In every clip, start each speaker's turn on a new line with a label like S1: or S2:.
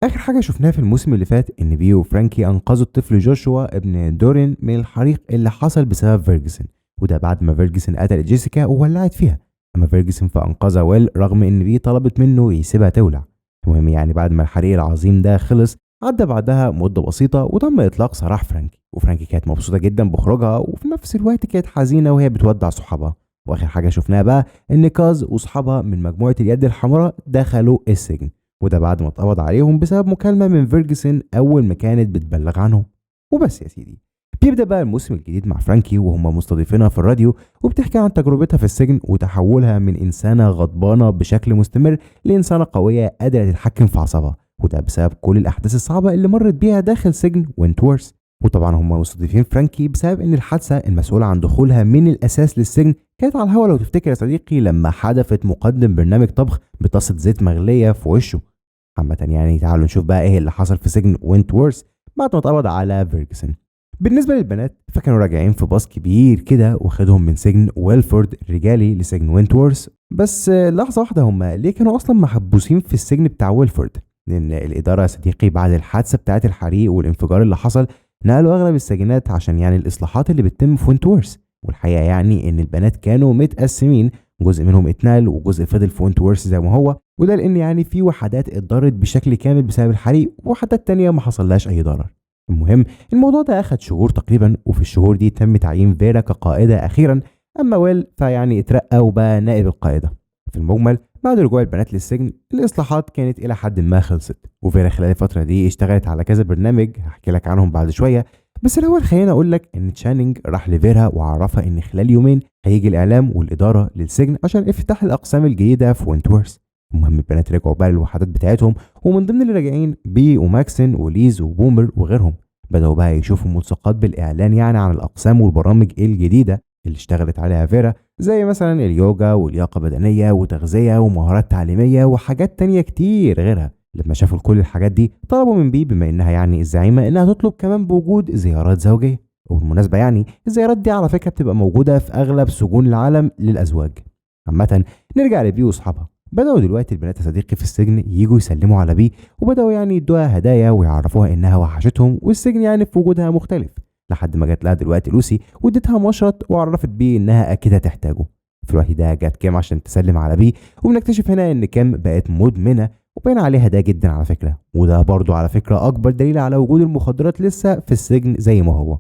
S1: اخر حاجه شفناها في الموسم اللي فات ان بيو وفرانكي انقذوا الطفل جوشوا ابن دورين من الحريق اللي حصل بسبب فيرجسون، وده بعد ما فيرجسون قتل جيسيكا وولعت فيها. اما فيرجسون فانقذها ويل رغم ان بي طلبت منه يسيبها تولع. المهم يعني بعد ما الحريق العظيم ده خلص عدى بعدها مده بسيطه وتم اطلاق سراح فرانكي، وفرانكي كانت مبسوطه جدا بخروجها وفي نفس الوقت كانت حزينه وهي بتودع صحابها. واخر حاجه شفناها بقى ان كاز واصحابها من مجموعه اليد الحمراء دخلوا السجن، وده بعد ما اتقبض عليهم بسبب مكالمة من فيرجسون أول ما كانت بتبلغ عنهم. وبس يا سيدي، بيبدأ بقى الموسم الجديد مع فرانكي وهم مستضيفينها في الراديو، وبتحكي عن تجربتها في السجن وتحولها من إنسانة غضبانة بشكل مستمر لإنسانة قوية قادرة تتحكم في أعصابها، وده بسبب كل الأحداث الصعبة اللي مرت بيها داخل سجن وينتورث. وطبعا هم مستضيفين فرانكي بسبب ان الحادثه المسؤوله عن دخولها من الاساس للسجن كانت على الهوا، لو تفتكر يا صديقي، لما حدفت مقدم برنامج طبخ بطاسه زيت مغليه في وشه. عامة يعني تعالوا نشوف بقى ايه اللي حصل في سجن وينتورث بعد ما اتقبض على فيرجسون. بالنسبة للبنات فكانوا راجعين في باص كبير كده واخدهم من سجن ويلفورد الرجالي لسجن وينتورث. بس لحظة واحدة، هم ليه كانوا أصلا محبوسين في السجن بتاع ويلفورد؟ لأن الإدارة يا صديقي بعد الحادثة بتاعة الحريق والانفجار اللي حصل نقلوا أغلب السجنات عشان يعني الإصلاحات اللي بتتم في وينتورث. والحقيقة يعني إن البنات كانوا متقسمين، جزء منهم اتنقل وجزء فضل في وينتورث زي ما هو، وده لان يعني في وحدات اتضرت بشكل كامل بسبب الحريق ووحدات تانية ما حصلهاش اي ضرر. المهم الموضوع ده اخد شهور تقريبا، وفي الشهور دي تم تعيين فيرا كقائده اخيرا، اما ويل فيعني اترقى وبقى نائب القائده. في المجمل بعد رجوع البنات للسجن الاصلاحات كانت الى حد ما خلصت، وفيرا خلال الفتره دي اشتغلت على كذا برنامج هحكي لك عنهم بعد شويه. بس الاول خليني اقول لك ان تشانينج راح لفيرا وعرفها ان خلال يومين هيجي الاعلام والاداره للسجن عشان افتتاح الاقسام الجديده في وينتورث. المهم البنات رجعوا بقى للوحدات بتاعتهم، ومن ضمن اللي راجعين بي وماكسن وليز وبومر وغيرهم بدأوا بقى يشوفوا ملصقات بالإعلان يعني عن الأقسام والبرامج الجديدة اللي اشتغلت عليها فيرا، زي مثلا اليوجا ولياقة بدنية وتغذية ومهارات تعليمية وحاجات تانية كتير غيرها. لما شافوا كل الحاجات دي طلبوا من بي بما انها يعني الزعيمة انها تطلب كمان بوجود زيارات زوجية. وبالمناسبة يعني الزيارات دي على فكرة بتبقى موجودة في أغلب سجون العالم للأزواج. عامة نرجع لبي وأصحابها. بدأوا دلوقتي البنات يا صديقي في السجن يجوا يسلموا على بي، وبدأوا يعني يدوها هدايا ويعرفوها إنها وحشتهم والسجن يعني في وجودها مختلف، لحد ما جات لها دلوقتي لوسي واديتها مشرط وعرفت بي إنها أكيد هتحتاجه. في الوقت ده جت كيم عشان تسلم على بي، وبنكتشف هنا إن كيم بقت مدمنة وباين عليها ده جدا على فكرة، وده برضو على فكرة أكبر دليل على وجود المخدرات لسه في السجن زي ما هو.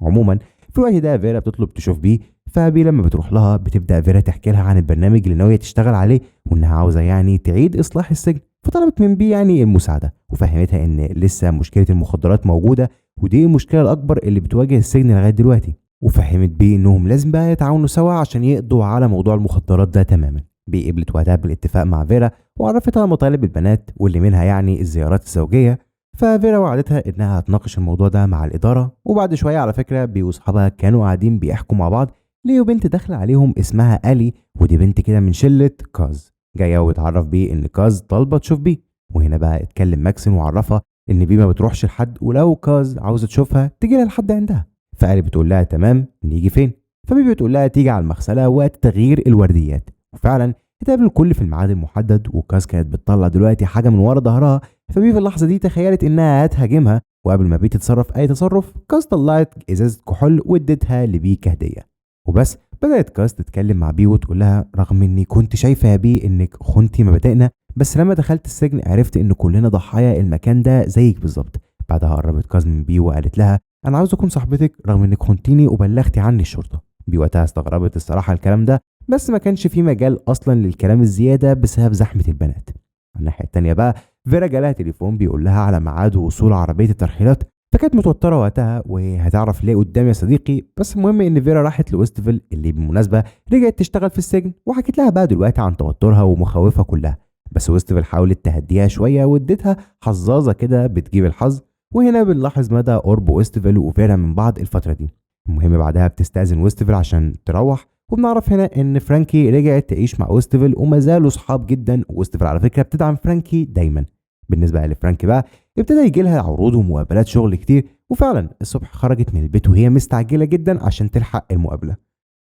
S1: عموما في الوقت ده فيرا بتطلب تشوف بي، فبي لما بتروح لها بتبدا فيرا تحكي لها عن البرنامج اللي ناويه تشتغل عليه، وانها عاوزه يعني تعيد اصلاح السجن، فطلبت من بي يعني المساعده وفهمتها ان لسه مشكله المخدرات موجوده، ودي المشكله الاكبر اللي بتواجه السجن لغايه دلوقتي. وفهمت بي انهم لازم بقى يتعاونوا سوا عشان يقضوا على موضوع المخدرات ده تماما. بي قبلت وقتها بالاتفاق مع فيرا وعرفتها مطالب البنات واللي منها يعني الزيارات الزوجيه، ففيرا وعدتها انها هتناقش الموضوع ده مع الاداره. وبعد شويه على فكره بي واصحابها كانوا قاعدين بيحكوا مع بعض لقيوا بنت داخله عليهم اسمها الي، ودي بنت كده من شله كاز جايه وتعرف بيه ان كاز طالبه تشوف بيه. وهنا بقى اتكلم ماكسن وعرفها ان بي ما بتروحش لحد، ولو كاز عاوزه تشوفها تيجي لها لحد عندها. فالي بتقول لها تمام، نيجي فين؟ فبي بتقول لها تيجي على المغسله وقت تغيير الورديات. وفعلا اتقابلوا الكل في الميعاد المحدد، وكاز كانت بتطلع دلوقتي حاجه من ورا ظهرها، فبي في اللحظه دي تخيلت انها هتهاجمها، وقبل ما بي تتصرف اي تصرف كاز طلعت ازازه كحول وادتها لبي كهديه. وبس بدات كاز تتكلم مع بي وتقول لها رغم اني كنت شايفه يا بي انك خنتي مبادئنا، بس لما دخلت السجن عرفت ان كلنا ضحايا المكان ده زيك بالظبط. بعدها قربت كاز من بي وقالت لها انا عاوز اكون صاحبتك رغم انك خنتيني وبلغتي عني الشرطه. بي وقتها استغربت الصراحه الكلام ده، بس ما كانش في مجال اصلا للكلام الزياده بسبب زحمه البنات. على الناحيه التانيه بقى فيرا جالها تليفون بيقول لها على ميعاد وصول عربيه الترحيلات، فكانت متوتره وقتها وهتعرف ليه قدام يا صديقي. بس المهم ان فيرا راحت لويستفيل اللي بالمناسبه رجعت تشتغل في السجن، وحكت لها بقى دلوقتي عن توترها ومخاوفها كلها. بس ويستفيل حاولت تهديها شويه واديتها حظاظه كده بتجيب الحظ. وهنا بنلاحظ مدى قرب ويستفيل وفيرا من بعض الفتره دي. المهم بعدها بتستأذن ويستفيل عشان تروح، وبنعرف هنا ان فرانكي رجعت تعيش مع ويستفيل وما زالوا صحاب جدا، وويستفيل على فكره بتدعم فرانكي دايما. بالنسبه لفرانكي بقى ابتدى يجي لها عروض ومقابلات شغل كتير، وفعلا الصبح خرجت من البيت وهي مستعجله جدا عشان تلحق المقابله.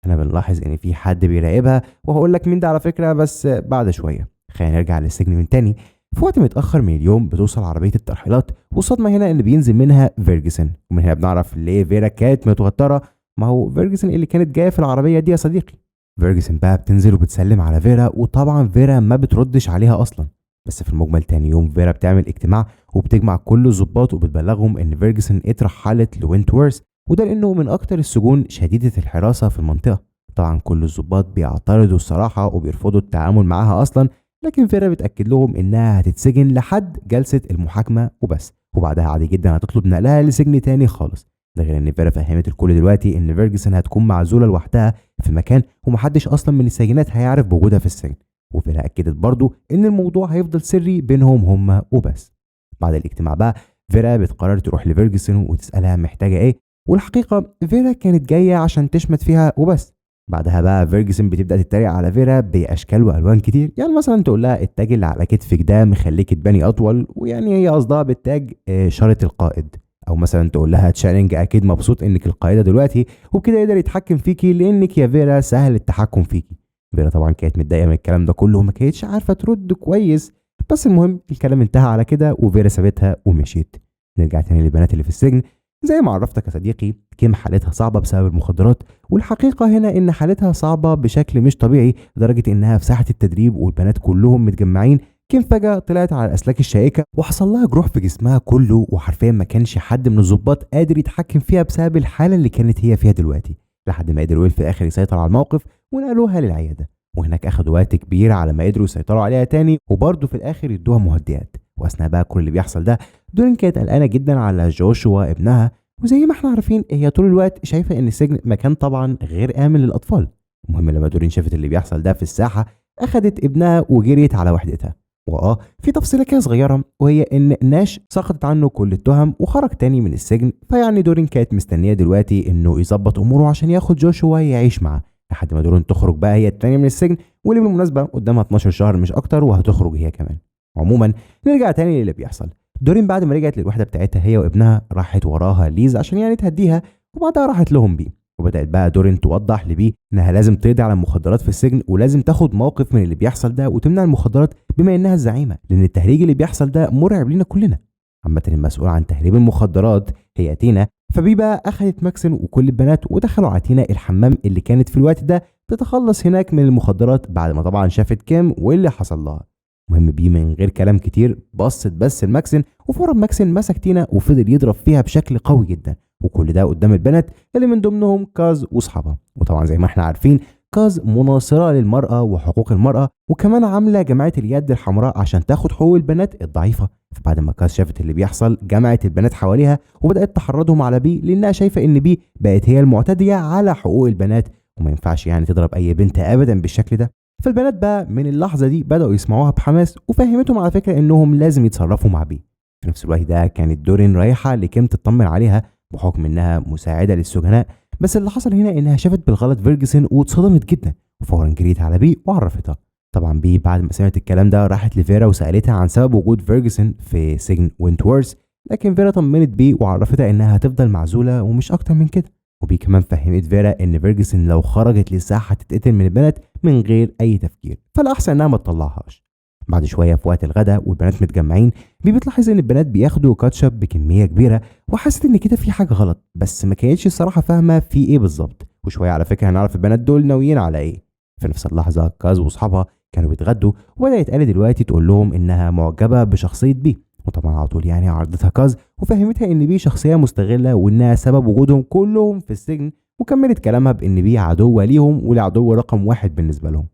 S1: انا بنلاحظ ان في حد بيراقبها، وهقول لك مين ده على فكره بس بعد شويه. خلينا نرجع للسجن من تاني. في وقت متأخر من اليوم بتوصل عربية الترحيلات، والصدمة هنا إن بينزل منها فيرجسون، ومن هنا بنعرف ليه فيرا كانت متوترة. ما هو فيرجسون اللي كانت جاية في العربية دي يا صديقي. فيرجسون بقى بتنزل وبتسلم على فيرا، وطبعا فيرا ما بتردش عليها أصلا. بس في المجمل تاني يوم فيرا بتعمل اجتماع وبتجمع كل الضباط وبتبلغهم إن فيرجسون اترحلت لوينتورث، وده لأنه من أكتر السجون شديدة الحراسة في المنطقة. طبعا كل الضباط بيعترضوا الصراحة وبيرفضوا التعامل معاها أصلا، لكن فيرا بتأكد لهم إنها هتتسجن لحد جلسة المحاكمة وبس، وبعدها عادي جدا هتطلب نقلها لسجن تاني خالص. ده غير إن فيرا فهمت الكل دلوقتي إن فيرجسون هتكون معزولة لوحدها في مكان ومحدش أصلا من الساجنات هيعرف بوجودها في السجن. وفيرا أكدت برضو إن الموضوع هيفضل سري بينهم هما وبس. بعد الاجتماع بقى فيرا بتقرر تروح لفيرجسون وتسألها محتاجة إيه، والحقيقة فيرا كانت جاية عشان تشمت فيها وبس. بعدها بقى فيرجسون بتبدا تتريق على فيرا باشكال والوان كتير، يعني مثلا تقول لها التاج اللي على كتفك ده مخليك تباني اطول، ويعني هي قصدها بالتاج شاره القائد. او مثلا تقول لها تشانينج اكيد مبسوط انك القائده دلوقتي وبكده يقدر يتحكم فيكي لانك يا فيرا سهل التحكم فيكي. فيرا طبعا كانت متضايقه من الكلام ده كله وما كانتش عارفه ترد كويس، بس المهم الكلام انتهى على كده وفيرا سابتها ومشيت. نرجع تاني للبنات اللي في السجن. زي ما عرفتك يا صديقي، كيم حالتها صعبة بسبب المخدرات، والحقيقة هنا إن حالتها صعبة بشكل مش طبيعي لدرجة إنها في ساحة التدريب والبنات كلهم متجمعين. كيم فجأة طلعت على الأسلاك الشائكة وحصل لها جروح في جسمها كله، وحرفيا ما كانش حد من الضباط قادر يتحكم فيها بسبب الحالة اللي كانت هي فيها دلوقتي، لحد ما قدر ويل في الآخر يسيطر على الموقف ونقلوها للعيادة. وهناك أخدوا وقت كبير على ما قدروا يسيطروا عليها تاني، وبرضه في الآخر يدوها مهدئات. وأثناء بقى كل اللي بيحصل ده دورين كانت قلقانة جدا على جوشوا ابنها، وزي ما احنا عارفين هي طول الوقت شايفه ان السجن مكان طبعا غير امن للاطفال. المهم لما دورين شافت اللي بيحصل ده في الساحه اخدت ابنها وجريت على وحدتها. في تفصيله كده صغيره، وهي ان ناش سقطت عنه كل التهم وخرج تاني من السجن، فيعني دورين كانت مستنيه دلوقتي انه يظبط اموره عشان ياخد جوشوا يعيش معاه لحد ما دورين تخرج بقى هي التانيه من السجن، واللي بالمناسبه قدامها 12 شهر مش اكتر وهتخرج هي كمان. عموما نرجع تاني للي بيحصل. دورين بعد ما رجعت للوحده بتاعتها هي وابنها راحت وراها ليز عشان يعني تهديها، وبعدها راحت لهم بي. وبدات بقى دورين توضح لبي انها لازم تقضي على المخدرات في السجن ولازم تاخد موقف من اللي بيحصل ده وتمنع المخدرات بما انها الزعيمه، لان التهريج اللي بيحصل ده مرعب لينا كلنا. عامه المسؤول عن تهريب المخدرات هي تينا، فبي بقى اخذت ماكسن وكل البنات ودخلوا على تينا الحمام اللي كانت في الوقت ده تتخلص هناك من المخدرات بعد ما طبعا شافت كيم واللي حصل لها. مهم بيه من غير كلام كتير بصت بس لماكسن، وفورا ماكسن مسك تينا وفضل يضرب فيها بشكل قوي جدا، وكل ده قدام البنات اللي من ضمنهم كاز واصحابها. وطبعا زي ما احنا عارفين كاز مناصره للمراه وحقوق المراه، وكمان عامله جمعيه اليد الحمراء عشان تاخد حقوق البنات الضعيفه. فبعد ما كاز شافت اللي بيحصل جمعت البنات حواليها وبدات تحرضهم على بي، لانها شايفه ان بي بقت هي المعتديه على حقوق البنات وما ينفعش يعني تضرب اي بنت ابدا بالشكل ده. فالبنات بقى من اللحظه دي بداوا يسمعوها بحماس وفهمتهم على فكره انهم لازم يتصرفوا مع بي. في نفس الوقت ده كانت دورين رايحه لكيم تطمن عليها بحكم انها مساعده للسجناء، بس اللي حصل هنا انها شافت بالغلط فيرجسون واتصدمت جدا وفورا جريت على بي وعرفتها. طبعا بي بعد ما سمعت الكلام ده راحت لفيرا وسالتها عن سبب وجود فيرجسون في سجن وينتورث، لكن فيرا طمنت بي وعرفتها انها هتفضل معزوله ومش اكتر من كده. وبي كمان فهمت فيرا ان فيرجسون لو خرجت للساحه هتتقتل من البنات من غير اي تفكير، فالاحسن انها ما تطلعهاش. بعد شويه في وقت الغداء والبنات متجمعين بي بتلاحظ ان البنات بياخدوا كاتشب بكميه كبيره، وحست ان كده في حاجه غلط بس ما كانتش الصراحه فاهمه في ايه بالظبط. وشويه على فكره هنعرف البنات دول ناويين على ايه. في نفس اللحظه كاز واصحابها كانوا بيتغدوا وبدات قالت دلوقتي تقول لهم انها معجبه بشخصيه بي، وطبعا على طول يعني عرضتها كاز وفهمتها ان بي شخصيه مستغله وانها سبب وجودهم كلهم في السجن، وكملت كلامها بان بي عدوه ليهم والعدو رقم واحد بالنسبه لهم.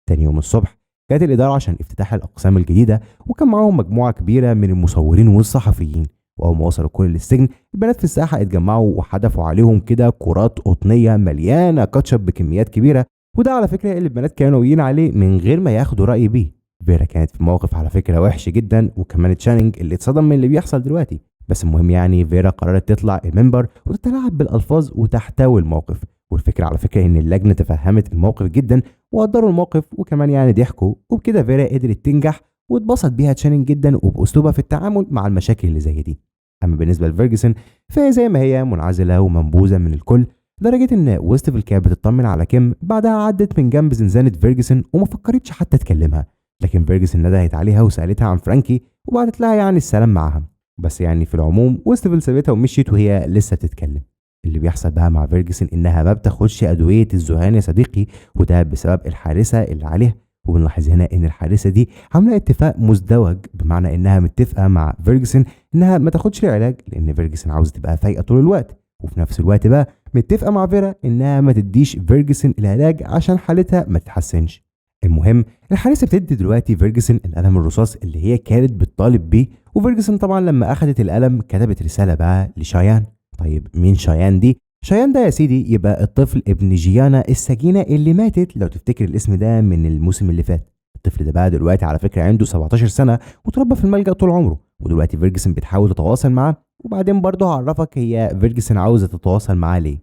S1: تاني يوم الصبح جت الاداره عشان افتتاح الاقسام الجديده، وكان معاهم مجموعه كبيره من المصورين والصحفيين. واول ما وصلوا كل السجن البنات في الساحه اتجمعوا وحدفوا عليهم كده كرات قطنيه مليانه كاتشب بكميات كبيره، وده على فكره اللي البنات كانوا ناويين عليه من غير ما ياخدوا راي بيه. فيرا كانت في موقف على فكره وحش جدا، وكمان تشانينج اللي اتصدم من اللي بيحصل دلوقتي. بس المهم يعني فيرا قررت تطلع المنبر وتتلاعب بالالفاظ وتحتوي الموقف. والفكره على فكره ان اللجنه تفهمت الموقف جدا وقدروا الموقف وكمان يعني ضحكوا، وبكده فيرا قدرت تنجح واتبسط بيها تشانينج جدا وباسلوبها في التعامل مع المشاكل اللي زي دي. اما بالنسبه لفيرجسون فهي زي ما هي منعزله ومنبوذه من الكل، لدرجه ان ويستفل كانت بتطمن على كيم بعدها عدت من جنب زنزانه فيرجسون وما فكرتش حتى تكلمها. لكن فيرجسون ندهت عليها وسالتها عن فرانكي وبعتت لها يعني السلام معاها. بس يعني في العموم ويستفل سابتها ومشيت وهي لسه بتتكلم. اللي بيحصل بقى مع فيرجسون انها ما بتاخدش ادويه الذهان يا صديقي، وده بسبب الحارسه اللي عليها. وبنلاحظ هنا ان الحارسه دي عامله اتفاق مزدوج، بمعنى انها متفقه مع فيرجسون انها ما تاخدش العلاج لان فيرجسون عاوزه تبقى فايقه طول الوقت، وفي نفس الوقت بقى متفقه مع فيرا انها ما تديش فيرجسون العلاج عشان حالتها ما تتحسنش. المهم الحارسه بتدي دلوقتي فيرجسون القلم الرصاص اللي هي كانت بتطالب بيه، وفيرجسون طبعا لما اخذت القلم كتبت رساله بقى لشايان. طيب مين شايان دي؟ شايان ده يا سيدي يبقى الطفل ابن جيانا السجينه اللي ماتت، لو تفتكر الاسم ده من الموسم اللي فات. الطفل ده بقى دلوقتي على فكره عنده 17 سنه وتربى في الملجأ طول عمره، ودلوقتي فيرجسون بتحاول تتواصل معاه، وبعدين برضه هعرفك هي فيرجسون عاوزه تتواصل معاه ليه.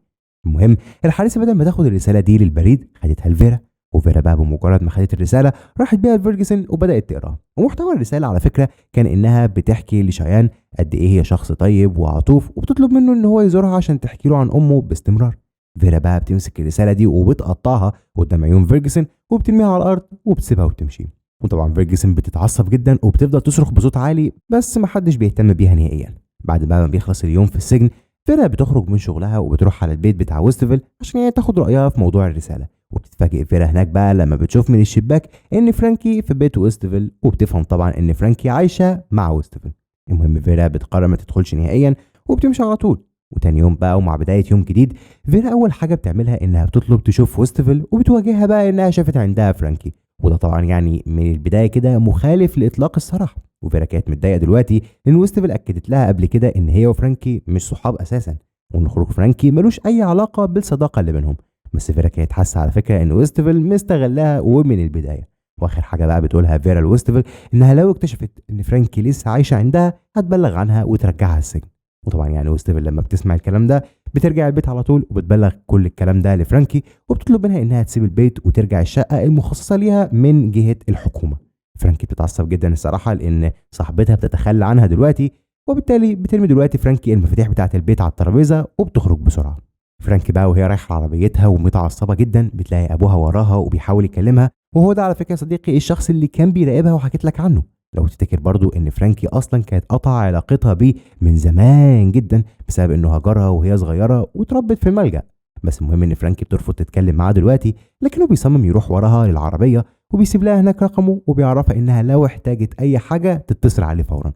S1: المهم الحارسه بدل ما تاخد الرساله دي للبريد خدتها لفيرا، وفيرا بقى بمجرد ما خدت الرساله راحت بيها لفيرجسون وبدات تقراها. ومحتوى الرساله على فكره كان انها بتحكي لشايان قد ايه هي شخص طيب وعطوف، وبتطلب منه ان هو يزورها عشان تحكي له عن امه باستمرار. فيرا بقى بتمسك الرساله دي وبتقطعها قدام عيون فيرجسون وبترميها على الارض وبتسيبها وبتمشي. وطبعا فيرجسون بتتعصب جدا وبتفضل تصرخ بصوت عالي، بس محدش بيهتم بيها نهائيا. بعد بقى ما بيخلص اليوم في السجن، فيرا بتخرج من شغلها وبتروح على البيت بتاع ويستفل عشان يعني تاخد رايها في موضوع الرساله. وبتتفاجئ فيرا هناك بقى لما بتشوف من الشباك ان فرانكي في بيت ويستفل، وبتفهم طبعا ان فرانكي عايشه مع ويستفل. المهم فيرا بتقرر ما تدخلش نهائيا وبتمشي على طول. وتاني يوم بقى ومع بدايه يوم جديد، فيرا اول حاجه بتعملها انها بتطلب تشوف ويستفل، وبتواجهها بقى انها شافت عندها فرانكي. وده طبعا يعني من البدايه كده مخالف لاطلاق الصراحه. وفيرا كانت متضايقه دلوقتي لان ويستفل اكدت لها قبل كده ان هي وفرانكي مش صحاب اساسا، وان خروج فرانكي ملوش اي علاقه بالصداقه اللي بينهم. بس فيرا كانت حاسه على فكره ان ويستفل مستغلها ومن البدايه. واخر حاجه بقى بتقولها فيرا لويستفل انها لو اكتشفت ان فرانكي لسه عايشه عندها هتبلغ عنها وترجعها السجن. وطبعا يعني ويستفل لما بتسمع الكلام ده بترجع البيت على طول وبتبلغ كل الكلام ده لفرانكي، وبتطلب منها انها تسيب البيت وترجع الشقه المخصصه ليها من جهه الحكومه. فرانكي بتتعصب جدا الصراحه لان صاحبتها بتتخلى عنها دلوقتي، وبالتالي بترمي دلوقتي فرانكي المفاتيح بتاعه البيت على الترابيزه وبتخرج بسرعه. فرانكي بقى وهي رايحه عربيتها ومتعصبه جدا بتلاقي ابوها وراها وبيحاول يكلمها، وهو ده على فكره يا صديقي الشخص اللي كان بيراقبها وحكيت لك عنه. لو تفتكر برضو ان فرانكي اصلا كانت قطع علاقتها بيه من زمان جدا بسبب انه هجرها وهي صغيره واتربت في الملجأ. بس المهم ان فرانكي بترفض تتكلم معاه دلوقتي، لكنه بيصمم يروح وراها للعربيه وبيسيب لها هناك رقمه، وبيعرفها انها لو احتاجت اي حاجه تتصل عليه فورا.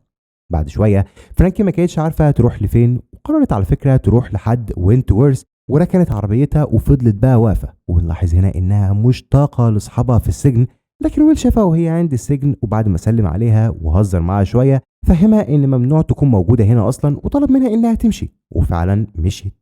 S1: بعد شويه فرانكي ما كانتش عارفه تروح لفين، وقررت على فكره تروح لحد وينتورث، وركنت عربيتها وفضلت بقى واقفه. ونلاحظ هنا انها مشتاقه لاصحابها في السجن، لكن ويل شافها وهي عند السجن، وبعد ما سلم عليها وهزر معاها شويه فهمها ان ممنوع تكون موجوده هنا اصلا، وطلب منها انها تمشي، وفعلا مشيت.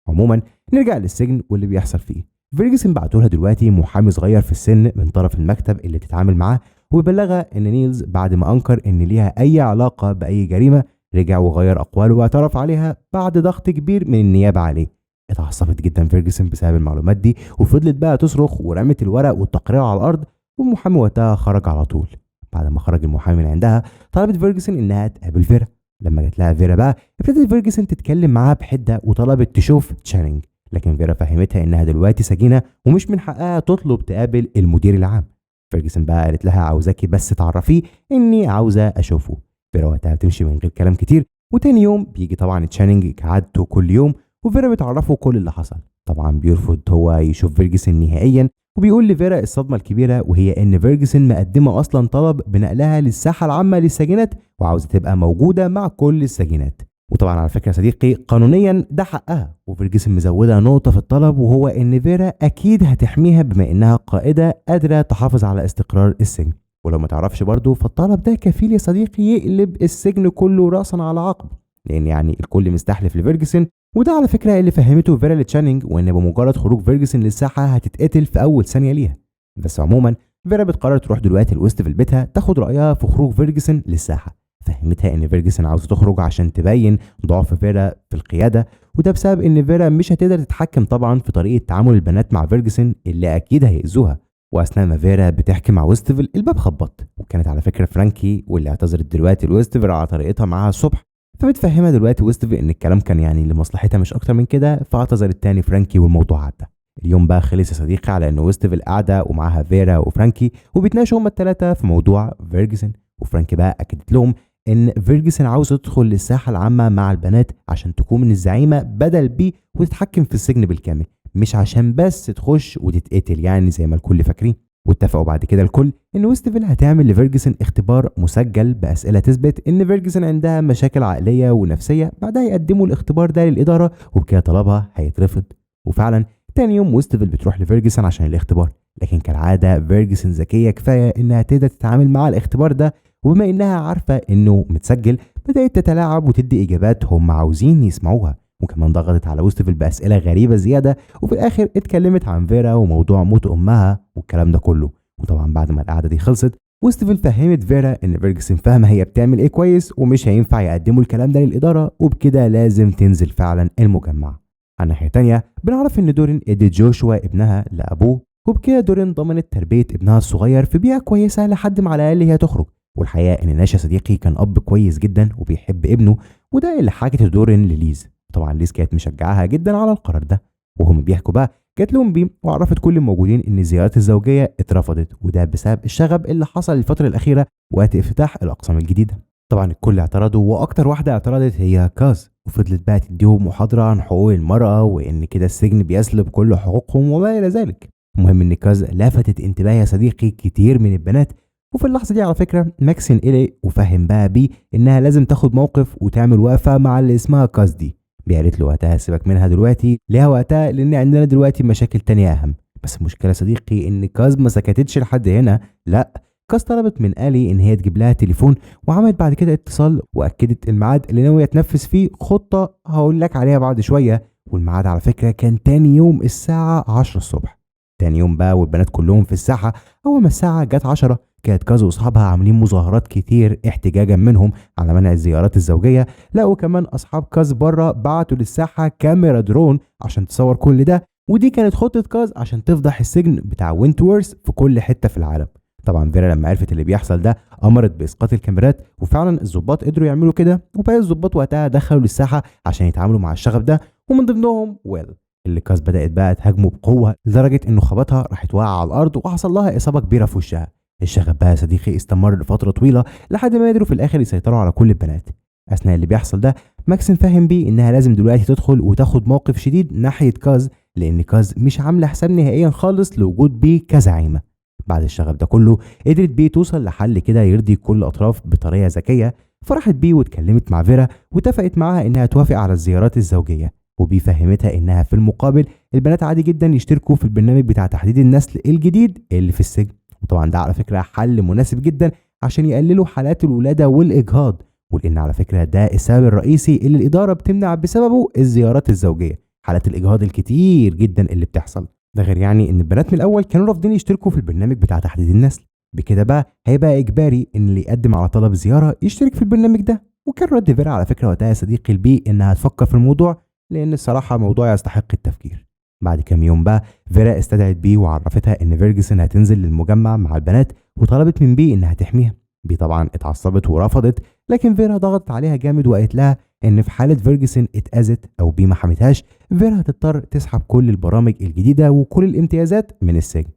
S1: عموما نرجع للسجن واللي بيحصل فيه. فيرجسون بعتولها دلوقتي محامي صغير في السن من طرف المكتب اللي تتعامل معاه، وبلغها ان نيلز بعد ما انكر ان ليها اي علاقه باي جريمه رجع وغير اقواله واعترف عليها بعد ضغط كبير من النيابه عليه. اتعصبت جدا فيرجسون بسبب المعلومات دي، وفضلت بقى تصرخ ورمت الورق والتقرير على الارض، والمحامي وقتها خرج على طول. بعد ما خرج المحامي من عندها طلبت فيرجسون انها تقابل فيرا. لما جت لها فيرا بقى ابتدت فيرجسون تتكلم معاها بحده وطلبت تشوف تشانينج، لكن فيرا فهمتها انها دلوقتي سجينه ومش من حقها تطلب تقابل المدير العام. فيرجسون بقى قالت لها عاوزاكي بس تعرفيه اني عاوزه اشوفه. فيرا وقتها بتمشي من غير كلام كتير، وتاني يوم بيجي طبعا تشانينج كعادته كل يوم، وفيرا بتعرفه كل اللي حصل. طبعا بيرفض هو يشوف فيرجسون نهائيا، وبيقول لفيرا الصدمه الكبيره وهي ان فيرجسون مقدمه اصلا طلب بنقلها للساحه العامه للسجينات وعاوزه تبقى موجوده مع كل السجينات. وطبعا على فكره يا صديقي قانونيا ده حقها، وفيرجسون مزوده نقطه في الطلب وهو ان فيرا اكيد هتحميها بما انها قائده قادره تحافظ على استقرار السجن. ولو ما تعرفش برضه فالطلب ده كفيل يا صديقي يقلب السجن كله راسا على عقب، لان يعني الكل مستحلف لفيرجسون، وده على فكره اللي فهمته فيرا لتشانينج، وان بمجرد خروج فيرجسون للساحه هتتقتل في اول ثانيه ليها. بس عموما فيرا بتقرر تروح دلوقتي لويستفل بيتها تاخد رايها في خروج فيرجسون للساحه. فهمتها ان فيرجسون عاوزه تخرج عشان تبين ضعف فيرا في القياده، وده بسبب ان فيرا مش هتقدر تتحكم طبعا في طريقه تعامل البنات مع فيرجسون اللي اكيد هيأذوها. واثناء ما فيرا بتحكي مع ويستفل الباب خبط، وكانت على فكره فرانكي واللي اعتذرت دلوقتي لويستفل على طريقتها معاها الصبح. فبتفهمها دلوقتي ويستفل ان الكلام كان يعني لمصلحتها مش اكتر من كده، فاعتذرت تاني فرانكي والموضوع عدى. اليوم بقى خلص يا صديقي على ان ويستفل قاعده ومعاها فيرا وفرانكي وبيتناقشوا هما الثلاثه في موضوع فيرجسون. وفرانكي بقى اكدت لهم ان فيرجسون عاوز تدخل للساحه العامه مع البنات عشان تكون من الزعيمه بدل بي وتتحكم في السجن بالكامل، مش عشان بس تخش وتتقتل يعني زي ما الكل فاكرين. واتفقوا بعد كده الكل ان ويستفل هتعمل لفيرجسون اختبار مسجل باسئله تثبت ان فيرجسون عندها مشاكل عقليه ونفسيه، بعدها يقدموا الاختبار ده للاداره وبكده طلبها هيترفض. وفعلا تاني يوم ويستفل بتروح لفيرجسون عشان الاختبار، لكن كالعاده فيرجسون ذكيه كفايه انها تقدر تتعامل مع الاختبار ده، وبما انها عارفه انه متسجل بدات تتلاعب وتدي اجابات هم عاوزين يسمعوها، وكمان ضغطت على ويستفل باسئله غريبه زياده، وفي الاخر اتكلمت عن فيرا وموضوع موت امها والكلام ده كله. وطبعا بعد ما القعده دي خلصت ويستفل فهمت فيرا ان فيرجسون فاهمه هي بتعمل ايه كويس ومش هينفع يقدموا الكلام ده للاداره، وبكده لازم تنزل فعلا المجمع. على ناحيه تانيه بنعرف ان دورين ادت جوشوا ابنها لابوه، وبكده دورين ضمنت تربيه ابنها الصغير في بيئه كويسه لحد ما على الاقل هي تخرج. والحقيقه ان ناشا صديقي كان اب كويس جدا وبيحب ابنه، وده اللي حكته دورين لليز. طبعا ليز كانت مشجعاها جدا على القرار ده، وهم بيحكوا بقى جات لهم بيه وعرفت كل الموجودين ان الزيارات الزوجيه اترفضت، وده بسبب الشغب اللي حصل الفتره الاخيره وقت افتتاح الاقسام الجديده. طبعا الكل اعترضوا، واكتر واحده اعترضت هي كاز، وفضلت بقى تديهم محاضره عن حقوق المراه وان كده السجن بيسلب كل حقوقهم وما الى ذلك. المهم ان كاز لفتت انتباه يا صديقي كتير من البنات، وفي اللحظه دي على فكره ماكسين قلق وفهم بقى بيه انها لازم تاخد موقف وتعمل وقفه مع اللي اسمها كاز دي. قالت له وقتها سيبك منها دلوقتي، ليها وقتها لان عندنا دلوقتي مشاكل تانية اهم. بس المشكله صديقي ان كاز ما سكتتش لحد هنا، لا كاز طلبت من الي ان هي تجيب لها تليفون، وعملت بعد كده اتصال واكدت الميعاد اللي ناويه تنفذ فيه خطه هقول لك عليها بعد شويه. والميعاد على فكره كان تاني يوم الساعه 10 الصبح. تاني يوم بقى والبنات كلهم في الساحه، اول ما الساعه جت 10 كانت كاز واصحابها عاملين مظاهرات كتير احتجاجا منهم على منع الزيارات الزوجيه. لا وكمان اصحاب كاز بره بعتوا للساحه كاميرا درون عشان تصور كل ده، ودي كانت خطه كاز عشان تفضح السجن بتاع وينتورث في كل حته في العالم. طبعا فيرا لما عرفت اللي بيحصل ده امرت باسقاط الكاميرات، وفعلا الضباط قدروا يعملوا كده، وباقي الضباط وقتها دخلوا للساحه عشان يتعاملوا مع الشغب ده، ومن ضمنهم ويل اللي كاز بدات بقى تهاجمه بقوه لدرجه انه خبطها راحت واقعه على الارض وحصل لها اصابه كبيره في وشها. الشغب بقى يا صديقي استمر لفتره طويله لحد ما قدروا في الاخر يسيطروا على كل البنات. اثناء اللي بيحصل ده ماكسين فاهم بيه انها لازم دلوقتي تدخل وتاخد موقف شديد ناحيه كاز، لان كاز مش عامله حساب نهائيا خالص لوجود بيه كزعيمه. بعد الشغب ده كله قدرت بيه توصل لحل كده يرضي كل الاطراف بطريقه ذكيه، فرحت بيه واتكلمت مع فيرا واتفقت معاها انها توافق على الزيارات الزوجيه، وبيه فهمتها انها في المقابل البنات عادي جدا يشتركوا في البرنامج بتاع تحديد النسل الجديد اللي في السجن. وطبعا ده على فكره حل مناسب جدا عشان يقللوا حالات الولاده والاجهاض، ولان على فكره ده السبب الرئيسي اللي الاداره بتمنع بسببه الزيارات الزوجيه، حالات الاجهاض الكتير جدا اللي بتحصل. ده غير يعني ان البنات من الاول كانوا رافضين يشتركوا في البرنامج بتاع تحديد النسل، بكده بقى هيبقى اجباري ان اللي يقدم على طلب زياره يشترك في البرنامج ده. وكان رد فيرا على فكره وقتها يا صديقي البي انها تفكر في الموضوع، لان الصراحه موضوع يستحق التفكير. بعد كام يوم بقى فيرا استدعت بي وعرفتها ان فيرجسون هتنزل للمجمع مع البنات، وطلبت من بي انها تحميها. بي طبعا اتعصبت ورفضت، لكن فيرا ضغطت عليها جامد وقالت لها ان في حاله فيرجسون اتاذت او بي ما حمتهاش فيرا هتضطر تسحب كل البرامج الجديده وكل الامتيازات من السجن.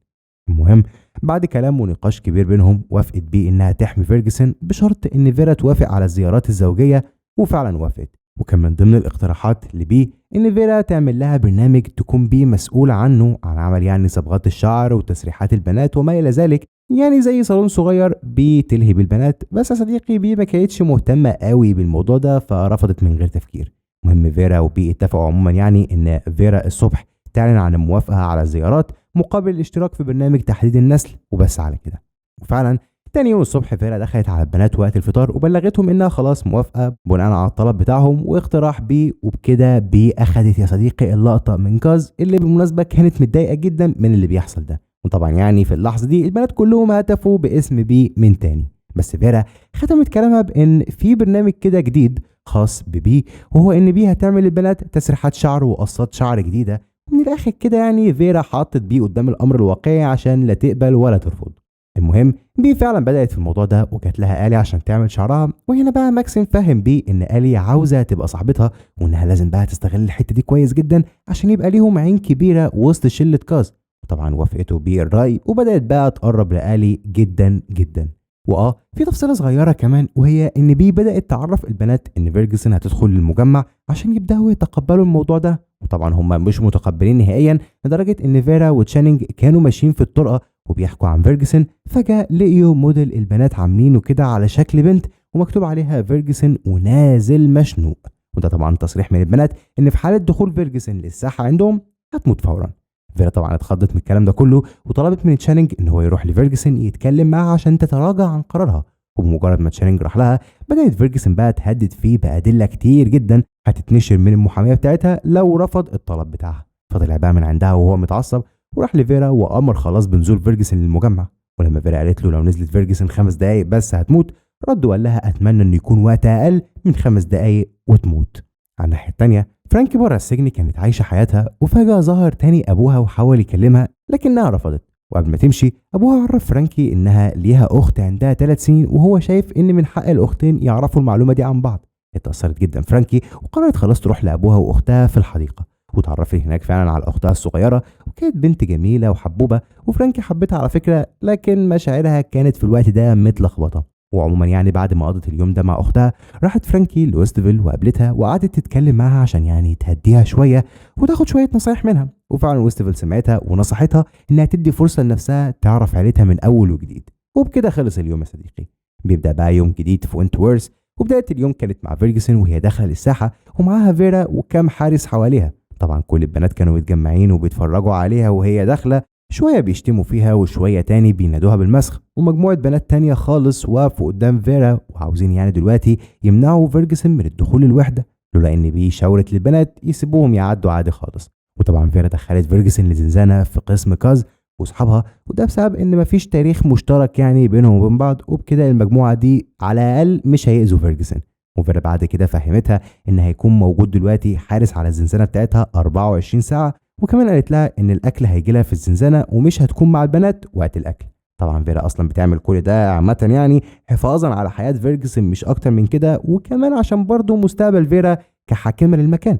S1: المهم بعد كلام ونقاش كبير بينهم وافقت بي انها تحمي فيرجسون بشرط ان فيرا توافق على الزيارات الزوجيه، وفعلا وافقت. وكان من ضمن الاقتراحات لبي ان فيرا تعمل لها برنامج تكون بي مسؤولة عنه عن عمل يعني صبغات الشعر وتسريحات البنات وما الى ذلك، يعني زي صالون صغير بي تلهي بالبنات. بس يا صديقي بي ما كانتش مهتمة قوي بالموضوع ده فرفضت من غير تفكير. المهم فيرا وبي اتفقوا عموما يعني ان فيرا الصبح تعلن عن الموافقة على الزيارات مقابل الاشتراك في برنامج تحديد النسل، وبس على كده. وفعلا تاني يوم الصبح فيرا دخلت على البنات وقت الفطار وبلغتهم انها خلاص موافقه بناء على الطلب بتاعهم واقتراح بي، وبكده بي اخدت يا صديقي اللقطه من كاز اللي بالمناسبه كانت متضايقه جدا من اللي بيحصل ده. وطبعا يعني في اللحظه دي البنات كلهم هتفوا باسم بي من تاني، بس فيرا ختمت كلامها بان في برنامج كده جديد خاص ببي، وهو ان بي هتعمل للبنات تسريحات شعر وقصات شعر جديده. من الاخر كده يعني فيرا حطت بي قدام الامر الواقعي عشان لا تقبل ولا ترفض. المهم بي فعلا بدأت في الموضوع ده وجات لها آلي عشان تعمل شعرها، وهنا بقى ماكسيم فاهم بي ان آلي عاوزة تبقى صاحبتها وانها لازم بقى تستغل الحتة دي كويس جدا عشان يبقى ليهم عين كبيرة وسط شلة كاز. طبعا وافقته بي الرأي وبدأت بقى تقرب لآلي جدا جدا. في تفصيلة صغيرة كمان، وهي ان بي بدأت تعرف البنات ان فيرجسون هتدخل المجمع عشان يبدأوا يتقبلوا الموضوع ده، وطبعا هم مش متقبلين نهائيا لدرجة ان فيرا وتشانينج كانوا ماشيين في الطرقة وبيحكوا عن فيرجسون، فجأة لقيوا موديل البنات عاملينه كده على شكل بنت ومكتوب عليها فيرجسون ونازل مشنوق. وده طبعا تصريح من البنات ان في حالة دخول فيرجسون للساحة عندهم هتموت فورا. فيرا طبعا اتخضت من الكلام ده كله وطلبت من تشانينج ان هو يروح لفيرجسون يتكلم معاها عشان تتراجع عن قرارها. وبمجرد ما تشانينج راح لها بدأت فيرجسون بقى تهدد فيه بأدلة كتير جدا هتتنشر من المحامية بتاعتها لو رفض الطلب بتاعها. فطلع بقى من عندها وهو متعصب وراح لفيرا وامر خلاص بنزول فيرجسون للمجمع. ولما فيرا قالت له لو نزلت فيرجسون 5 دقايق بس هتموت، رد وقال لها اتمنى انه يكون وقت اقل من 5 دقايق وتموت. على الناحيه الثانيه فرانكي بره السجن كانت عايشه حياتها، وفجاه ظهر تاني ابوها وحاول يكلمها لكنها رفضت. وقبل ما تمشي ابوها عرف فرانكي انها ليها اخت عندها 3 سنين وهو شايف ان من حق الاختين يعرفوا المعلومه دي عن بعض. اتأثرت جدا فرانكي وقررت خلاص تروح لابوها واختها في الحديقه، وتعرفت هناك فعلا على اختها الصغيره، وكانت بنت جميله وحبوبه وفرانكي حبتها على فكره، لكن مشاعرها كانت في الوقت ده متلخبطه. وعموما يعني بعد ما قضت اليوم ده مع اختها راحت فرانكي لويستفيل وقابلتها وقعدت تتكلم معاها عشان يعني تهديها شويه وتاخد شويه نصايح منها. وفعلا ويستفيل سمعتها ونصحتها انها تدي فرصه لنفسها تعرف عيلتها من اول وجديد. وبكده خلص اليوم يا صديقي. بيبدا بقى يوم جديد في وينتورث، وبدايه اليوم كانت مع فيرجسون وهي داخله للساحه ومعاها فيرا وكام حارس حواليها. طبعا كل البنات كانوا متجمعين وبيتفرجوا عليها وهي داخله، شويه بيشتموا فيها وشويه تاني بينادوها بالمسخ، ومجموعه بنات تانية خالص وقفوا قدام فيرا وعاوزين يعني دلوقتي يمنعوا فيرجسون من الدخول الوحده، لولا ان بي شاورت للبنات يسيبوهم يعدوا عادي خالص. وطبعا فيرا دخلت فيرجسون لزنزانه في قسم كاز واصحابها، وده بسبب ان مفيش تاريخ مشترك يعني بينهم وبين بعض، وبكده المجموعه دي على الاقل مش هيأذوا فيرجسون. وفيرا بعد كده فهمتها ان هيكون موجود دلوقتي حارس على الزنزانه بتاعتها 24 ساعه، وكمان قالت لها ان الاكل هيجي لها في الزنزانه ومش هتكون مع البنات وقت الاكل. طبعا فيرا اصلا بتعمل كل ده عامه يعني حفاظا على حياه فيرجسون مش اكتر من كده، وكمان عشان برضه مستقبل فيرا كحاكمه للمكان.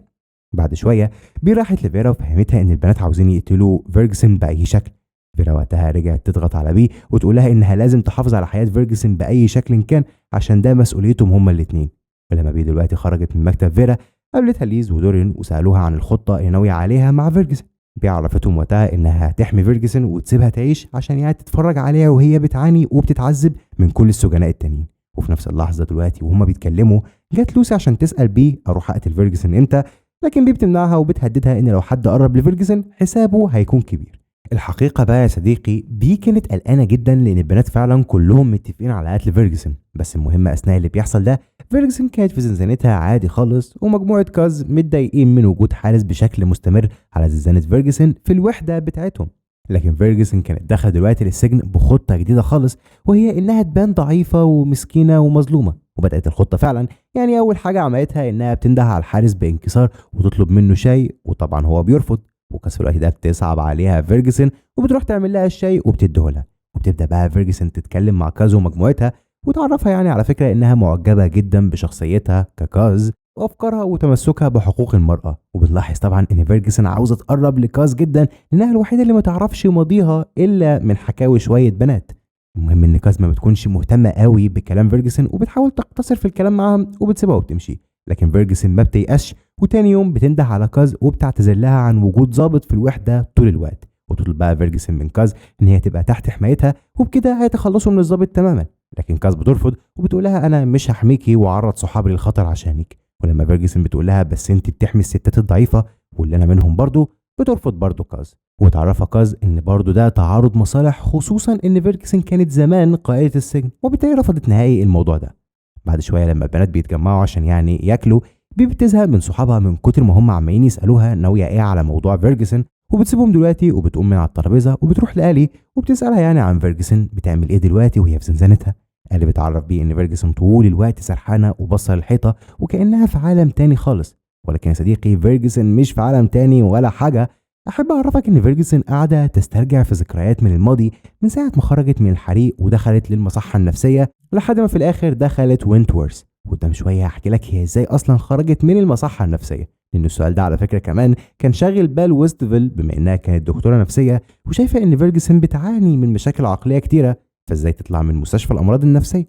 S1: بعد شويه بي راحت لفيرا وفهمتها ان البنات عاوزين يقتلوا فيرجسون باي شكل. فيرا وقتها رجعت تضغط على بي وتقول لها انها لازم تحافظ على حياه فيرجسون باي شكل كان عشان ده مسؤوليتهم هما الاثنين. ولما بي دلوقتي خرجت من مكتب فيرا قابلتها ليز ودورين وسالوها عن الخطه اللي ناويه عليها مع فيرجسون. بي عرفتهم وقتها انها هتحمي فيرجسون وتسيبها تعيش عشان يعني تتفرج عليها وهي بتعاني وبتتعذب من كل السجناء التانيين. وفي نفس اللحظه دلوقتي وهما بيتكلموا جت لوسي عشان تسال بي اروح اقتل فيرجسون امتى، لكن بي بتمنعها وبتهددها ان لو حد قرب لفيرجسون حسابه هيكون كبير. الحقيقة بقى يا صديقي بي كانت قلقانة جدا لأن البنات فعلا كلهم متفقين على قتل فيرجسون، بس المهم أثناء اللي بيحصل ده فيرجسون كانت في زنزانتها عادي خالص، ومجموعة كاز متضايقين من وجود حارس بشكل مستمر على زنزانة فيرجسون في الوحدة بتاعتهم. لكن فيرجسون كانت داخلة دلوقتي للسجن بخطة جديدة خالص، وهي إنها تبان ضعيفة ومسكينة ومظلومة. وبدأت الخطة فعلا، يعني أول حاجة عملتها إنها بتنده على الحارس بانكسار وتطلب منه شاي، وطبعا هو بيرفض. وكاس في الوقت ده بتصعب عليها فيرجسون وبتروح تعمل لها الشاي وبتديه لها. وبتبدا بقى فيرجسون تتكلم مع كاز ومجموعتها وتعرفها يعني على فكره انها معجبه جدا بشخصيتها ككاز وافكارها وتمسكها بحقوق المراه. وبنلاحظ طبعا ان فيرجسون عاوزه تقرب لكاز جدا لانها الوحيده اللي ما تعرفش ماضيها الا من حكاوي شويه بنات. المهم ان كاز ما بتكونش مهتمه قوي بكلام فيرجسون وبتحاول تقتصر في الكلام معاها وبتسيبها وبتمشي. لكن فيرجسون ما بتيأسش، وتاني يوم بتنده على كاز وبتعتذر لها عن وجود ضابط في الوحده طول الوقت. وتطلب بقى فيرجسون من كاز ان هي تبقى تحت حمايتها وبكده هيتخلصوا من الضابط تماما. لكن كاز بترفض وبتقول لها انا مش هحميكي واعرض صحابي للخطر عشانك. ولما فيرجسون بتقول لها بس انت بتحمي الستات الضعيفه واللي انا منهم برضو، بترفض برضو كاز. وتعرفها كاز ان برضو ده تعارض مصالح، خصوصا ان فيرجسون كانت زمان قائده السجن وبالتالي رفضت نهائي الموضوع ده. بعد شويه لما البنات بيتجمعوا عشان يعني ياكلوا بي بتزهق من صحابها من كتر ما هم عمالين يسالوها ناويه ايه على موضوع فيرجسون، وبتسيبهم دلوقتي وبتقوم من على الترابيزه وبتروح لالي وبتسالها يعني عن فيرجسون بتعمل ايه دلوقتي وهي في زنزانتها. الي بتعرف بيه ان فيرجسون طول الوقت سرحانه وبصه للحيطه وكانها في عالم تاني خالص. ولكن يا صديقي فيرجسون مش في عالم تاني ولا حاجه، احب اعرفك ان فيرجسون قاعده تسترجع في ذكريات من الماضي من ساعه ما خرجت من الحريق ودخلت للمصحه النفسيه لحد ما في الاخر دخلت وينتورث. وقدام شويه هحكي لك هي ازاي اصلا خرجت من المصحه النفسيه، لان السؤال ده على فكره كمان كان شاغل بال ويستفيل بما انها كانت دكتوره نفسيه وشايفه ان فيرجسون بتعاني من مشاكل عقليه كتيره، فازاي تطلع من مستشفى الامراض النفسيه.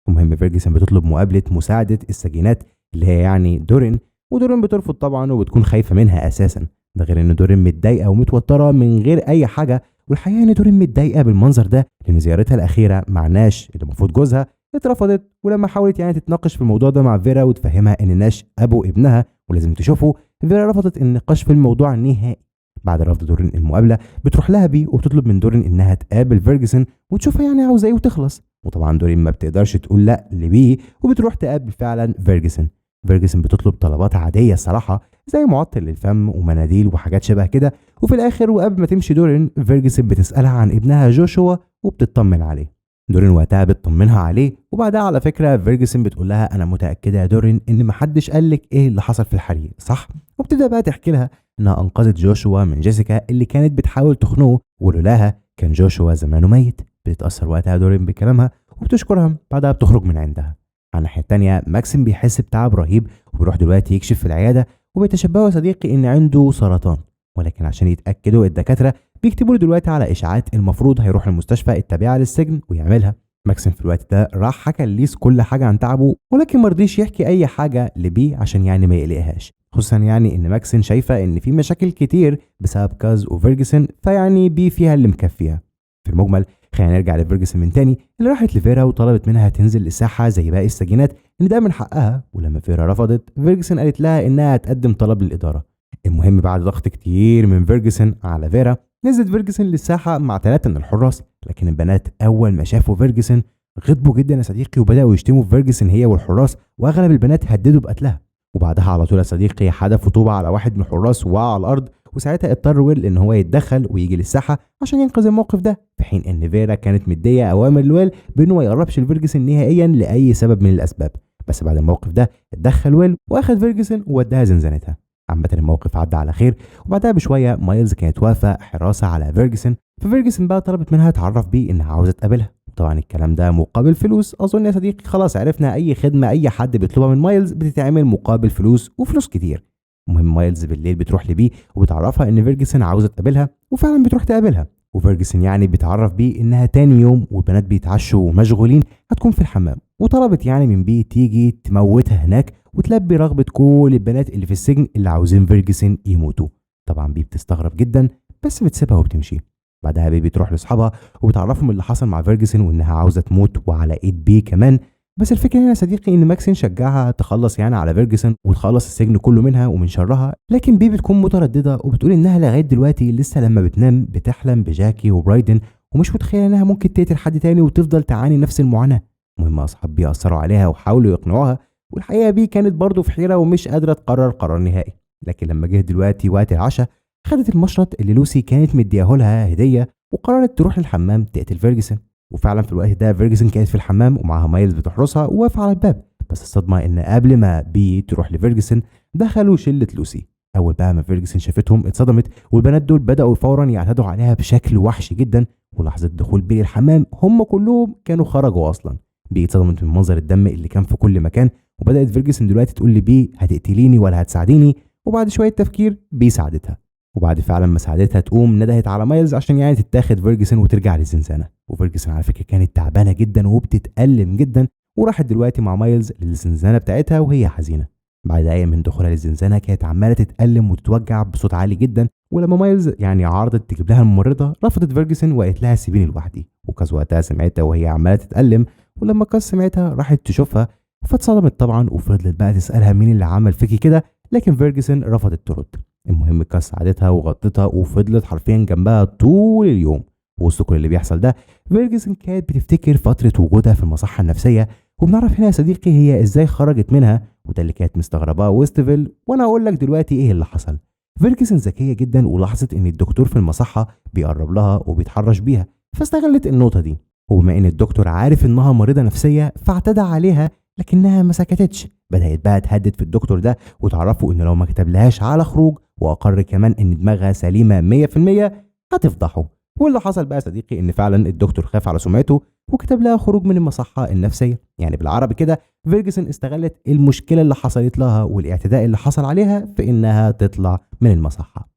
S1: المهم فيرجسون بتطلب مقابله مساعده السجينات اللي هي يعني دورين، ودورين بترفض طبعا وبتكون خايفه منها اساسا. ده غير ان دورين متضايقه ومتوتره من غير اي حاجه، والحقيقه ان دورين متضايقه بالمنظر ده لان زيارتها الاخيره مع ناش اللي المفروض جوزها اترفضت، ولما حاولت يعني تتناقش في الموضوع ده مع فيرا وتفهمها ان ناش ابو ابنها ولازم تشوفه، فيرا رفضت النقاش في الموضوع نهائي. بعد رفض دورين المقابله بتروح لها بي وبتطلب من دورين انها تقابل فيرجسون وتشوفها يعني عاوزه ايه وتخلص. وطبعا دورين ما بتقدرش تقول لا لبي وبتروح تقابل فعلا فيرجسون. فيرجسون بتطلب طلبات عاديه الصراحه زي معطر للفم ومناديل وحاجات شبه كده، وفي الاخر وقبل ما تمشي دورين فيرجسون بتسالها عن ابنها جوشوا وبتطمن عليه. دورين وقتها بتطمنها عليه، وبعدها على فكره فيرجسون بتقول لها انا متاكده يا دورين ان محدش قال لك ايه اللي حصل في الحريق صح؟ وبتبدا بقى تحكي لها انها انقذت جوشوا من جيسيكا اللي كانت بتحاول تخنقه، ولولاها كان جوشوا زمانه ميت. بتتاثر وقتها دورين بكلامها وبتشكرها، بعدها بتخرج من عندها. على الناحيه التانيه ماكسيم بيحس بتعب رهيب وبيروح دلوقتي يكشف في العياده، وبيتشبهوا صديقي ان عنده سرطان، ولكن عشان يتاكدوا الدكاتره بيكتبوا له دلوقتي على اشاعات المفروض هيروح المستشفى التابعه للسجن ويعملها. ماكسيم في الوقت ده راح حكى لليس كل حاجه عن تعبه، ولكن مرضيش يحكي اي حاجه لبي عشان يعني ما يقلقهاش، خصوصا يعني ان ماكسين شايفه ان في مشاكل كتير بسبب كاز وفيرجسون، فيعني بي فيها اللي مكفيها. في المجمل خلينا نرجع لفيرجسون من تاني اللي راحت لفيرا وطلبت منها تنزل للساحه زي باقي السجينات ان ده من حقها، ولما فيرا رفضت فيرجسون قالت لها انها تقدم طلب للاداره. المهم بعد ضغط كتير من فيرجسون على فيرا نزلت فيرجسون للساحه مع 3 من الحراس، لكن البنات اول ما شافوا فيرجسون غضبوا جدا يا صديقي وبداوا يشتموا في فيرجسون هي والحراس، واغلب البنات هددوا بقتلها. وبعدها على طول يا صديقي حدفوا طوبه على واحد من الحراس وقع على الارض، وساعتها اضطر ويل ان هو يتدخل ويجي للساحه عشان ينقذ الموقف ده، في حين ان فيرا كانت مديه اوامر لويل بانه ما يقربش لفيرجسون نهائيا لاي سبب من الاسباب. بس بعد الموقف ده اتدخل ويل واخد فيرجسون ووداها زنزانتها. عامة الموقف عدى على خير، وبعدها بشويه مايلز كانت واقفه حراسه على فيرجسون، ففيرجسون بقى طلبت منها تعرف بيه انها عاوزه تقابلها. طبعا الكلام ده مقابل فلوس، اظن يا صديقي خلاص عرفنا اي خدمه اي حد بيطلبها من مايلز بتتعمل مقابل فلوس وفلوس كتير. المهم مايلز بالليل بتروح لبي وبتعرفها ان فيرجسون عاوزه تقابلها، وفعلا بتروح تقابلها. وفيرجسون يعني بتعرف بيه انها تاني يوم والبنات بيتعشوا ومشغولين هتكون في الحمام، وطلبت يعني من بي تيجي تموتها هناك وتلبي رغبه كل البنات اللي في السجن اللي عاوزين فيرجسون يموتوا. طبعا بي بتستغرب جدا بس بتسيبها وبتمشي. بعدها بي بتروح لاصحابها وبتعرفهم اللي حصل مع فيرجسون وانها عاوزه تموت وعلى ايد بي كمان. بس الفكره هنا يا صديقي ان ماكسين شجعها تخلص يعني على فيرجسون وتخلص السجن كله منها ومن شرها، لكن بي بتكون متردده وبتقول انها لغايه دلوقتي لسه لما بتنام بتحلم بجاكي وبرايدن ومش متخيله انها ممكن تقتل حد تاني وتفضل تعاني نفس المعاناه. المهم اصحاب بي اثروا عليها وحاولوا يقنعوها، والحقيقه بي كانت برضه في حيره ومش قادره تقرر قرار نهائي. لكن لما جه دلوقتي وقت العشاء خدت المشرط اللي لوسي كانت مدياه لها هديه وقررت تروح للحمام تقتل فيرجسون. وفعلا في الوقت ده فيرجسون كانت في الحمام ومعاها مايلز بتحرسها وواقفه على الباب، بس الصدمه ان قبل ما بي تروح لفيرجسون دخلوا شله لوسي. اول بقى ما فيرجسون شافتهم اتصدمت، والبنات دول بداوا فورا يعتدوا عليها بشكل وحشي جدا. ولحظه دخول بي للحمام هم كلهم كانوا خرجوا اصلا. بي اتصدمت من منظر الدم اللي كان في كل مكان، وبدات فيرجسون دلوقتي تقول لبي هتقتليني ولا هتساعديني؟ وبعد شويه تفكير بي ساعدتها، وبعد فعلا ما ساعدتها تقوم ندهت على مايلز عشان يعني تتاخد فيرجسون وترجع للزنزانه. وفيرجسون على فكره كانت تعبانه جدا وبتتألم جدا، وراحت دلوقتي مع مايلز للزنزانه بتاعتها وهي حزينه. بعد دقايق من دخولها للزنزانه كانت عماله تتألم وتتوجع بصوت عالي جدا، ولما مايلز يعني عرضت تجيب لها الممرضه رفضت فيرجسون وقالت لها سيبيني لوحدي. وكاز وقتها سمعتها وهي عماله تتألم، ولما كاز سمعتها راحت تشوفها فاتصدمت طبعا وفضلت بقى تسالها مين اللي عمل فيكي كده، لكن فيرجسون رفضت ترد. المهم كاس ساعدتها وغطتها وفضلت حرفيا جنبها طول اليوم. وسط كل اللي بيحصل ده فيرجسون كانت بتفتكر فتره وجودها في المصحه النفسيه، وبنعرف هنا يا صديقي هي ازاي خرجت منها، وده اللي كانت مستغرباه ويستفيل. وانا اقول لك دلوقتي ايه اللي حصل. فيرجسون ذكيه جدا ولاحظت ان الدكتور في المصحه بيقرب لها وبيتحرش بيها، فاستغلت النقطه دي. وبما ان الدكتور عارف انها مريضه نفسيه فاعتدى عليها، لكنها ما سكتتش بدأت بقى تهدد في الدكتور ده وتعرفه ان لو ما كتبلهاش على خروج واقر كمان ان دماغها سليمه 100% هتفضحه. واللي حصل بقى يا صديقي ان فعلا الدكتور خاف على سمعته وكتب لها خروج من المصحه النفسيه. يعني بالعربي كده فيرجسون استغلت المشكله اللي حصلت لها والاعتداء اللي حصل عليها في انها تطلع من المصحه.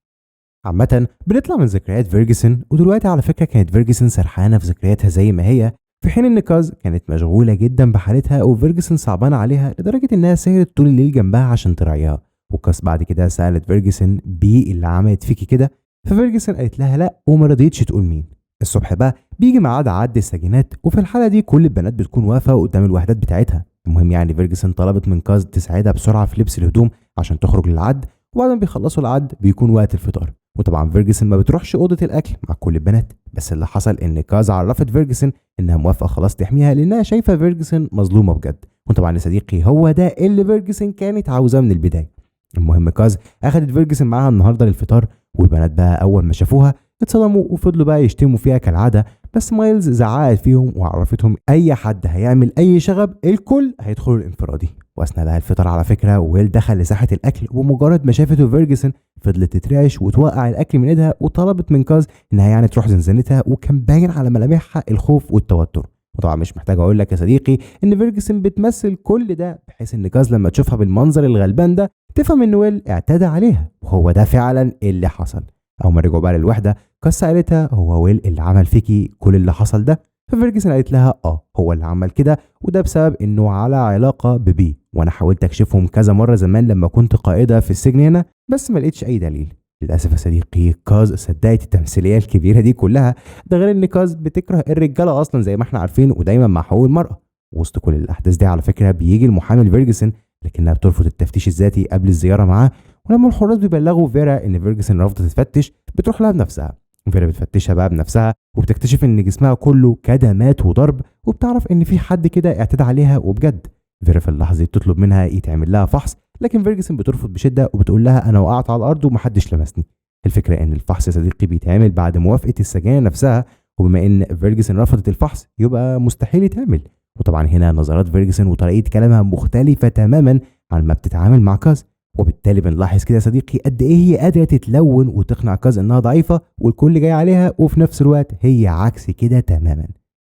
S1: عامة بنطلع من ذكريات فيرجسون، ودلوقتي على فكرة كانت فيرجسون سرحانة في ذكرياتها زي ما هي، في حين ان كاز كانت مشغولة جدا بحالتها وفيرجسون صعبانة عليها لدرجة انها سهرت طول الليل جنبها عشان تراعيها. وكاز بعد كده سألت فيرجسون بيه اللي عملت فيكي كده، ففيرجسون قالت لها لا وما رضيتش تقول مين. الصبح بقى بيجي ميعاد عد السجينات، وفي الحالة دي كل البنات بتكون واقفة قدام الوحدات بتاعتها. المهم يعني فيرجسون طلبت من كاز تساعدها بسرعة في لبس الهدوم عشان تخرج للعد، وبعد ما بيخلصوا العد بيكون وقت الفطار. وطبعا فيرجسون ما بتروحش اوضه الاكل مع كل البنات، بس اللي حصل ان كاز عرفت فيرجسون انها موافقه خلاص تحميها لانها شايفه فيرجسون مظلومه بجد. وطبعا يا صديقي هو ده اللي فيرجسون كانت عاوزاه من البدايه. المهم كاز اخدت فيرجسون معاها النهارده للفطار، والبنات بقى اول ما شافوها اتصدموا وفضلوا بقى يشتموا فيها كالعاده، بس مايلز زعقت فيهم وعرفتهم اي حد هيعمل اي شغب الكل هيدخلوا الانفرادي. واثناء بقى الفطار على فكره ويل دخل لساحه الاكل، ومجرد ما شافته فيرجسون فضلت تترعش وتوقع الاكل من ايدها، وطلبت من كاز انها يعني تروح زنزانتها، وكان باين على ملامحها الخوف والتوتر. وطبعا مش محتاج اقول لك يا صديقي ان فيرجسون بتمثل كل ده بحيث ان كاز لما تشوفها بالمنظر الغلبان ده تفهم ان ويل اعتدى عليها، وهو ده فعلا اللي حصل. اول ما رجعوا بقى للوحده كاز سالتها هو ويل اللي عمل فيكي كل اللي حصل ده؟ ففيرجسون قالت لها هو اللي عمل كده، وده بسبب انه على علاقه ببي، وانا حاولت اكشفهم كذا مره زمان لما كنت قائده في السجن هنا بس ما لقيتش اي دليل. للاسف يا صديقي كاز صدقت التمثيليه الكبيره دي كلها، ده غير ان كاز بتكره الرجاله اصلا زي ما احنا عارفين ودايما مع حقوق المراه. وسط كل الاحداث دي على فكره بيجي المحامي لفيرجسون، لكنها بترفض التفتيش الذاتي قبل الزياره معاه. ولما الحراس بيبلغوا فيرا ان فيرجسون رفضت تتفتش بتروح لها بنفسها. فيرا بتفتشها بقى بنفسها وبتكتشف ان جسمها كله كدمات وضرب، وبتعرف ان في حد كده اعتدى عليها وبجد. فيرا في اللحظه دي بتطلب منها يتعمل لها فحص، لكن فيرجسون بترفض بشده وبتقول لها انا وقعت على الارض ومحدش لمسني. الفكره ان الفحص يا صديقي بيتعمل بعد موافقه السجانه نفسها، وبما ان فيرجسون رفضت الفحص يبقى مستحيل يتعمل. وطبعا هنا نظرات فيرجسون وطريقه كلامها مختلفه تماما عن ما بتتعامل مع كاز، وبالتالي بنلاحظ كده يا صديقي قد ايه هي قادره تتلون وتقنع كاز انها ضعيفه والكل جاي عليها، وفي نفس الوقت هي عكس كده تماما.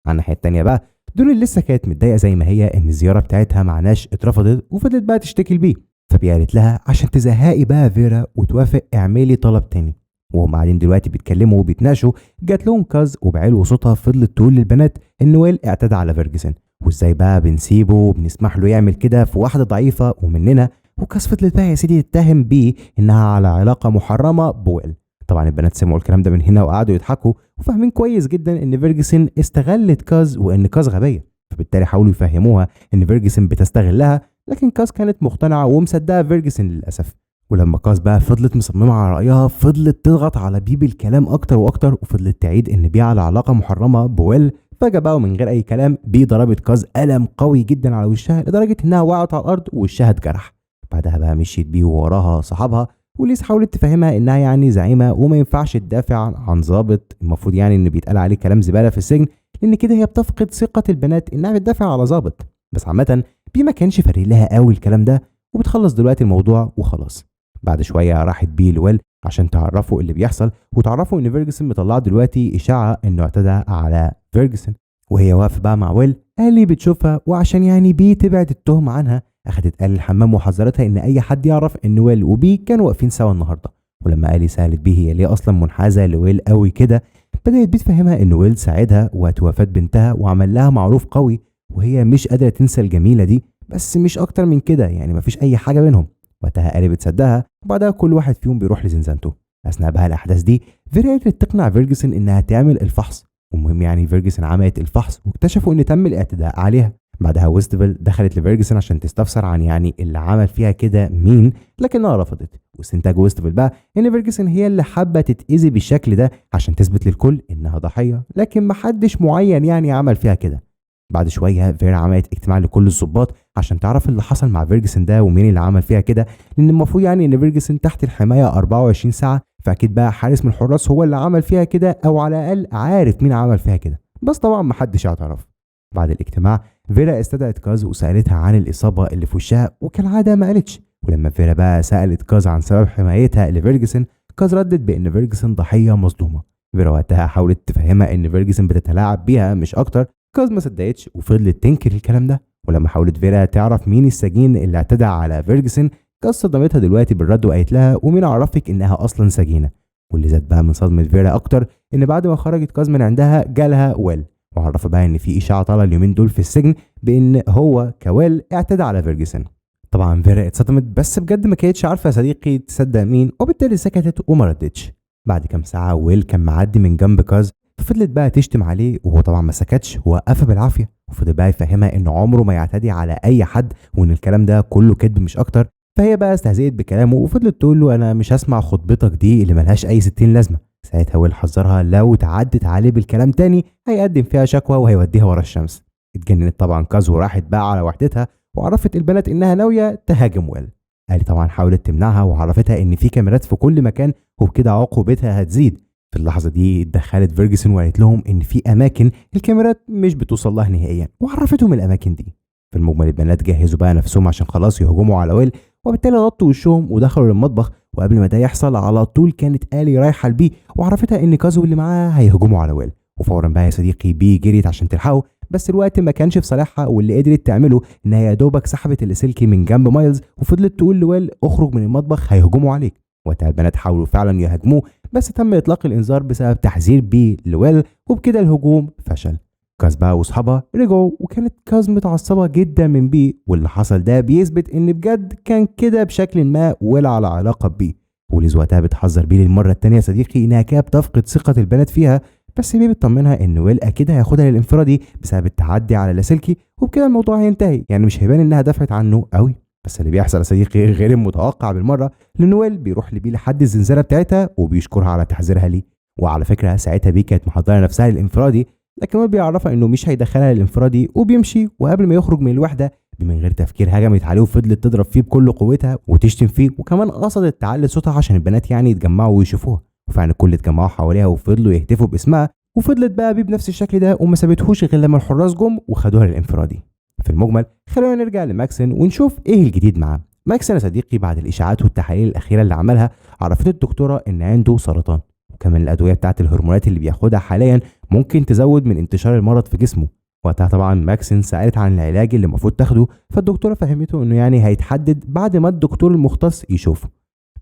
S1: على الناحيه التانيه بقى دول لسه كانت متضايقه زي ما هي ان الزياره بتاعتها مع ناش اترفضت، وفضلت بقى تشتكي لبيه. فبي قالت لها عشان تزهقي بقى فيرا وتوافق اعملي طلب تاني. وهم قاعدين دلوقتي بيتكلموا وبيتناقشوا جات لهم كاز وبعلو صوتها فضلت تقول للبنات ان ويل اعتدى على فيرجسون، وازاي بقى بنسيبه وبنسمح له يعمل كده في واحده ضعيفه ومننا. وكاز فضلت بقى يا سيدي تتهم بيه انها على علاقه محرمه بويل. طبعا البنات سمعوا الكلام ده من هنا وقعدوا يضحكوا وفاهمين كويس جدا ان فيرجسون استغلت كاز وان كاز غبيه، فبالتالي حاولوا يفهموها ان فيرجسون بتستغلها، لكن كاز كانت مقتنعه ومصدقه فيرجسون للاسف. ولما كاز بقى فضلت مصممه على رايها فضلت تضغط على بي بالكلام اكتر واكتر، وفضلت تعيد ان بي على علاقه محرمه بويل. فجاه بقى ومن غير اي كلام بي ضربت كاز قلم قوي جدا على وشها لدرجه انها وقعت على الارض ووشها اتجرح. بعدها بقى مشيت بيه ووراها صحابها، وليس حاولت تفهمها انها يعني زعيمه وما ينفعش تدافع عن ضابط المفروض يعني ان بيتقال عليه كلام زباله في السجن، لان كده هي بتفقد ثقه البنات انها بتدافع على ضابط. بس عامه بي ما كانش فارق لها قوي الكلام ده، وبتخلص دلوقتي الموضوع وخلاص. بعد شويه راحت بي لويل عشان تعرفوا اللي بيحصل، وتعرفوا ان فيرجسون مطلعه دلوقتي اشاعه انه اعتدى على فيرجسون. وهي واقفه بقى مع ويل اللي بتشوفها، وعشان يعني بي تبعد التهمه عنها اخدت آلي الحمام وحذرتها ان اي حد يعرف ان ويل وبي كانوا واقفين سوا النهارده. ولما آلي سالت بي هي ليه اصلا منحازه لويل قوي كده، بدات بي تفهمها ان ويل ساعدها وقت وفاه بنتها وعمل لها معروف قوي، وهي مش قادره تنسى الجميله دي، بس مش اكتر من كده يعني مفيش اي حاجه بينهم. وقتها آلي بتصدقها، وبعدها كل واحد فيهم بيروح لزنزانته. اثناء بقى الاحداث دي فيرا قدرت تقنع فيرجسون انها تعمل الفحص. المهم يعني فيرجسون عملت الفحص واكتشفوا ان تم الاعتداء عليها. بعدها ويستفل دخلت لفيرجسون عشان تستفسر عن يعني اللي عمل فيها كده مين، لكنها رفضت. واستنتاج ويستفل بقى ان فيرجسون هي اللي حابه تتاذي بالشكل ده عشان تثبت للكل انها ضحيه، لكن محدش معين يعني عمل فيها كده. بعد شويه فيرا عملت اجتماع لكل الضباط عشان تعرف اللي حصل مع فيرجسون ده ومين اللي عمل فيها كده، لان المفروض يعني ان فيرجسون تحت الحمايه 24 ساعه، فاكيد بقى حارس من الحراس هو اللي عمل فيها كده او على الاقل عارف مين عمل فيها كده، بس طبعا محدش اعترف. بعد الاجتماع فيرا استدعت كاز وسالتها عن الاصابه اللي في وشها، وكالعاده ما قالتش. ولما فيرا بقى سالت كاز عن سبب حمايتها لفيرجسون، كاز ردت بان فيرجسون ضحيه مظلومه. فيرا وقتها حاولت تفهمها ان فيرجسون بتتلاعب بيها مش اكتر. كاز ما صدقتش وفضلت تنكر الكلام ده. ولما حاولت فيرا تعرف مين السجين اللي اعتدى على فيرجسون، كاز صدمتها دلوقتي بالرد وقالت لها ومين عرفك انها اصلا سجينه. واللي زاد بقى من صدمه فيرا اكتر ان بعد ما خرجت كاز من عندها جالها ويل، وعرفها بقى ان في اشاعه طالعه اليومين دول في السجن بان هو كويل اعتدى على فيرجسون. طبعا فيرا اتصدمت، بس بجد ما كانتش عارفه يا صديقي تصدق مين، وبالتالي سكتت وما ردتش. بعد كام ساعه ويل كان معدي من جنب كاز، ففضلت بقى تشتم عليه، وهو طبعا ما سكتش ووقفها بالعافيه، وفضل بقى يفهمها ان عمره ما يعتدي على اي حد وان الكلام ده كله كذب مش اكتر. فهي بقى استهزئت بكلامه وفضلت تقول له انا مش هسمع خطبتك دي اللي ملهاش اي 60 لازمه. ساعتها ويل حذرها لو تعدت عليه بالكلام تاني هيقدم فيها شكوى وهيوديها ورا الشمس. اتجننت طبعا كاز وراحت بقى على وحدتها، وعرفت البنات انها ناويه تهاجم ويل. قالي طبعا حاولت تمنعها وعرفتها ان في كاميرات في كل مكان وبكده عقوبتها هتزيد. في اللحظه دي اتدخلت فيرجسون وقالت لهم ان في اماكن الكاميرات مش بتوصل لها نهائيا، وعرفتهم الاماكن دي. في المجمل البنات جهزوا بقى نفسهم عشان خلاص يهجموا على ويل، وبالتالي غطوا وشهم ودخلوا للمطبخ. وقبل ما ده يحصل على طول كانت آلي رايحه لبي وعرفتها ان كازو اللي معاها هيهجموا على ويل. وفورا بقى يا صديقي بي جريت عشان تلحقه، بس الوقت ما كانش في صالحها، واللي قدرت تعمله انها يا دوبك سحبت اللاسلكي من جنب مايلز وفضلت تقول لويل اخرج من المطبخ هيهجموا عليك. وقتها البنات حاولوا فعلا يهاجموه، بس تم اطلاق الانذار بسبب تحذير بي لويل، وبكده الهجوم فشل. كاز بقى واصحابها رجعوا، وكانت كاز متعصبه جدا من بي، واللي حصل ده بيثبت ان بجد كان كده بشكل ما ويل على علاقه ببي. وليز وقتها بتحذر بي للمره الثانيه صديقي انها كده بتفقد ثقه البنات فيها، بس بي بتطمنها ان ويل اكيد هياخدها للانفرادي بسبب التعدي على لاسلكي، وبكده الموضوع هينتهي، يعني مش هيبان انها دافعت عنه قوي. بس اللي بيحصل يا صديقي غير المتوقع بالمره، لان ويل بيروح لبي لحد الزنزانه بتاعتها وبيشكرها على تحذيرها ليه. وعلى فكره ساعتها بي كانت محضره نفسها للانفرادي، لكن ويل بيعرفها انه مش هيدخلها للانفرادي وبيمشي. وقبل ما يخرج من الوحده من غير تفكير هجمت عليه وفضلت تضرب فيه بكل قوتها وتشتم فيه، وكمان قصدت تعلي صوتها عشان البنات يعني يتجمعوا ويشوفوها. وفعلا الكل اتجمعوا حواليها وفضلوا يهتفوا باسمها، وفضلت بقى بيه بنفس الشكل ده وما سابتهوش غير لما الحراس جم وخدوها للانفرادي. في المجمل خلونا نرجع لماكسن ونشوف ايه الجديد معاه. ماكسن يا صديقي بعد الاشاعات والتحاليل الاخيره اللي عملها عرفت الدكتوره ان عنده سرطان، وكمان الادويه بتاعت الهرمونات اللي بياخدها حاليا ممكن تزود من انتشار المرض في جسمه. وقتها طبعا ماكسن سالت عن العلاج اللي المفروض تاخده، فالدكتوره فهمته انه يعني هيتحدد بعد ما الدكتور المختص يشوفه.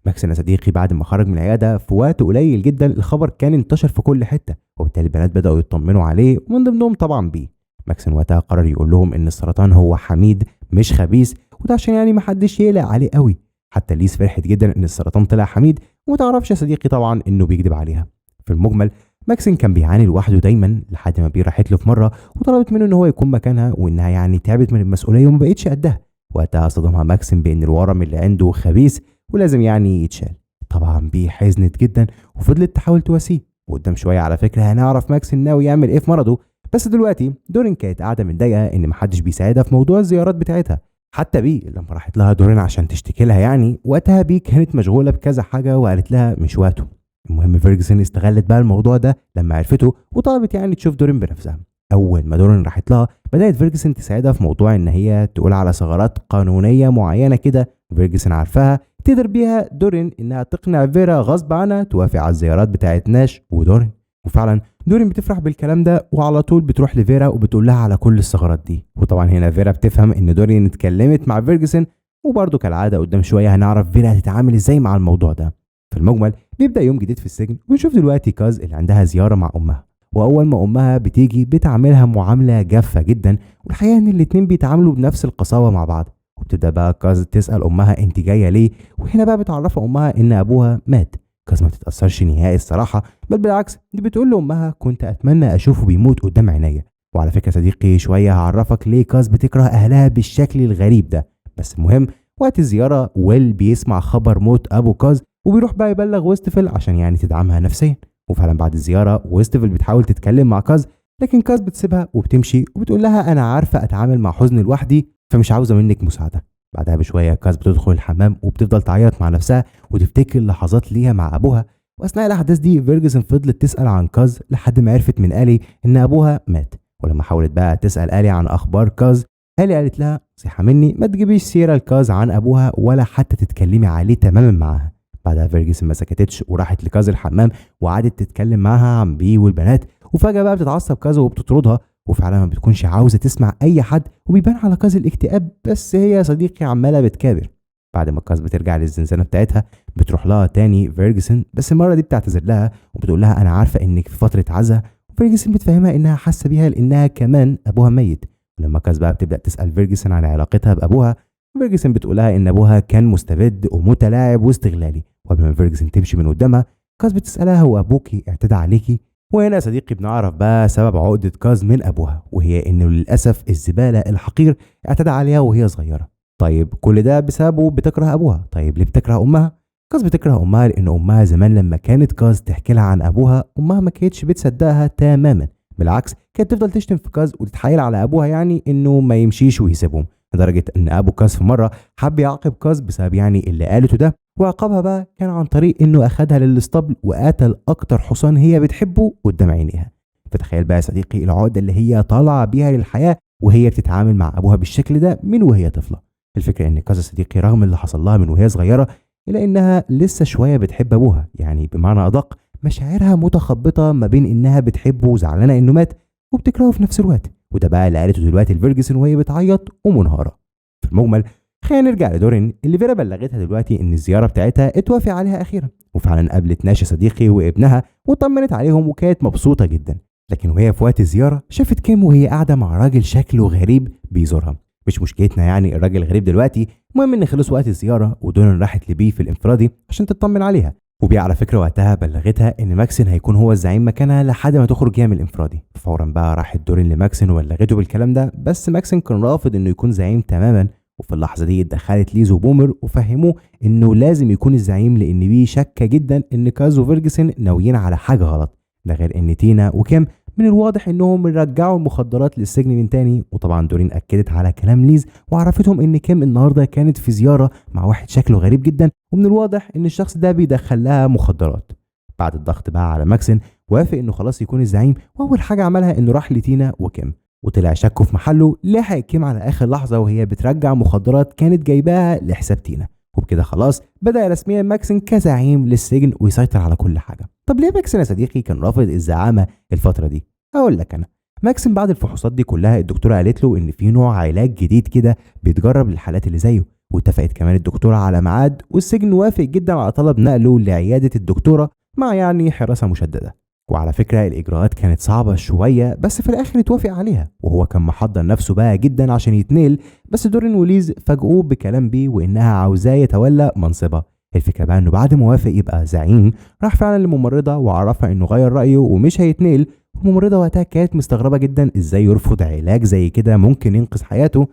S1: ماكسن يا صديقي بعد ما خرج من العياده في وقت قليل جدا الخبر كان انتشر في كل حته، وبالتالي البنات بداوا يطمنوا عليه ومن ضمنهم طبعا بيه. ماكسن وقتها قرر يقول لهم ان السرطان هو حميد مش خبيث، وده عشان يعني محدش يقلق عليه قوي. حتى ليز فرحت جدا ان السرطان طلع حميد، ومتعرفش يا صديقي طبعا انه بيكذب عليها. في المجمل ماكسن كان بيعاني لوحده دايما لحد ما بي راحت له في مره وطلبت منه ان هو يكون مكانها، وانها يعني تعبت من المسؤوليه وما بقتش قدها. وقتها صدمها ماكسن بان الورم اللي عنده خبيث ولازم يعني يتشال. طبعا بي حزنت جدا وفضلت تحاول تواسيه، وقدام شويه على فكره هنعرف ماكسن ناوي يعمل ايه في مرضه. بس دلوقتي دورين كانت قاعده متضايقه ان محدش بيساعدها في موضوع الزيارات بتاعتها. حتى بي لما راحت لها دورين عشان تشتكي لها يعني وقتها بي كانت مشغوله بكذا حاجه وقالت لها مش وقته. المهم فيرجسون استغلت بقى الموضوع ده لما عرفته وطلبت يعني تشوف دورين بنفسها. اول ما دورين راحت لها بدات فيرجسون تساعدها في موضوع ان هي تقول على ثغرات قانونيه معينه كده فيرجسون عارفاها تقدر بيها دورين انها تقنع فيرا غصب عنها توافق على الزيارات بتاعت ناش ودورين. وفعلا دورين بتفرح بالكلام ده وعلى طول بتروح لفيرا وبتقول لها على كل الثغرات دي. وطبعا هنا فيرا بتفهم ان دورين اتكلمت مع فيرجسون، وبرده كالعاده قدام شويه هنعرف فيرا هتتعامل ازاي مع الموضوع ده. في المجمل بيبدا يوم جديد في السجن، ونشوف دلوقتي كاز اللي عندها زياره مع امها. واول ما امها بتيجي بتعاملها معامله جافه جدا، والحقيقه ان الاتنين بيتعاملوا بنفس القساوه مع بعض. وبتبدا بقى كاز تسال امها انت جايه ليه، وهنا بقى بتعرفها امها ان ابوها مات. كاز ما بتتاثرش نهائي الصراحه، بل بالعكس دي بتقول لامها كنت اتمنى اشوفه بيموت قدام عينيا. وعلى فكره صديقي شويه هعرفك ليه كاز بتكره اهلها بالشكل الغريب ده. بس المهم وقت الزياره ويل بيسمع خبر موت ابو كاز وبيروح بقى يبلغ ويستفل عشان يعني تدعمها نفسيا. وفعلا بعد الزياره ويستفل بتحاول تتكلم مع كاز، لكن كاز بتسيبها وبتمشي وبتقول لها انا عارفه اتعامل مع حزني لوحدي فمش عاوزه منك مساعده. بعدها بشويه كاز بتدخل الحمام وبتفضل تعيط مع نفسها وتفتكر لحظات ليها مع ابوها. واثناء الاحداث دي فيرجسون فضلت تسال عن كاز لحد ما عرفت من الي ان ابوها مات. ولما حاولت بقى تسأل آلي عن أخبار كاز، آلي قالت لها نصيحة مني ما تجيبيش سيرة لكاز عن أبوها ولا حتى تتكلمي عليه تماما معاها. بعدها فيرجسون ما سكتتش وراحت لكاز الحمام وقعدت تتكلم معاها عن بي والبنات، وفجأة بقى بتتعصب كاز وبتطردها، وفعلا ما بتكونش عاوزة تسمع أي حد، وبيبان على كاز الاكتئاب، بس هي يا صديقي عمالة بتكابر. بعد ما كاز بترجع للزنزانة بتاعتها بتروح لها تاني فيرجسون، بس المرة دي بتعتذر لها وبتقول لها أنا عارفة إنك في فترة عزا، وفيرجسون بتفهمها إنها حاسة بيها لأنها كمان أبوها ميت. ولما كاز بقى بتبدأ تسأل فيرجسون عن علاقتها بأبوها، فيرجسون بتقول لها إن أبوها كان مستبد ومتلاعب واستغلالي. وقبل ما فيرجسون تمشي من قدامها، كاز بتسألها هو أبوكي اعتدى عليكي؟ وهنا يا صديقي بنعرف بقى سبب عقدة كاز من أبوها، وهي إنه للأسف الزبالة الحقير اعتدى عليها وهي صغيرة. طيب كل ده بسببه بتكره أبوها. طيب ليه بتكره أمها؟ كاز بتكره أمها لأن أمها زمان لما كانت كاز تحكي لها عن أبوها، أمها ما كانتش بتصدقها تماما، بالعكس كانت تفضل تشتم في كاز وتتحايل على أبوها يعني إنه ما يمشيش ويسيبهم، لدرجة إن أبو كاز في مرة حب يعاقب كاز بسبب يعني اللي قالته ده، وعقابها بقى كان عن طريق إنه أخدها للاسطبل وقتل أكتر حصان هي بتحبه قدام عينيها. فتخيل بقى يا صديقي العقدة اللي هي طالعة بيها للحياة وهي بتتعامل مع أبوها بالشكل ده من وهي طفلة. الفكرة إن كاز صديقي رغم اللي حصل لها من وهي صغيرة، إلا إنها لسه شوية بتحب أبوها، يعني بمعنى أدق مشاعرها متخبطة ما بين إنها بتحبه وزعلانة إنه مات وبتكرهه في نفس الوقت. وده بقى اللي قالته دلوقتي لفيرجسون وهي بتعيط ومنهارة. في المجمل خلينا نرجع لدورين اللي فيرا بلغتها دلوقتي ان الزياره بتاعتها اتوافق عليها اخيرا، وفعلا قابلت ناشا صديقي وابنها وطمنت عليهم وكانت مبسوطه جدا. لكن وهي في وقت الزياره شافت كيم وهي قاعده مع راجل شكله غريب بيزورها. مش مشكلتنا يعني الراجل الغريب دلوقتي، المهم ان خلص وقت الزياره ودورين راحت لبي في الانفرادي عشان تطمن عليها. وبي على فكره وقتها بلغتها ان ماكسن هيكون هو الزعيم مكانها لحد ما تخرج هي من الانفرادي. فورا بقى راحت دورين لماكسن وبلغته بالكلام ده، بس ماكسن كان رافض انه يكون زعيم تماما. وفي اللحظه دي اتدخلت ليز وبومر وفهموه انه لازم يكون الزعيم، لان بي شاكه جدا ان كاز وفيرجسون ناويين على حاجه غلط. ده غير ان تينا وكيم من الواضح انهم رجعوا المخدرات للسجن من تاني. وطبعا دورين اكدت على كلام ليز وعرفتهم ان كيم النهارده كانت في زياره مع واحد شكله غريب جدا، ومن الواضح ان الشخص ده بيدخل لها مخدرات. بعد الضغط بقى على ماكسن وافق انه خلاص يكون الزعيم، واول حاجه عملها انه راح لتينا وكيم، وطلع شكه في محله لحق كيم على اخر لحظه وهي بترجع مخدرات كانت جايباها لحساب تينا. وبكده خلاص بدأ رسميا ماكسن كزعيم للسجن ويسيطر على كل حاجه. طب ليه ماكسن يا صديقي كان رافض الزعامه الفتره دي؟ اقول لك انا. ماكسن بعد الفحوصات دي كلها الدكتوره قالت له ان في نوع علاج جديد كده بيتجرب للحالات اللي زيه، واتفقت كمان الدكتوره على ميعاد، والسجن وافق جدا على طلب نقله لعياده الدكتوره مع يعني حراسه مشدده. وعلى فكرة الإجراءات كانت صعبة شوية بس في الآخر اتوافق عليها، وهو كان محضر نفسه بقى جدا عشان يتنقل، بس دورين وليز فاجئوه بكلام بيه وإنها عاوزاه يتولى منصبها. الفكرة بقى إنه بعد ما وافق يبقى زعيم راح فعلا لممرضة وعرفها إنه غير رأيه ومش هيتنقل. الممرضة وقتها كانت مستغربة جدا إزاي يرفض علاج زي كده ممكن ينقذ حياته،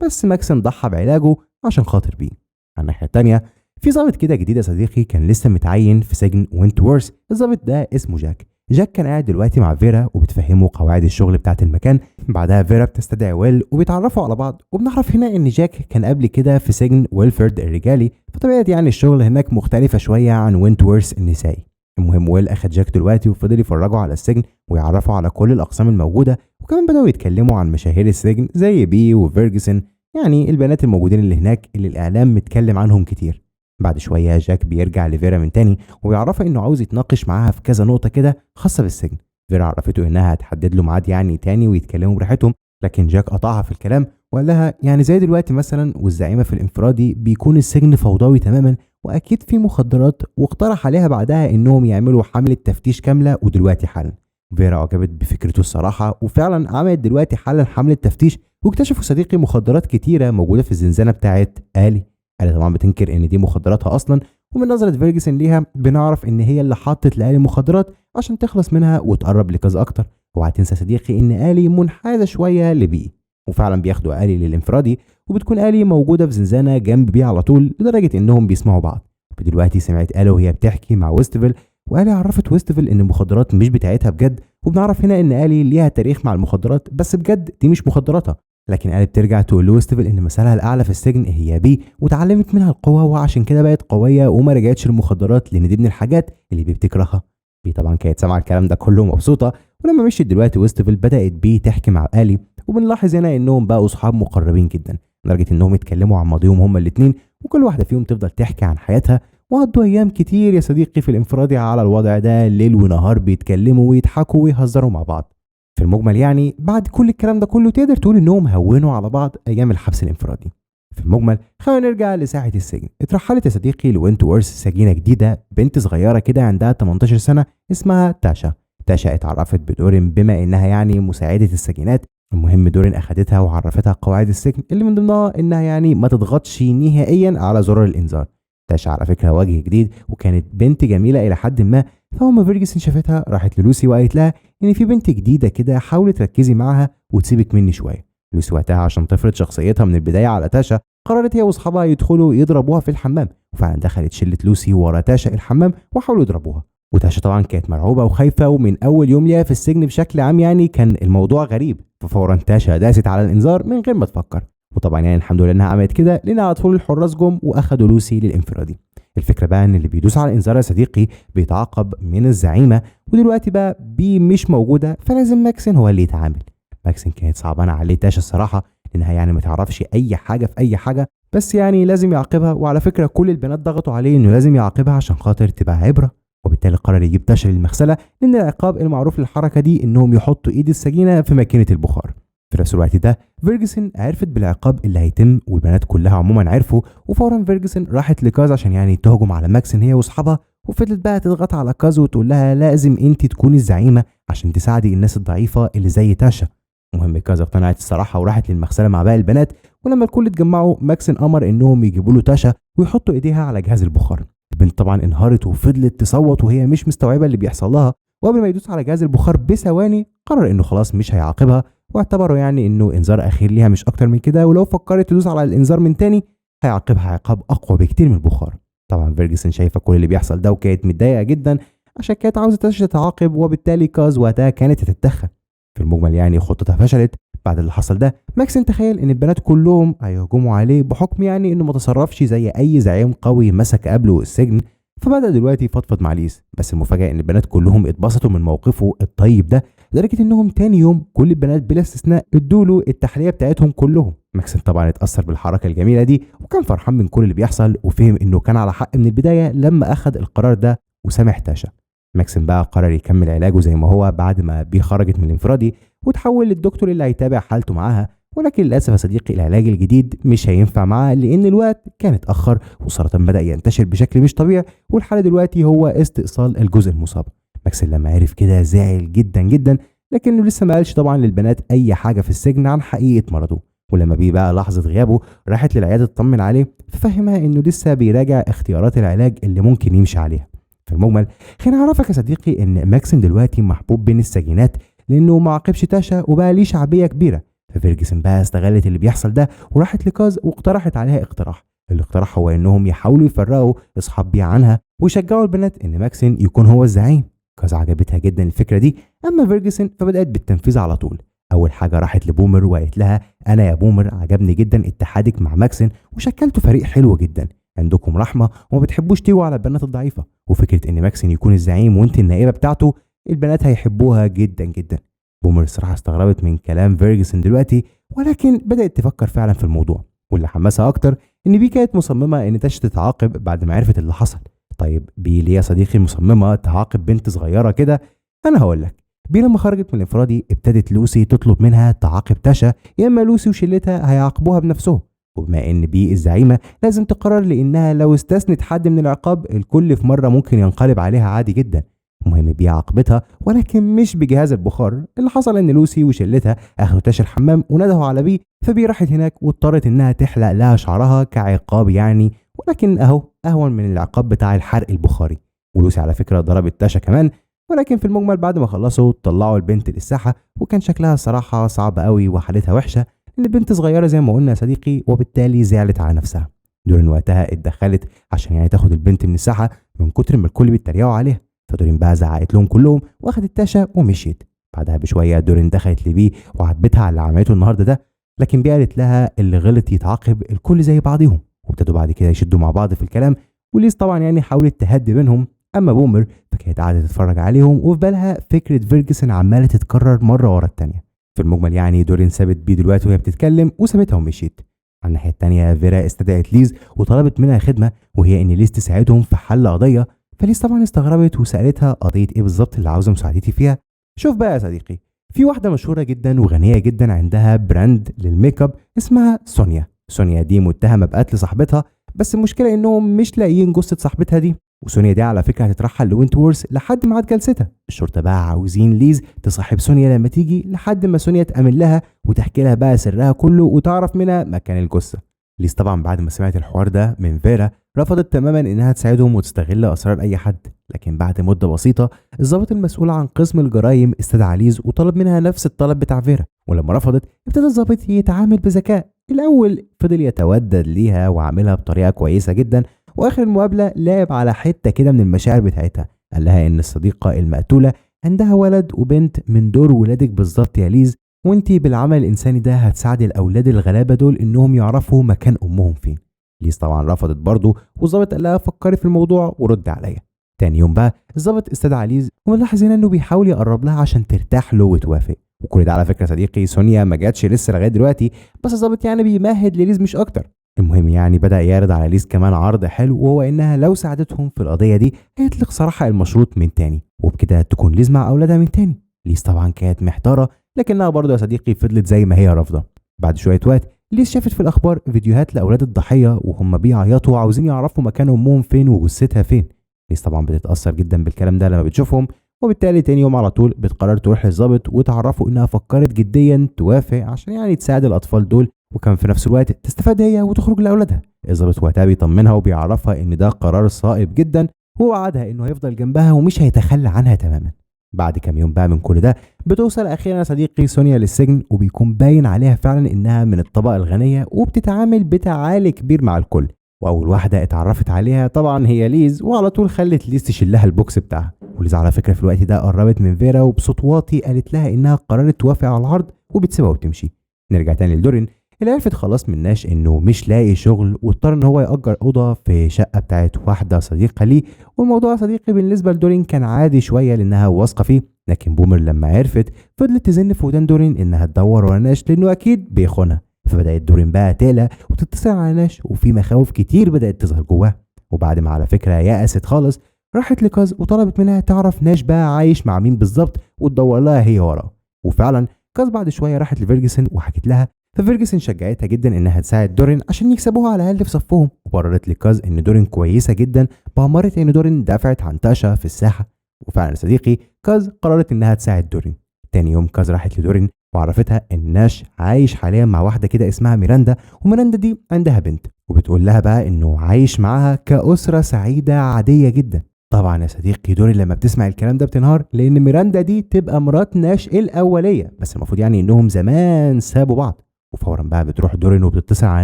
S1: بس ماكسن ضحى بعلاجه عشان خاطر بيه. على الناحية التانية في ضابط كده جديد يا صديقي كان لسه متعين في سجن وينتورث. الضابط ده اسمه جاك. جاك كان قاعد دلوقتي مع فيرا وبتفهمه قواعد الشغل بتاعت المكان. بعدها فيرا بتستدعي ويل وبيتعرفوا على بعض، وبنعرف هنا ان جاك كان قبل كده في سجن ويلفورد الرجالي، فطبيعة يعني الشغل هناك مختلفة شوية عن وينتورث النسائي. المهم ويل اخد جاك دلوقتي وفضل يفرجوا على السجن ويعرفوا على كل الاقسام الموجودة، وكمان بدأوا يتكلموا عن مشاهير السجن زي بي وفيرجسون، يعني البنات الموجودين اللي هناك اللي الاعلام متكلم عنهم كتير. بعد شويه جاك بيرجع لفيرا من تاني وبيعرفها انه عاوز يتناقش معاها في كذا نقطه كده خاصه بالسجن. فيرا عرفته انها هتحدد له ميعاد يعني تاني ويتكلموا براحتهم، لكن جاك قطعها في الكلام وقال لها يعني زي دلوقتي مثلا والزعيمه في الانفرادي بيكون السجن فوضوي تماما واكيد في مخدرات، واقترح عليها بعدها انهم يعملوا حمله تفتيش كامله ودلوقتي حالا. فيرا عجبت بفكرته الصراحه وفعلا عملت دلوقتي حالا حمله تفتيش، واكتشفوا صديقي مخدرات كتيره موجوده في الزنزانه بتاعت آلي. آلي طبعا بتنكر ان دي مخدراتها اصلا، ومن نظرة فيرجسون ليها بنعرف ان هي اللي حطت لآلي مخدرات عشان تخلص منها وتقرب لكاز اكتر. اوعى تنسى صديقي ان آلي منحازة شوية لبي، وفعلا بياخدوا آلي للانفرادي وبتكون آلي موجودة في زنزانة جنب بي على طول لدرجة انهم بيسمعوا بعض. ودلوقتي سمعت آلي وهي بتحكي مع ويستفل، وآلي عرفت ويستفل ان المخدرات مش بتاعتها بجد، وبنعرف هنا ان آلي ليها تاريخ مع المخدرات بس بجد دي مش مخدراتها. لكن آلي بترجع تقول لويستفل ان مثلها الاعلى في السجن هي بي وتعلمت منها القوه وعشان كده بقت قويه وما رجعتش للمخدرات لان دي من الحاجات اللي بي بتكرهها. بي طبعا كانت سامعه الكلام ده كله مبسوطه ولما مشيت دلوقتي ويستفل بدأت بيه تحكي مع آلي، وبنلاحظ هنا انهم بقوا صحاب مقربين جدا لدرجة انهم يتكلموا عن ماضيهم هما الاتنين، وكل واحدة فيهم تفضل تحكي عن حياتها. وقضوا ايام كتير يا صديقي في الانفرادي على الوضع ده، ليل ونهار بيتكلموا ويضحكوا ويهزروا مع بعض. في المجمل يعني بعد كل الكلام ده كله تقدر تقول انهم هونوا على بعض ايام الحبس الانفرادي. في المجمل خلينا نرجع لساحة السجن. اترحلت يا صديقي لوينتورث سجينة جديدة، بنت صغيرة كده عندها 18 سنة اسمها تاشا. تاشا اتعرفت بدورين بما انها يعني مساعدة السجينات. المهم دورين اخدتها وعرفتها قواعد السجن اللي من ضمنها انها يعني ما تضغطش نهائيا على زرار الانذار. تاشا على فكرة وجه جديد وكانت بنت جميلة الى حد ما. فاول ما فيرجسون شافتها راحت للوسي وقالت لها ان في بنت جديدة كده، حاولي تركزي معاها وتسيبك مني شوية. لوسي وقتها عشان تفرض شخصيتها من البداية على تاشا قررت هي واصحابها يدخلوا يضربوها في الحمام، وفعلا دخلت شلة لوسي ورا تاشا الحمام وحاولوا يضربوها. وتاشا طبعا كانت مرعوبة وخايفة، ومن أول يوم ليها في السجن بشكل عام يعني كان الموضوع غريب. ففورا تاشا داست على الإنذار من غير ما تفكر، وطبعا يعني الحمد لله إنها عملت كده لأن على طول الحراس جم وأخدوا لوسي للانفرادي. الفكرة بقى إن اللي بيدوس على الإنذار يا صديقي بيتعاقب من الزعيمة، ودلوقتي بقى بي مش موجودة فلازم ماكسن هو اللي يتعامل. ماكسن كانت صعبانة عليه تاشا الصراحة، لأنها يعني ما تعرفش أي حاجة في أي حاجة، بس يعني لازم يعاقبها. وعلى فكرة كل البنات ضغطوا عليه إنه لازم يعاقبها عشان خاطر تبقى عبرة، وبالتالي قرر يجيب تاشا للمغسلة، لأن العقاب المعروف للحركة دي إنهم يحطوا إيد السجينة في ماكينة البخار. في نفس الوقت ده فيرجسون عرفت بالعقاب اللي هيتم، والبنات كلها عموما عرفوا. وفورا فيرجسون راحت لكاز عشان يعني تهجم على ماكسن هي واصحابها، وفضلت بقى تضغط على كاز وتقول لها لازم انت تكوني الزعيمة عشان تساعدي الناس الضعيفة اللي زي تاشا. المهم كاز اقتنعت الصراحة وراحت للمغسلة مع باقي البنات، ولما الكل اتجمعوا ماكسن امر انهم يجيبوا له تاشا ويحطوا ايديها على جهاز البخار. البنت طبعا انهارت وفضلت تصوت وهي مش مستوعبة اللي بيحصل لها. وقبل ما يدوس على جهاز البخار بثواني قرر انه خلاص مش هيعاقبها، واعتبروا يعني انه انذار اخير ليها مش اكتر من كده، ولو فكرت تدوس على الانذار من تاني هيعاقبها عقاب اقوى بكتير من البخار. طبعا فيرجسون شايفه كل اللي بيحصل ده وكانت متضايقه جدا عشان كانت عاوزه تاشا تتعاقب، وبالتالي كاز وقتها كانت هتتدخل. في المجمل يعني خطتها فشلت. بعد اللي حصل ده ماكسن تخيل ان البنات كلهم هيهجموا عليه بحكم يعني انه ما تصرفش زي اي زعيم قوي مسك قبله السجن. فبدأ دلوقتي يفضفض مع ليس، بس المفاجأة ان البنات كلهم اتبسطوا من موقفه الطيب ده لدرجة انهم تاني يوم كل البنات بلا استثناء ادوله التحلية بتاعتهم كلهم. ماكسن طبعا اتأثر بالحركة الجميلة دي وكان فرحان من كل اللي بيحصل، وفهم انه كان على حق من البداية لما اخد القرار ده وسامح تاشا. ماكسن بقى قرر يكمل علاجه زي ما هو بعد ما بي خرجت من الانفرادي وتحول للدكتور اللي هيتابع حالته معاها. ولكن للاسف يا صديقي العلاج الجديد مش هينفع معاه لان الوقت كان اتاخر والسرطان بدا ينتشر بشكل مش طبيعي، والحاله دلوقتي هو استئصال الجزء المصاب. ماكسن لما عرف كده زعل جدا جدا، لكنه لسه ما قالش طبعا للبنات اي حاجه في السجن عن حقيقه مرضه. ولما بيه بقى لحظه غيابه راحت للعياده تطمن عليه، ففهمها انه لسه بيراجع اختيارات العلاج اللي ممكن يمشي عليها. في المجمل خليني اعرفك يا صديقي ان ماكسن دلوقتي محبوب بين السجينات لانه ما عاقبش تاشا وبقى ليه شعبيه كبيره. ففيرجسون بقى استغلت اللي بيحصل ده وراحت لكاز واقترحت عليها اقتراح. الاقتراح هو انهم يحاولوا يفرقوا اصحاب بيها عنها ويشجعوا البنات ان ماكسن يكون هو الزعيم. كاز عجبتها جدا الفكره دي، اما فيرجسون فبدات بالتنفيذ على طول. اول حاجه راحت لبومر وقالت لها انا يا بومر عجبني جدا اتحادك مع ماكسن وشكلتوا فريق حلو جدا، عندكم رحمه وما بتحبوش تيجوا على البنات الضعيفه، وفكره ان ماكسن يكون الزعيم وانت النائبه بتاعته البنات هيحبوها جدا جدا. بومر الصراحه استغربت من كلام فيرجسون دلوقتي، ولكن بدات تفكر فعلا في الموضوع. واللي حمسها اكتر ان بي كانت مصممه ان تاشا تتعاقب بعد ما عرفت اللي حصل. طيب بي ليه يا صديقي مصممه تعاقب بنت صغيره كده؟ انا هقول لك. بي لما خرجت من الانفرادي ابتدت لوسي تطلب منها تعاقب تاشا، يا اما لوسي وشلتها هيعاقبوها بنفسهم. وبما ان بي الزعيمه لازم تقرر لانها لو استثنت حد من العقاب الكل في مره ممكن ينقلب عليها عادي جدا. المهم بي عاقبتها ولكن مش بجهاز البخار. اللي حصل ان لوسي وشلتها اخدوا تاشا الحمام وندهوا على بي، فبي راحت هناك واضطرت انها تحلق لها شعرها كعقاب يعني، ولكن اهو اهون من العقاب بتاع الحرق البخاري. ولوسي على فكره ضربت تاشا كمان، ولكن في المجمل بعد ما خلصوا طلعوا البنت للساحه وكان شكلها الصراحه صعب قوي وحالتها وحشه ان البنت صغيره زي ما قلنا يا صديقي، وبالتالي زعلت على نفسها. دورين وقتها اتدخلت عشان يعني تاخد البنت من الساحه من كتر ما الكل بيتريقوا عليها. فدورين بقى زعقت لهم كلهم واخدت تاشا ومشيت. بعدها بشويه دورين دخلت لبي وعاتبتها على اللي عملته النهارده ده، لكن بي قالت لها اللي غلط يتعاقب الكل زي بعضهم، وابتدوا بعد كده يشدوا مع بعض في الكلام. وليز طبعا يعني حاولت تهدي بينهم اما بومر فكانت قاعده تتفرج عليهم وفي بالها فكره فيرجسون عماله تتكرر مره ورا التانيه. في المجمل يعني دورين سابت بي دلوقتي وهي بتتكلم وسابتها ومشيت. على الناحيه التانيه فيرا استدعت ليز وطلبت منها خدمه، وهي ان ليز تساعدهم في حل قضيه. فليز طبعا استغربت وسالتها قضيه ايه بالظبط اللي عاوزه مساعدتي فيها. شوف بقى يا صديقي، في واحده مشهوره جدا وغنيه جدا عندها براند للميك اب اسمها سونيا. سونيا دي متهمه بقتل صاحبتها، بس المشكله انهم مش لاقيين جثه صاحبتها دي. وسونيا دي على فكره هتترحل لوينتورث لحد ميعاد جلستها. الشرطه بقى عاوزين ليز تصاحب سونيا لما تيجي لحد ما سونيا تامن لها وتحكي لها بقى سرها كله وتعرف منها مكان الجثه. ليز طبعا بعد ما سمعت الحوار ده من فيرا رفضت تماما انها تساعدهم وتستغل اسرار اي حد. لكن بعد مده بسيطه الضابط المسؤول عن قسم الجرائم استدعى ليز وطلب منها نفس الطلب بتاع فيرا، ولما رفضت ابتدى الضابط يتعامل بذكاء. الاول فضل يتودد ليها وعاملها بطريقه كويسه جدا، واخر المقابله لعب على حته كده من المشاعر بتاعتها. قال لها ان الصديقه المقتوله عندها ولد وبنت من دور ولادك بالظبط يا ليز، وانتي بالعمل الانساني ده هتساعدي الاولاد الغلابه دول انهم يعرفوا مكان امهم فين. ليز طبعا رفضت برضه، والظابط قال لها فكري في الموضوع ورد عليا. تاني يوم بقى الظابط استدعى ليز وملاحظ هنا انه بيحاول يقرب لها عشان ترتاح له وتوافق. وكل ده على فكره صديقي سونيا ما جاتش لسه لغايه دلوقتي، بس الظابط يعني بيمهد لليز مش اكتر. المهم يعني بدأ يعرض على ليز كمان عرض حلو، وهو انها لو ساعدتهم في القضيه دي هيطلق سراحها المشروط من تاني، وبكده تكون ليز مع اولادها من تاني. ليز طبعا كانت محتاره، لكنها برضه يا صديقي فضلت زي ما هي رافضه. بعد شويه وقت ليز شافت في الاخبار فيديوهات لاولاد الضحيه وهم بيعيطوا وعاوزين يعرفوا مكان امهم فين وجثتها فين. ليز طبعا بتتاثر جدا بالكلام ده لما بتشوفهم، وبالتالي تاني يوم على طول بتقرر تروح للظابط وتعرفه انها فكرت جديا توافق عشان يعني تساعد الاطفال دول، وكان في نفس الوقت تستفاد هي وتخرج لاولادها. الظابط وقتها بيطمنها وبيعرفها ان ده قرار صائب جدا، ووعدها انه هيفضل جنبها ومش هيتخلى عنها تماما. بعد كام يوم بقى من كل ده بتوصل اخيرا صديقي سونيا للسجن، وبيكون باين عليها فعلا انها من الطبقه الغنيه وبتتعامل بتعالي كبير مع الكل. واول واحده اتعرفت عليها طبعا هي ليز، وعلى طول خلت ليز تشيلها البوكس بتاعها. وليز على فكره في الوقت ده قربت من فيرا وبصوت واطي قالت لها انها قررت توافق على العرض وبتسيبها وبتمشي. نرجع تاني لدورين اللي عرفت خلاص من ناش انه مش لاقي شغل، واضطر ان هو يأجر اوضه في شقه بتاعت واحده صديقه ليه. والموضوع صديقي بالنسبه لدورين كان عادي شويه لانها واثقه فيه، لكن بومر لما عرفت فضلت تزن في ودان دورين انها تدور ورا ناش لانه اكيد بيخونها. فبدات دورين بقى تقلق وتتصل على ناش، وفي مخاوف كتير بدات تظهر جواها. وبعد ما على فكره يأست خالص راحت لكاز وطلبت منها تعرف ناش بقى عايش مع مين بالظبط وتدور لها هي وراه. وفعلا كاز بعد شويه راحت لفيرجسون وحكت لها، ففيرجسون شجعتها جدا انها تساعد دورين عشان يكسبوها على الاقل في صفهم، وبررت لكاز ان دورين كويسه جدا بأمارة ان دورين دافعت عن تاشا في الساحه. وفعلا صديقي كاز قررت انها تساعد دورين. تاني يوم كاز راحت لدورين وعرفتها ان ناش عايش حاليا مع واحده كده اسمها ميراندا، وميراندا دي عندها بنت، وبتقول لها بقى انه عايش معاها كأسره سعيده عاديه جدا. طبعا يا صديقي دورين لما بتسمع الكلام ده بتنهار، لان ميراندا دي تبقى مرات ناش الاوليه، بس المفروض يعني انهم زمان سابوا بعض. وفورا بقى بتروح دورين وبتتصل على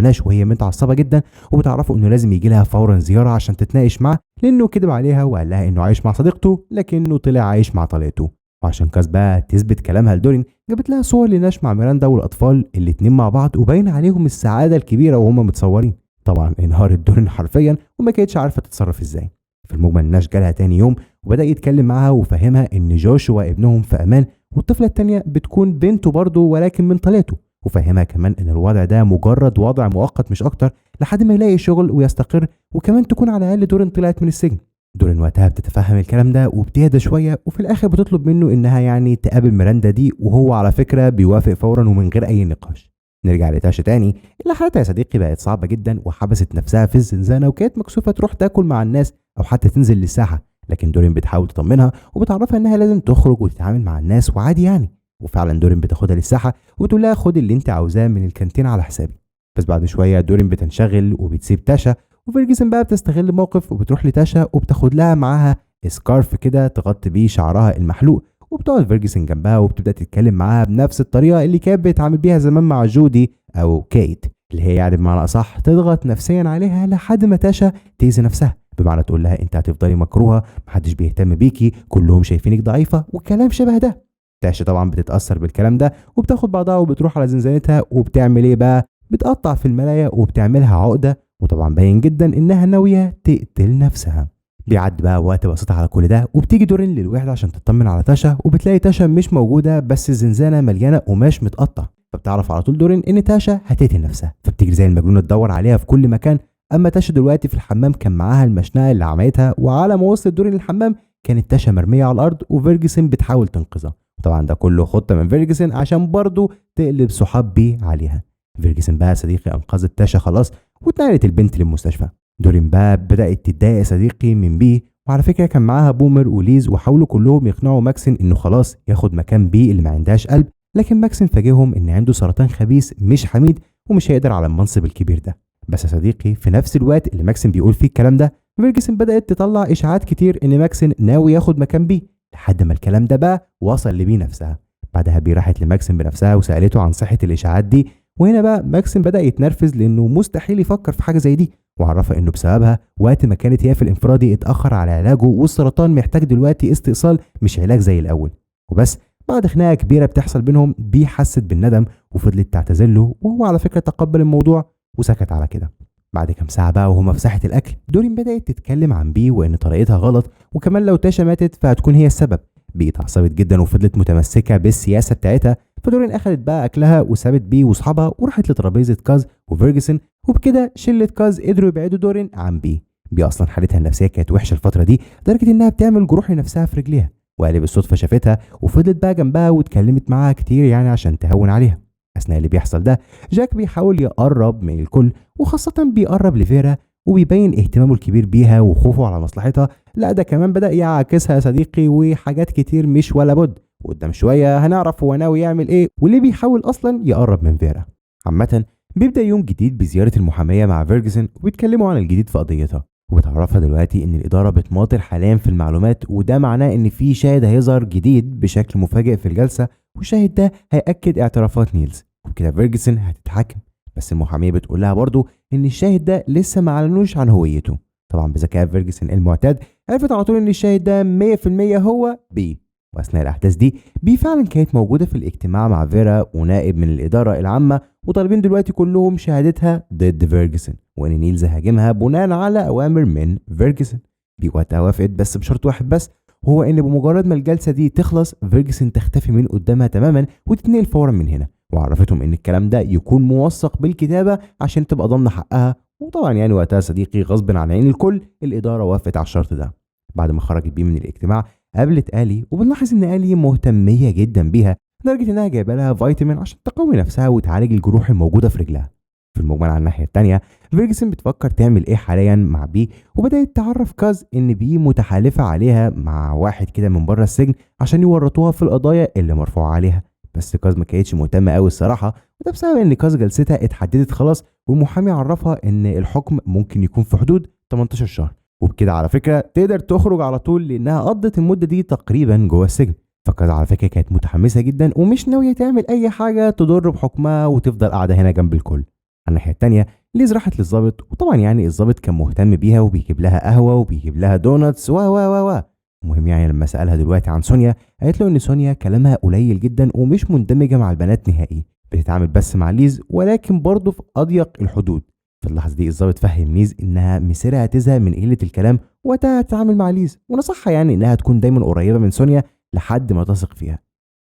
S1: ناش وهي متعصبه جدا، وبتعرفه انه لازم يجي لها فورا زياره عشان تتناقش معاه، لانه كذب عليها وقال لها انه عايش مع صديقته لكنه طلع عايش مع طليقته. وعشان كاس بقى تثبت كلامها لدورين جابت لها صور لناش مع ميراندا والاطفال الاتنين مع بعض، وباين عليهم السعاده الكبيره وهم متصورين. طبعا انهارت دورين حرفيا وما كانتش عارفه تتصرف ازاي. في المجمل ناش جالها تاني يوم وبدا يتكلم معاها وفهمها ان جوشوا ابنهم في امان، والطفله التانيه بتكون بنته برضه ولكن من طليقته. وفهمها كمان ان الوضع ده مجرد وضع مؤقت مش اكتر لحد ما يلاقي شغل ويستقر، وكمان تكون على الاقل دورين طلعت من السجن. دورين وقتها بتتفهم الكلام ده وبتهدى شويه، وفي الاخر بتطلب منه انها يعني تقابل ميراندا دي، وهو على فكره بيوافق فورا ومن غير اي نقاش. نرجع لتاشا تاني اللي حياتها يا صديقي بقت صعبه جدا وحبست نفسها في الزنزانه، وكانت مكسوفه تروح تاكل مع الناس او حتى تنزل للساحه. لكن دورين بتحاول تطمنها وبتعرفها انها لازم تخرج وتتعامل مع الناس وعادي يعني. وفعلا دورين بتاخدها للساحه وتقول لها خد اللي انت عاوزاه من الكانتين على حسابي. بس بعد شويه دورين بتنشغل وبتسيب تاشا، وفيرجسون بقى بتستغل الموقف وبتروح لتاشا وبتاخد لها معاها سكارف كده تغطي بيه شعرها المحلوق، وبتقعد فيرجسون جنبها وبتبدا تتكلم معاها بنفس الطريقه اللي كانت بتتعامل بيها زمان مع جودي او كيت، اللي هي يعني بمعنى اصح تضغط نفسيا عليها لحد ما تاشا تاذي نفسها، بمعنى تقول لها انت هتفضلي مكروهه، محدش بيهتم بيكي، كلهم شايفينك ضعيفه وكلام شبه ده. تاشا طبعا بتتاثر بالكلام ده وبتاخد بعضها وبتروح على زنزانتها، وبتعمل ايه بقى؟ بتقطع في الملايه وبتعملها عقده، وطبعا باين جدا انها ناويه تقتل نفسها. بيعدي بقى وقت بسيط على كل ده، وبتيجي دورين للوحده عشان تطمن على تاشا، وبتلاقي تاشا مش موجوده بس الزنزانه مليانه قماش متقطع. فبتعرف على طول دورين ان تاشا هتقتل نفسها، فبتجري زي المجنونه تدور عليها في كل مكان. اما تاشا دلوقتي في الحمام كان معاها المشنقه اللي عملتها، وعلى ما وصلت دورين الحمام كانت تاشا مرميه على الارض وفيرجسون بتحاول تنقذها. طبعا ده كله خطه من فيرجسون عشان برضه تقلب صحاب بيه عليها. فيرجسون بقى صديقي انقذت تاشا خلاص، واتنقلت البنت للمستشفى. دورين بقى بدأت تتضايق يا صديقي من بي، وعلى فكرة كان معاها بومر وليز، وحاولوا كلهم يقنعوا ماكسن انه خلاص ياخد مكان بي اللي ما عندهاش قلب، لكن ماكسن فاجئهم ان عنده سرطان خبيث مش حميد ومش هيقدر على المنصب الكبير ده. بس يا صديقي في نفس الوقت اللي ماكسن بيقول فيه الكلام ده، فيرجسون بدأت تطلع اشاعات كتير ان ماكسن ناوي ياخد مكان بي، لحد ما الكلام ده بقى وصل لبي نفسها. بعدها بي راحت لماكسن بنفسها وسألته عن صحة الاشاعات دي، وهنا بقى ماكسن بدأ يتنرفز لانه مستحيل يفكر في حاجة زي دي، وعرفها انه بسببها وقت ما كانت هي في الانفرادي اتاخر على علاجه، والسرطان محتاج دلوقتي استئصال مش علاج زي الاول. وبس بعد خناقه كبيره بتحصل بينهم، بي حست بالندم وفضلت تعتذر له، وهو على فكره تقبل الموضوع وسكت على كده. بعد كام ساعه بقى وهما في ساحه الاكل، دورين بدات تتكلم عن بي وان طريقتها غلط، وكمان لو تاشا ماتت فهتكون هي السبب. بي اتعصبت جدا وفضلت متمسكه بالسياسه بتاعتها، فدورين اخدت بقى اكلها وسابت بي واصحابها وراحت لترابيزه كاز وفيرجسون، وبكده شله كاز قدروا يبعدوا دورين عن بي. بي اصلا حالتها النفسيه كانت وحشه الفتره دي لدرجه انها بتعمل جروح لنفسها في رجليها، وقال بالصدفه شافتها وفضلت بقى جنبها واتكلمت معاها كتير يعني عشان تهون عليها. اثناء اللي بيحصل ده جاك بيحاول يقرب من الكل، وخاصه بيقرب لفيرا وبيبين اهتمامه الكبير بيها وخوفه على مصلحتها. لا ده كمان بدأ يعاكسها يا صديقي، وحاجات كتير مش ولا بد، وقدام شويه هنعرف هو ناوي يعمل ايه وليه بيحاول اصلا يقرب من فيرا. عامة بيبدأ يوم جديد بزيارة المحامية مع فيرجسون، وبيتكلموا عن الجديد في قضيتها، وبتعرفها دلوقتي ان الإدارة بتماطل حاليا في المعلومات، وده معناه ان في شاهد هيظهر جديد بشكل مفاجئ في الجلسة، والشاهد ده هيأكد اعترافات نيلز، وبكده فيرجسون هتتحاكم. بس المحامية بتقول لها برضه ان الشاهد ده لسه ما اعلنوش عن هويته. طبعا بذكاء فيرجسون المعتاد عرفت على طول ان الشاهد ده 100% هو بي. واثناء الاحداث دي بي فعلا كانت موجوده في الاجتماع مع فيرا ونائب من الاداره العامه، وطالبين دلوقتي كلهم شهادتها ضد فيرجسون، وان نيلز هاجمها بناء على اوامر من فيرجسون. بي وقتها وافقت بس بشرط واحد بس، وهو ان بمجرد ما الجلسه دي تخلص فيرجسون تختفي من قدامها تماما وتتنقل فورا من هنا، وعرفتهم ان الكلام ده يكون موثق بالكتابه عشان تبقى ضامنه حقها. وطبعا يعني وقتها صديقي غصب عن عين الكل الاداره وافقت على الشرط ده. بعد ما خرجت بيه من الاجتماع قابلت آلي، وبنلاحظ ان آلي مهتميه جدا بيها لدرجه انها جايبه لها فيتامين عشان تقوي نفسها وتعالج الجروح الموجوده في رجلها. في المجمل على الناحيه الثانيه فيرجسون بتفكر تعمل ايه حاليا مع بي، وبدات تعرف كاز ان بي متحالفه عليها مع واحد كده من بره السجن عشان يورطوها في القضايا اللي مرفوعه عليها. بس كاز ما كانتش مهتمه قوي الصراحه، وده بسبب ان كاز جلستها اتحددت خلاص، والمحامي عرفها ان الحكم ممكن يكون في حدود 18 شهر، وبكده على فكره تقدر تخرج على طول لانها قضت المده دي تقريبا جوه السجن. فكذا على فكره كانت متحمسه جدا ومش ناويه تعمل اي حاجه تضر بحكمها وتفضل قاعده هنا جنب الكل. على الناحيه الثانيه ليز راحت للظابط، وطبعا يعني الظابط كان مهتم بيها وبيجيب لها قهوه وبيجيب لها دوناتس و المهم يعني لما سالها دلوقتي عن سونيا قالت له ان سونيا كلامها قليل جدا ومش مندمجه مع البنات نهائي، بتتعامل بس مع ليز ولكن برضه في اضيق الحدود. في اللحظه دي الظابط فهم ليز انها مسيرها هتزهق من قله الكلام وقتها هتتعامل مع ليز، ونصحها يعني انها تكون دايما قريبه من سونيا لحد ما تثق فيها.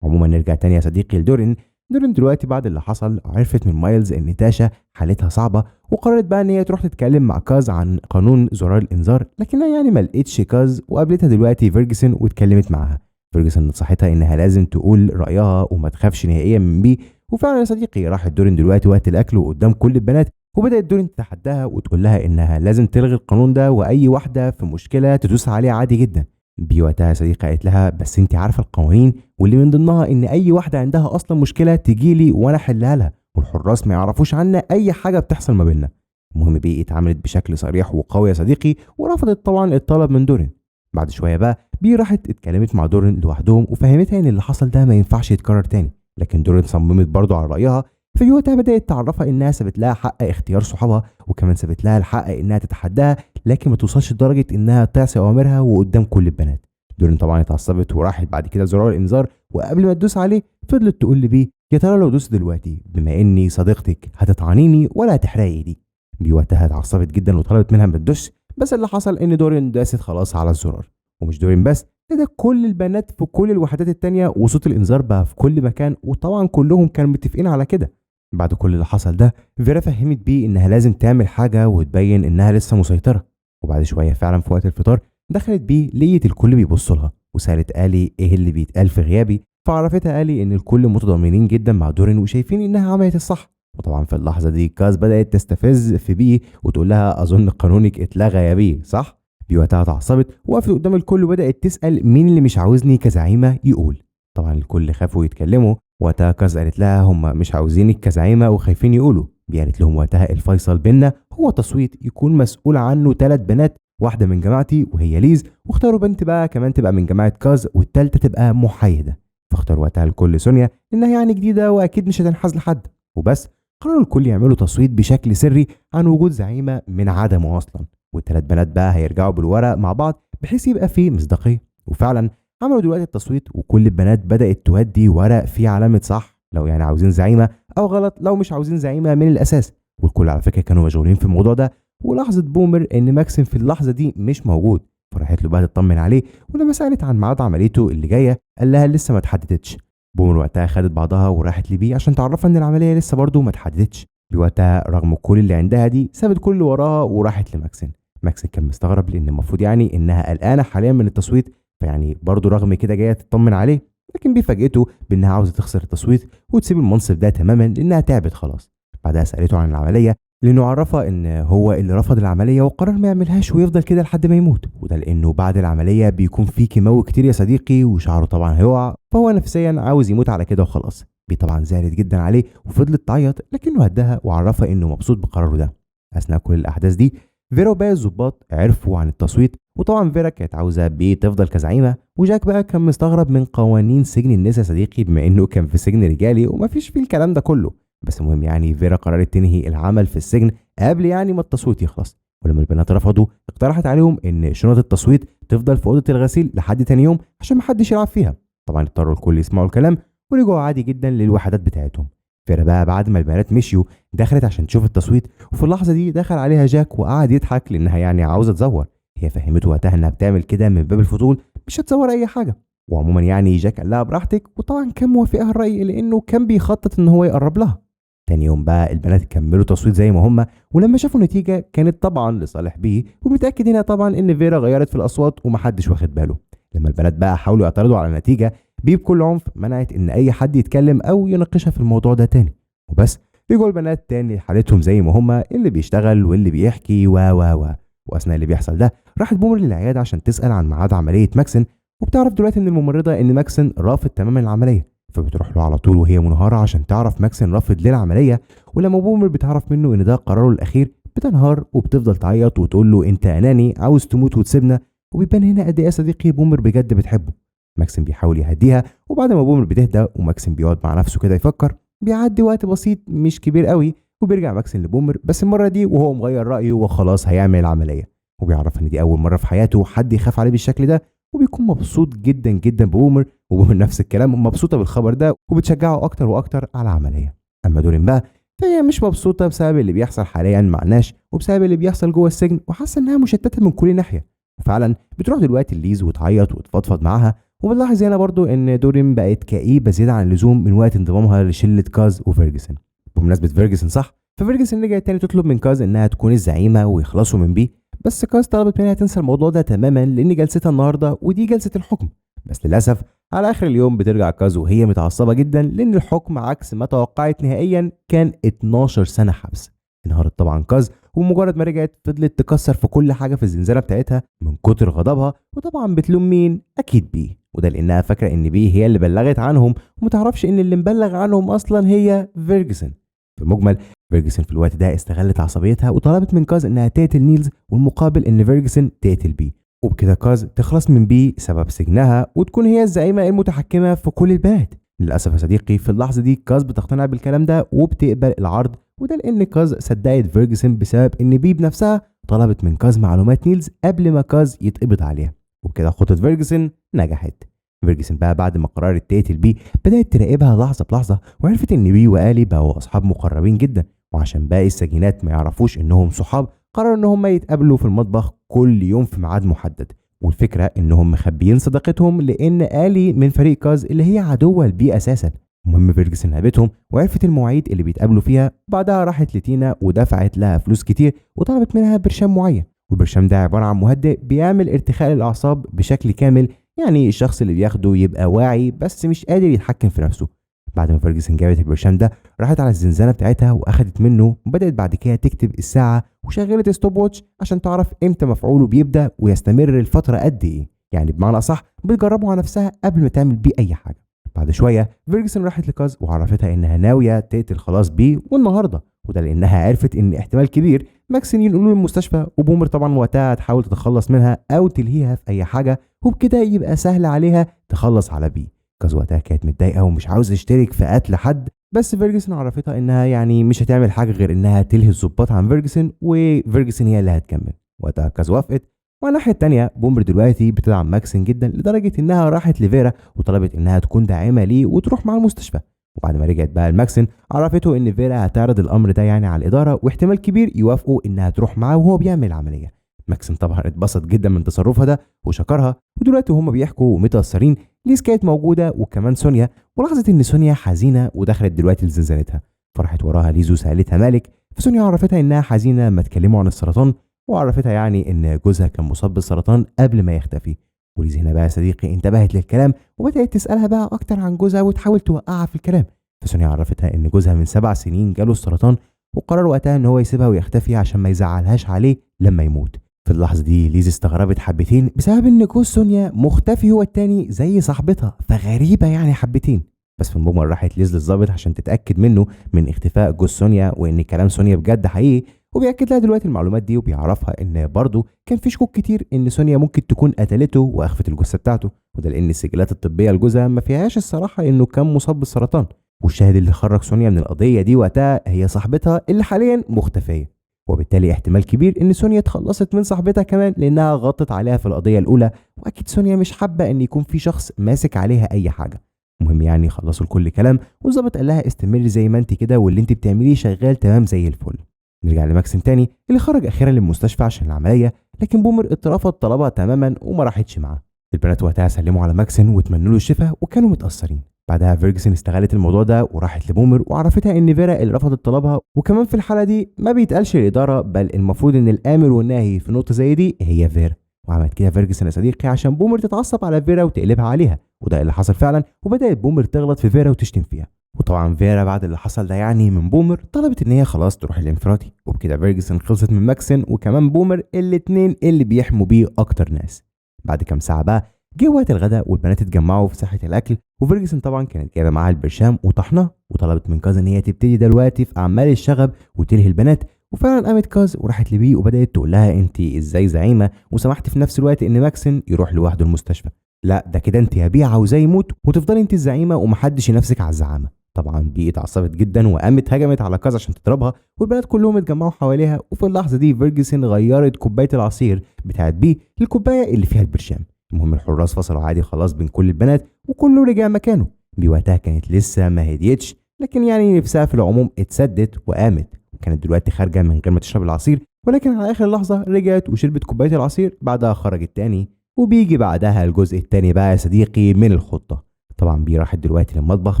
S1: عموما نرجع تاني يا صديقي لدورين. دورين دلوقتي بعد اللي حصل عرفت من مايلز ان تاشا حالتها صعبه، وقررت بقى ان هي تروح تتكلم مع كاز عن قانون زرار الانذار، لكنها يعني ما لقتش كاز، وقابلتها دلوقتي فيرجسون واتكلمت معاها. فيرجسون نصحتها انها لازم تقول رايها وما تخافش نهائيا من بي. وفعلا يا صديقي راحت دورين دلوقتي وقت الاكل وقدام كل البنات، وبدات دورين تتحداها وتقول لها انها لازم تلغي القانون ده واي واحده في مشكله تدوس عليها عادي جدا. بي وقتها يا صديقه قالت لها بس انت عارفه القوانين، واللي من ضمنها ان اي واحده عندها اصلا مشكله تجيلي وانا احلها لها، والحراس ما يعرفوش عنا اي حاجه بتحصل ما بيننا. المهم بي اتعاملت بشكل صريح وقوي يا صديقي، ورفضت طبعا الطلب من دورين. بعد شويه بقى بي راحت اتكلمت مع دورين لوحدهم وفهمتها ان اللي حصل ده ما ينفعش يتكرر تاني، لكن دورين صممت برضه على رايها. في وقتها بدات تعرفها انها سابت لها حق اختيار صحابها، وكمان سابت لها الحق انها تتحداها، لكن ما توصلش لدرجه انها تعصي اوامرها وقدام كل البنات. دورين طبعا اتعصبت وراحت بعد كده زرار الانذار، وقبل ما تدوس عليه فضلت تقول لبي يا ترى لو دوست دلوقتي بما اني صديقتك هتطعنيني ولا هتحرقي ايدي. بي وقتها اتعصبت جدا وطلبت منها ما تدوس، بس اللي حصل ان دورين داست خلاص على الزرار. ومش دورين بس، ده كل البنات في كل الوحدات التانية، وصوت الانذار بقى في كل مكان، وطبعا كلهم كانوا متفقين على كده. بعد كل اللي حصل ده فيرا فهمت بيه انها لازم تعمل حاجة وتبين انها لسه مسيطرة. وبعد شوية فعلا في وقت الفطار دخلت بيه لقيت الكل بيبص لها، وسألت آلي ايه اللي بيتقال في غيابي. فعرفتها آلي ان الكل متضامنين جدا مع دورين وشايفين انها عملت الصح. وطبعا في اللحظة دي كاز بدأت تستفز في بي وتقول لها اظن قانونك اتلغى يا بي، صح؟ بي وقتها اتعصبت وقفت قدام الكل وبدأت تسأل مين اللي مش عاوزني كزعيمة يقول. طبعا الكل خافوا يتكلموا. وقتها كاز قالت لها هم مش عاوزينك كزعيمة وخايفين يقولوا. بي قالت لهم وقتها الفيصل بينا هو تصويت يكون مسؤول عنه 3 بنات، واحدة من جماعتي وهي ليز، واختاروا بنت بقى كمان تبقى من جماعة كاز والتالتة تبقى محايدة. فاختار وقتها الكل سونيا انها يعني جديدة واكيد مش هتنحاز لحد. وبس قرروا الكل يعملوا تصويت بشكل سري عن وجود زعيمة من عدمه اصلا، والثلاث بنات بقى هيرجعوا بالورق مع بعض بحيث يبقى فيه مصداقية. وفعلا عملوا دلوقتي التصويت وكل البنات بدأت تودي ورق فيه علامة صح لو يعني عاوزين زعيمة، او غلط لو مش عاوزين زعيمة من الاساس. والكل على فكرة كانوا مشغولين في الموضوع ده. ولاحظت بومر ان ماكسيم في اللحظة دي مش موجود، فراحت له بقى تطمن عليه. ولما سألت عن ميعاد عمليته اللي جاية قال لها لسه ما اتحددتش. بومر وقتها خدت بعضها وراحت لبيه عشان تعرفها ان العملية لسه برضه ما اتحددتش. وقتها رغم كل اللي عندها دي سابت كل اللي وراها وراحت لماكسين. ماكسين كان مستغرب لان المفروض يعني انها قلقانه حاليا من التصويت، فيعني برضه رغم كده جايه تطمن عليه. لكن بيفاجئته بانها عاوزه تخسر التصويت وتسيب المنصب ده تماما لانها تعبت خلاص. بعدها سالته عن العمليه لانه عرفها ان هو اللي رفض العمليه وقرر ما يعملهاش ويفضل كده لحد ما يموت، وده لانه بعد العمليه بيكون في كيماوي كتير يا صديقي وشعره طبعا هيقع، فهو نفسيا عاوز يموت على كده وخلاص. بي طبعا زعلت جدا عليه وفضلت تعيط، لكنه هداها وعرفها انه مبسوط بقراره ده. اثناء كل الاحداث دي فيرا وباقي الظباط عرفوا عن التصويت، وطبعا فيرا كانت عاوزه بي تفضل كزعيمه، وجاك بقى كان مستغرب من قوانين سجن النساء صديقي بما انه كان في سجن رجالي ومفيش فيه الكلام ده كله. بس المهم يعني فيرا قررت تنهي العمل في السجن قبل يعني ما التصويت يخلص. ولما البنات رفضوا اقترحت عليهم ان شنط التصويت تفضل في اوضه الغسيل لحد تاني يوم عشان محدش يلعب فيها. طبعا اضطروا الكل يسمعوا الكلام ورجعوا عادي جدا للوحدات بتاعتهم. فيرا بقى بعد ما البنات مشيوا دخلت عشان تشوف التصويت، وفي اللحظه دي دخل عليها جاك وقعد يضحك لانها يعني عاوزه تزور. هي فهمته وقتها انها بتعمل كده من باب الفضول مش هتزور اي حاجه. وعموما يعني جاك قال لها براحتك، وطبعا كان موافقها الراي لانه كان بيخطط ان هو يقرب لها. تاني يوم بقى البنات كملوا تصويت زي ما هم، ولما شافوا النتيجه كانت طبعا لصالح بيه، ومتاكد هنا طبعا ان فيرا غيرت في الاصوات ومحدش واخد باله. لما البنات بقى حاولوا يعترضوا على النتيجه بيه بكل عنف منعت ان اي حد يتكلم او يناقشها في الموضوع ده تاني. وبس رجعوا البنات تاني لحالتهم زي ما هم، اللي بيشتغل واللي بيحكي واثناء اللي بيحصل ده راحت بومر للعياده عشان تسال عن ميعاد عمليه ماكسن. وبتعرف دلوقتي من الممرضه ان ماكسن رافض تماما العمليه، فبتروح له على طول وهي منهاره عشان تعرف ماكسن رافض للعمليه. ولما بومر بتعرف منه ان ده قراره الاخير بتنهار وبتفضل تعيط وتقول له انت اناني عاوز تموت وتسيبنا. وبيبان هنا قد ايه صديقي بومر بجد بتحبه. ماكسن بيحاول يهديها، وبعد ما بومر بتهدى وماكسن بيقعد مع نفسه كده يفكر بيعدي وقت بسيط مش كبير قوي، وبيرجع ماكسن لبومر بس المره دي وهو مغير رايه وخلاص هيعمل العمليه. وبيعرف ان دي اول مره في حياته حد يخاف عليه بالشكل ده، وبيكون مبسوط جدا جدا ببومر. وبومر نفس الكلام مبسوطه بالخبر ده وبتشجعه اكتر واكتر على العمليه. اما دورين بقى فهي مش مبسوطه بسبب اللي بيحصل حاليا مع ناش وبسبب اللي بيحصل جوه السجن، وحاسه انها مشتته من كل ناحيه. وفعلا بتروح دلوقتي ليز وتعيط وتفضفض معاها. وبنلاحظ هنا برضو ان دورين بقت كئيبه زياده عن اللزوم من وقت انضمامها لشله كاز وفيرجسون. بمناسبه فيرجسون صح، ففيرجسون رجعت تاني تطلب من كاز انها تكون الزعيمه ويخلصوا من بيه. بس كاز طلبت منها تنسى الموضوع ده تماما لان جلستها النهارده ودي جلسه الحكم. بس للاسف على اخر اليوم بترجع كاز وهي متعصبه جدا لان الحكم عكس ما توقعت نهائيا كان 12 سنه حبس. انهارت طبعا كاز، ومجرد ما رجعت فضلت تكسر في كل حاجه في الزنزانه بتاعتها من كتر غضبها. وطبعا بتلوم مين؟ اكيد بيه، وده لانها فاكره ان بيه هي اللي بلغت عنهم ومتعرفش ان اللي مبلغ عنهم اصلا هي فيرجسون. في المجمل فيرجسون في الوقت ده استغلت عصبيتها وطلبت من كاز انها تقتل نيلز والمقابل ان فيرجسون تقتل بيه، وبكده كاز تخلص من بيه سبب سجنها وتكون هي الزعيمه المتحكمه في كل البنات. للاسف يا صديقي في اللحظه دي كاز بتقتنع بالكلام ده وبتقبل العرض، وده لان كاز صدقت فيرجسون بسبب ان بي بنفسها طلبت من كاز معلومات نيلز قبل ما كاز يتقبض عليها. وبكده خطة فيرجسون نجحت. فيرجسون بقى بعد ما قررت تقتل بي بدأت تراقبها لحظة بلحظة، وعرفت ان بي وآلي بقوا اصحاب مقربين جدا. وعشان باقي السجينات ما يعرفوش انهم صحاب قرروا ان هم يتقابلوا في المطبخ كل يوم في ميعاد محدد. والفكره انهم مخبيين صداقتهم لان الي من فريق كاز اللي هي عدوه لبي اساسا. المهم فيرجسون هابتهم وعرفت المواعيد اللي بيتقابلوا فيها، بعدها راحت لتينا ودفعت لها فلوس كتير وطلبت منها برشام معين. والبرشام ده عباره عن مهدئ بيعمل ارتخاء للاعصاب بشكل كامل، يعني الشخص اللي بياخده يبقى واعي بس مش قادر يتحكم في نفسه. بعد ما فيرجسون جابت البرشام ده راحت على الزنزانه بتاعتها واخدت منه، وبدات بعد كده تكتب الساعه وشغلت ستوب واتش عشان تعرف امتى مفعوله بيبدا ويستمر الفتره قد ايه، يعني بمعنى اصح بتجربه على نفسها قبل ما تعمل بيه اي حاجه. بعد شويه فيرجسون راحت لكاز وعرفتها انها ناويه تقتل خلاص بيه والنهارده، وده لانها عرفت ان احتمال كبير ماكسين ينقلوه المستشفى، وبومر طبعا وقتها هتحاول تتخلص منها او تلهيها في اي حاجه، وبكده يبقى سهل عليها تخلص على بيه. كاز وقتها كانت متضايقه ومش عاوزه تشترك في قتل حد، بس فيرجسون عرفتها انها يعني مش هتعمل حاجه غير انها تلهي الضباط عن فيرجسون، وفيرجسون هي اللي هتكمل. وقتها كاز وافقت. والناحيه التانيه بومر دلوقتي بتدعم ماكسين جدا لدرجه انها راحت لفيرا وطلبت انها تكون داعمه ليه وتروح مع المستشفى. وبعد ما رجعت بقى لماكسين عرفته ان فيرا هتعرض الامر ده يعني على الاداره، واحتمال كبير يوافقوا انها تروح معاه وهو بيعمل العمليه. ماكسين طبعا اتبسط جدا من تصرفها ده وشكرها، ودلوقتي هما بيحكوا ومتاثرين. ليز كانت موجوده وكمان سونيا، ولاحظت ان سونيا حزينه ودخلت دلوقتي لزنزانتها. فرحت وراها ليز وسالتها مالك، فسونيا عرفتها انها حزينه لما اتكلموا عن السرطان، وعرفتها يعني ان جوزها كان مصاب بالسرطان قبل ما يختفي. وليز هنا بقى صديقي انتبهت للكلام وبدات تسالها بقى اكتر عن جوزها وتحاول توقعها في الكلام. فسونيا عرفتها ان جوزها من 7 سنين جاله السرطان، وقرر وقتها ان هو يسيبها ويختفي عشان ما يزعلهاش عليه لما يموت. في اللحظه دي ليز استغربت حبتين بسبب ان جوز سونيا مختفي هو التاني زي صاحبتها، فغريبه يعني حبتين. بس في المجمل راحت ليز للظابط عشان تتاكد منه من اختفاء جوز سونيا وان كلام سونيا بجد حقيقي، وبيأكد لها دلوقتي المعلومات دي، وبيعرفها ان برضه كان في شكوك كتير ان سونيا ممكن تكون قتلته واخفت الجثه بتاعته، وده لان السجلات الطبيه لجوزها ما فيهاش الصراحه انه كان مصاب بالسرطان. والشاهد اللي خرج سونيا من القضيه دي وقتها هي صاحبتها اللي حاليا مختفيه، وبالتالي احتمال كبير ان سونيا اتخلصت من صاحبتها كمان لانها غطت عليها في القضيه الاولى، واكيد سونيا مش حابه ان يكون في شخص ماسك عليها اي حاجه. المهم يعني خلصوا الكل كلام، والظابط قال لها استمري زي ما انت كده واللي انت بتعمليه شغال تمام زي الفل. نرجع لماكسين تاني اللي خرج اخيرا للمستشفى عشان العمليه، لكن بومر اترفض طلبها تماما وما راحتش معاه. البنات وقتها سلموا على ماكسين وتمنوا له الشفاء وكانوا متاثرين. بعدها فيرجسون استغلت الموضوع ده وراحت لبومر وعرفتها ان فيرا اللي رفضت طلبها، وكمان في الحاله دي ما بيتقالش للاداره، بل المفروض ان الامر والناهي في نقطه زي دي هي فيرا. وعملت كده فيرجسون يا صديقي عشان بومر تتعصب على فيرا وتقلبها عليها، وده اللي حصل فعلا، وبدات بومر تغلط في فيرا وتشتم فيها. وطبعا فيرا بعد اللي حصل ده يعني من بومر طلبت ان هي خلاص تروح الانفرادي، وبكده فيرجسون خلصت من ماكسين وكمان بومر الاتنين اللي بيحموا بيه اكتر ناس. بعد كام ساعه بقى جه وقت الغداء والبنات اتجمعوا في ساحه الاكل، وفيرجسون طبعا كانت جايبه معاها البرشام وطحناه، وطلبت من كاز ان هي تبتدي دلوقتي في اعمال الشغب وتلهي البنات. وفعلا قامت كاز وراحت لبي وبدات تقول لها انت ازاي زعيمه وسمحتي في نفس الوقت ان ماكسين يروح لوحده المستشفى؟ لا ده كده انت يا بي عاوزاه يموت وتفضلي انت الزعيمه ومحدش ينافسك على الزعامه. طبعا بي اتعصبت جدا وقامت هجمت على كاز عشان تضربها، والبنات كلهم اتجمعوا حواليها. وفي اللحظه دي فيرجسون غيرت كوبايه العصير بتاعت بي للكوبايه اللي فيها البرشام. المهم الحراس فصلوا عادي خلاص بين كل البنات وكله رجع مكانه. بي وقتها كانت لسه ما هديتش، لكن يعني نفسها في العموم اتسدت وقامت، وكانت دلوقتي خارجه من غير ما تشرب العصير، ولكن على اخر لحظه رجعت وشربت كوبايه العصير. بعدها خرجت تاني، وبيجي بعدها الجزء التاني بقى يا صديقي من الخطه. طبعا بي راحت دلوقتي للمطبخ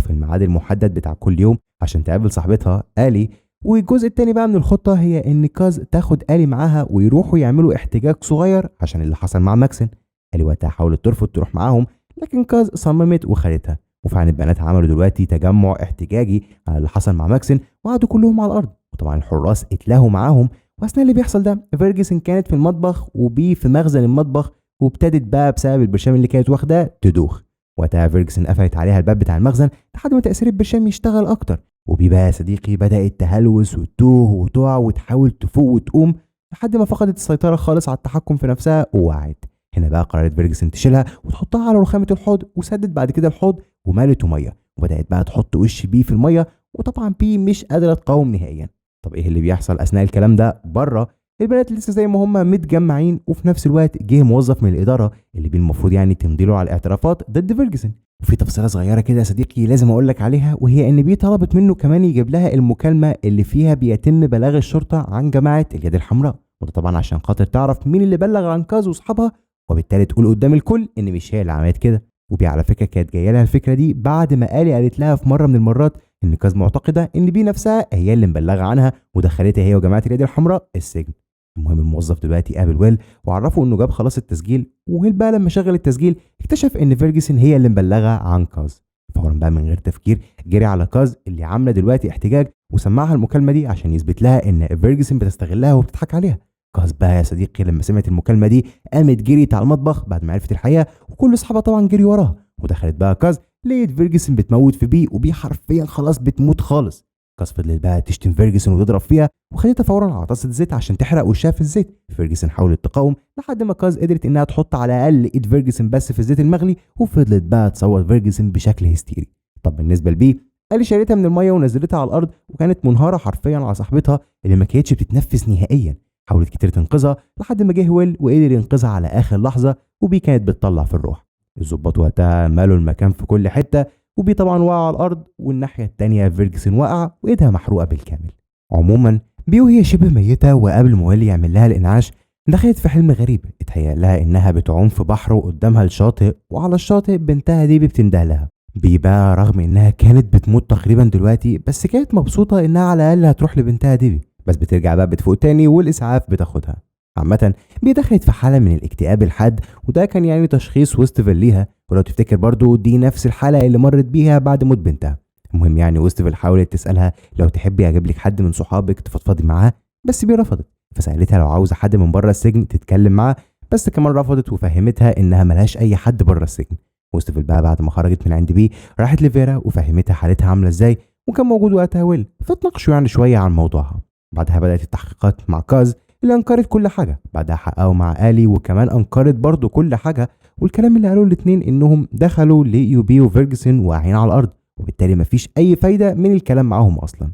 S1: في الميعاد المحدد بتاع كل يوم عشان تقابل صاحبتها الي، والجزء التاني بقى من الخطه هي ان كاز تاخد الي معاها ويروحوا يعملوا احتجاج صغير عشان اللي حصل مع ماكسين. الي وقتها حاولت ترفض تروح معاهم، لكن كاز صممت وخدتها. وفعلا البنات عملوا دلوقتي تجمع احتجاجي على اللي حصل مع ماكسين وقعدوا كلهم على الارض، وطبعا الحراس اتلهوا معاهم. واثناء اللي بيحصل ده فيرجسون كانت في المطبخ وبي في مخزن المطبخ، وابتدت بقى بسبب البرشام اللي كانت واخداه تدوخ. وقتها فيرجسون قفلت عليها الباب بتاع المخزن لحد ما تاثير البرشام يشتغل اكتر، وبي بقى يا صديقي بدات تهلوس وتتوه وتقع وتحاول تفوق وتقوم لحد ما فقدت السيطره خالص على التحكم في نفسها ووقعت. هنا بقى قررت فيرجسون تشيلها وتحطها على رخامه الحوض، وسدت بعد كده الحوض ومالته ميه، وبدات بقى تحط وش بي في الميه. وطبعا بي مش قادره تقاوم نهائيا. طب ايه اللي بيحصل اثناء الكلام ده بره؟ البنات لسه زي ما هم متجمعين، وفي نفس الوقت جه موظف من الاداره اللي بيه المفروض يعني تمضي له على الاعترافات ضد فيرجسون. وفي تفصيله صغيره كده يا صديقي لازم اقول لك عليها، وهي ان بي طلبت منه كمان يجيب لها المكالمه اللي فيها بيتم بلاغ الشرطه عن جماعه اليد الحمراء. وده طبعا عشان خاطر تعرف مين اللي بلغ عن كاز واصحابها، وبالتالي تقول قدام الكل ان مش هي اللي عملت كده. وبي على فكره كانت جايه لها الفكره دي بعد ما الي قالت لها في مره من المرات ان كاز معتقده ان بي نفسها هي اللي مبلغه عنها ودخلتها هي وجماعه اليد الحمراء السجن. المهم الموظف دلوقتي قابل ويل وعرفه انه جاب خلاص التسجيل، وويل بقى لما شغل التسجيل اكتشف ان فيرجسون هي اللي مبلغه عن كاز. فورا بقى من غير تفكير جري على كاز اللي عامله دلوقتي احتجاج وسمعها المكالمه دي عشان يثبت لها ان فيرجسون بتستغلها وبتضحك عليها. كاز بقى يا صديقي لما سمعت المكالمه دي قامت جريت على المطبخ بعد ما عرفت الحقيقه، وكل اصحابها طبعا جري وراها. ودخلت بقى كاز لقيت فيرجسون بتموت في بي، وبي حرفيا خلاص بتموت خالص. كاز فضلت بقى تشتم فيرجسون وتضرب فيها وخدتها فورا على طاسه زيت عشان تحرق وشها في الزيت. فيرجسون حاولت تقاوم لحد ما كاز قدرت انها تحط على الاقل ايد فيرجسون بس في الزيت المغلي، وفضلت بقى تصوت فيرجسون بشكل هستيري. طب بالنسبه لبي، الي شالتها من الميه ونزلتها على الارض وكانت منهاره حرفيا على صاحبتها اللي ما كانتش بتتنفس نهائيا. حاولت كتير تنقذها لحد ما جه ويل وقدر ينقذها على اخر لحظه، وبي كانت بتطلع في الروح. الظباط وقتها مالوا المكان في كل حته، وبي طبعا وقع على الارض، والناحيه التانيه فيرجسون وقع وايدها محروقه بالكامل. عموما بي وهي شبه ميته وقبل ما ويل يعمل لها الانعاش دخلت في حلم غريب اتهيأ لها انها بتعوم في بحر وقدامها الشاطئ، وعلى الشاطئ بنتها دي بتنده لها. بي بقى رغم انها كانت بتموت تقريبا دلوقتي بس كانت مبسوطه انها على الاقل هتروح لبنتها دي، بس بترجع بقى بتفوق تاني والاسعاف بتاخدها. عامة بي دخلت في حالة من الاكتئاب الحاد، وده كان يعني تشخيص ويستفل ليها، ولو تفتكر برضو دي نفس الحالة اللي مرت بيها بعد موت بنتها. المهم يعني ويستفل حاولت تسألها لو تحبي اجيب لك حد من صحابك تفضفضي معاه، بس بي رفضت. فسألتها لو عاوزة حد من بره السجن تتكلم معاه، بس كمان رفضت وفهمتها انها ملهاش اي حد بره السجن. ويستفل بقى بعد ما خرجت من عند بي راحت لفيرا وفهمتها حالتها عاملة ازاي، وكان موجود وقتها ويل، فتناقشوا يعني شوية عن موضوعها. بعدها بدأت التحقيقات مع كاز اللي انكرت كل حاجه، بعدها حققوا مع الي وكمان انكرت برضو كل حاجه، والكلام اللي قالوه الاتنين انهم دخلوا لقيوا بي وفيرجسون واقعين على الارض، وبالتالي مفيش اي فايده من الكلام معاهم اصلا.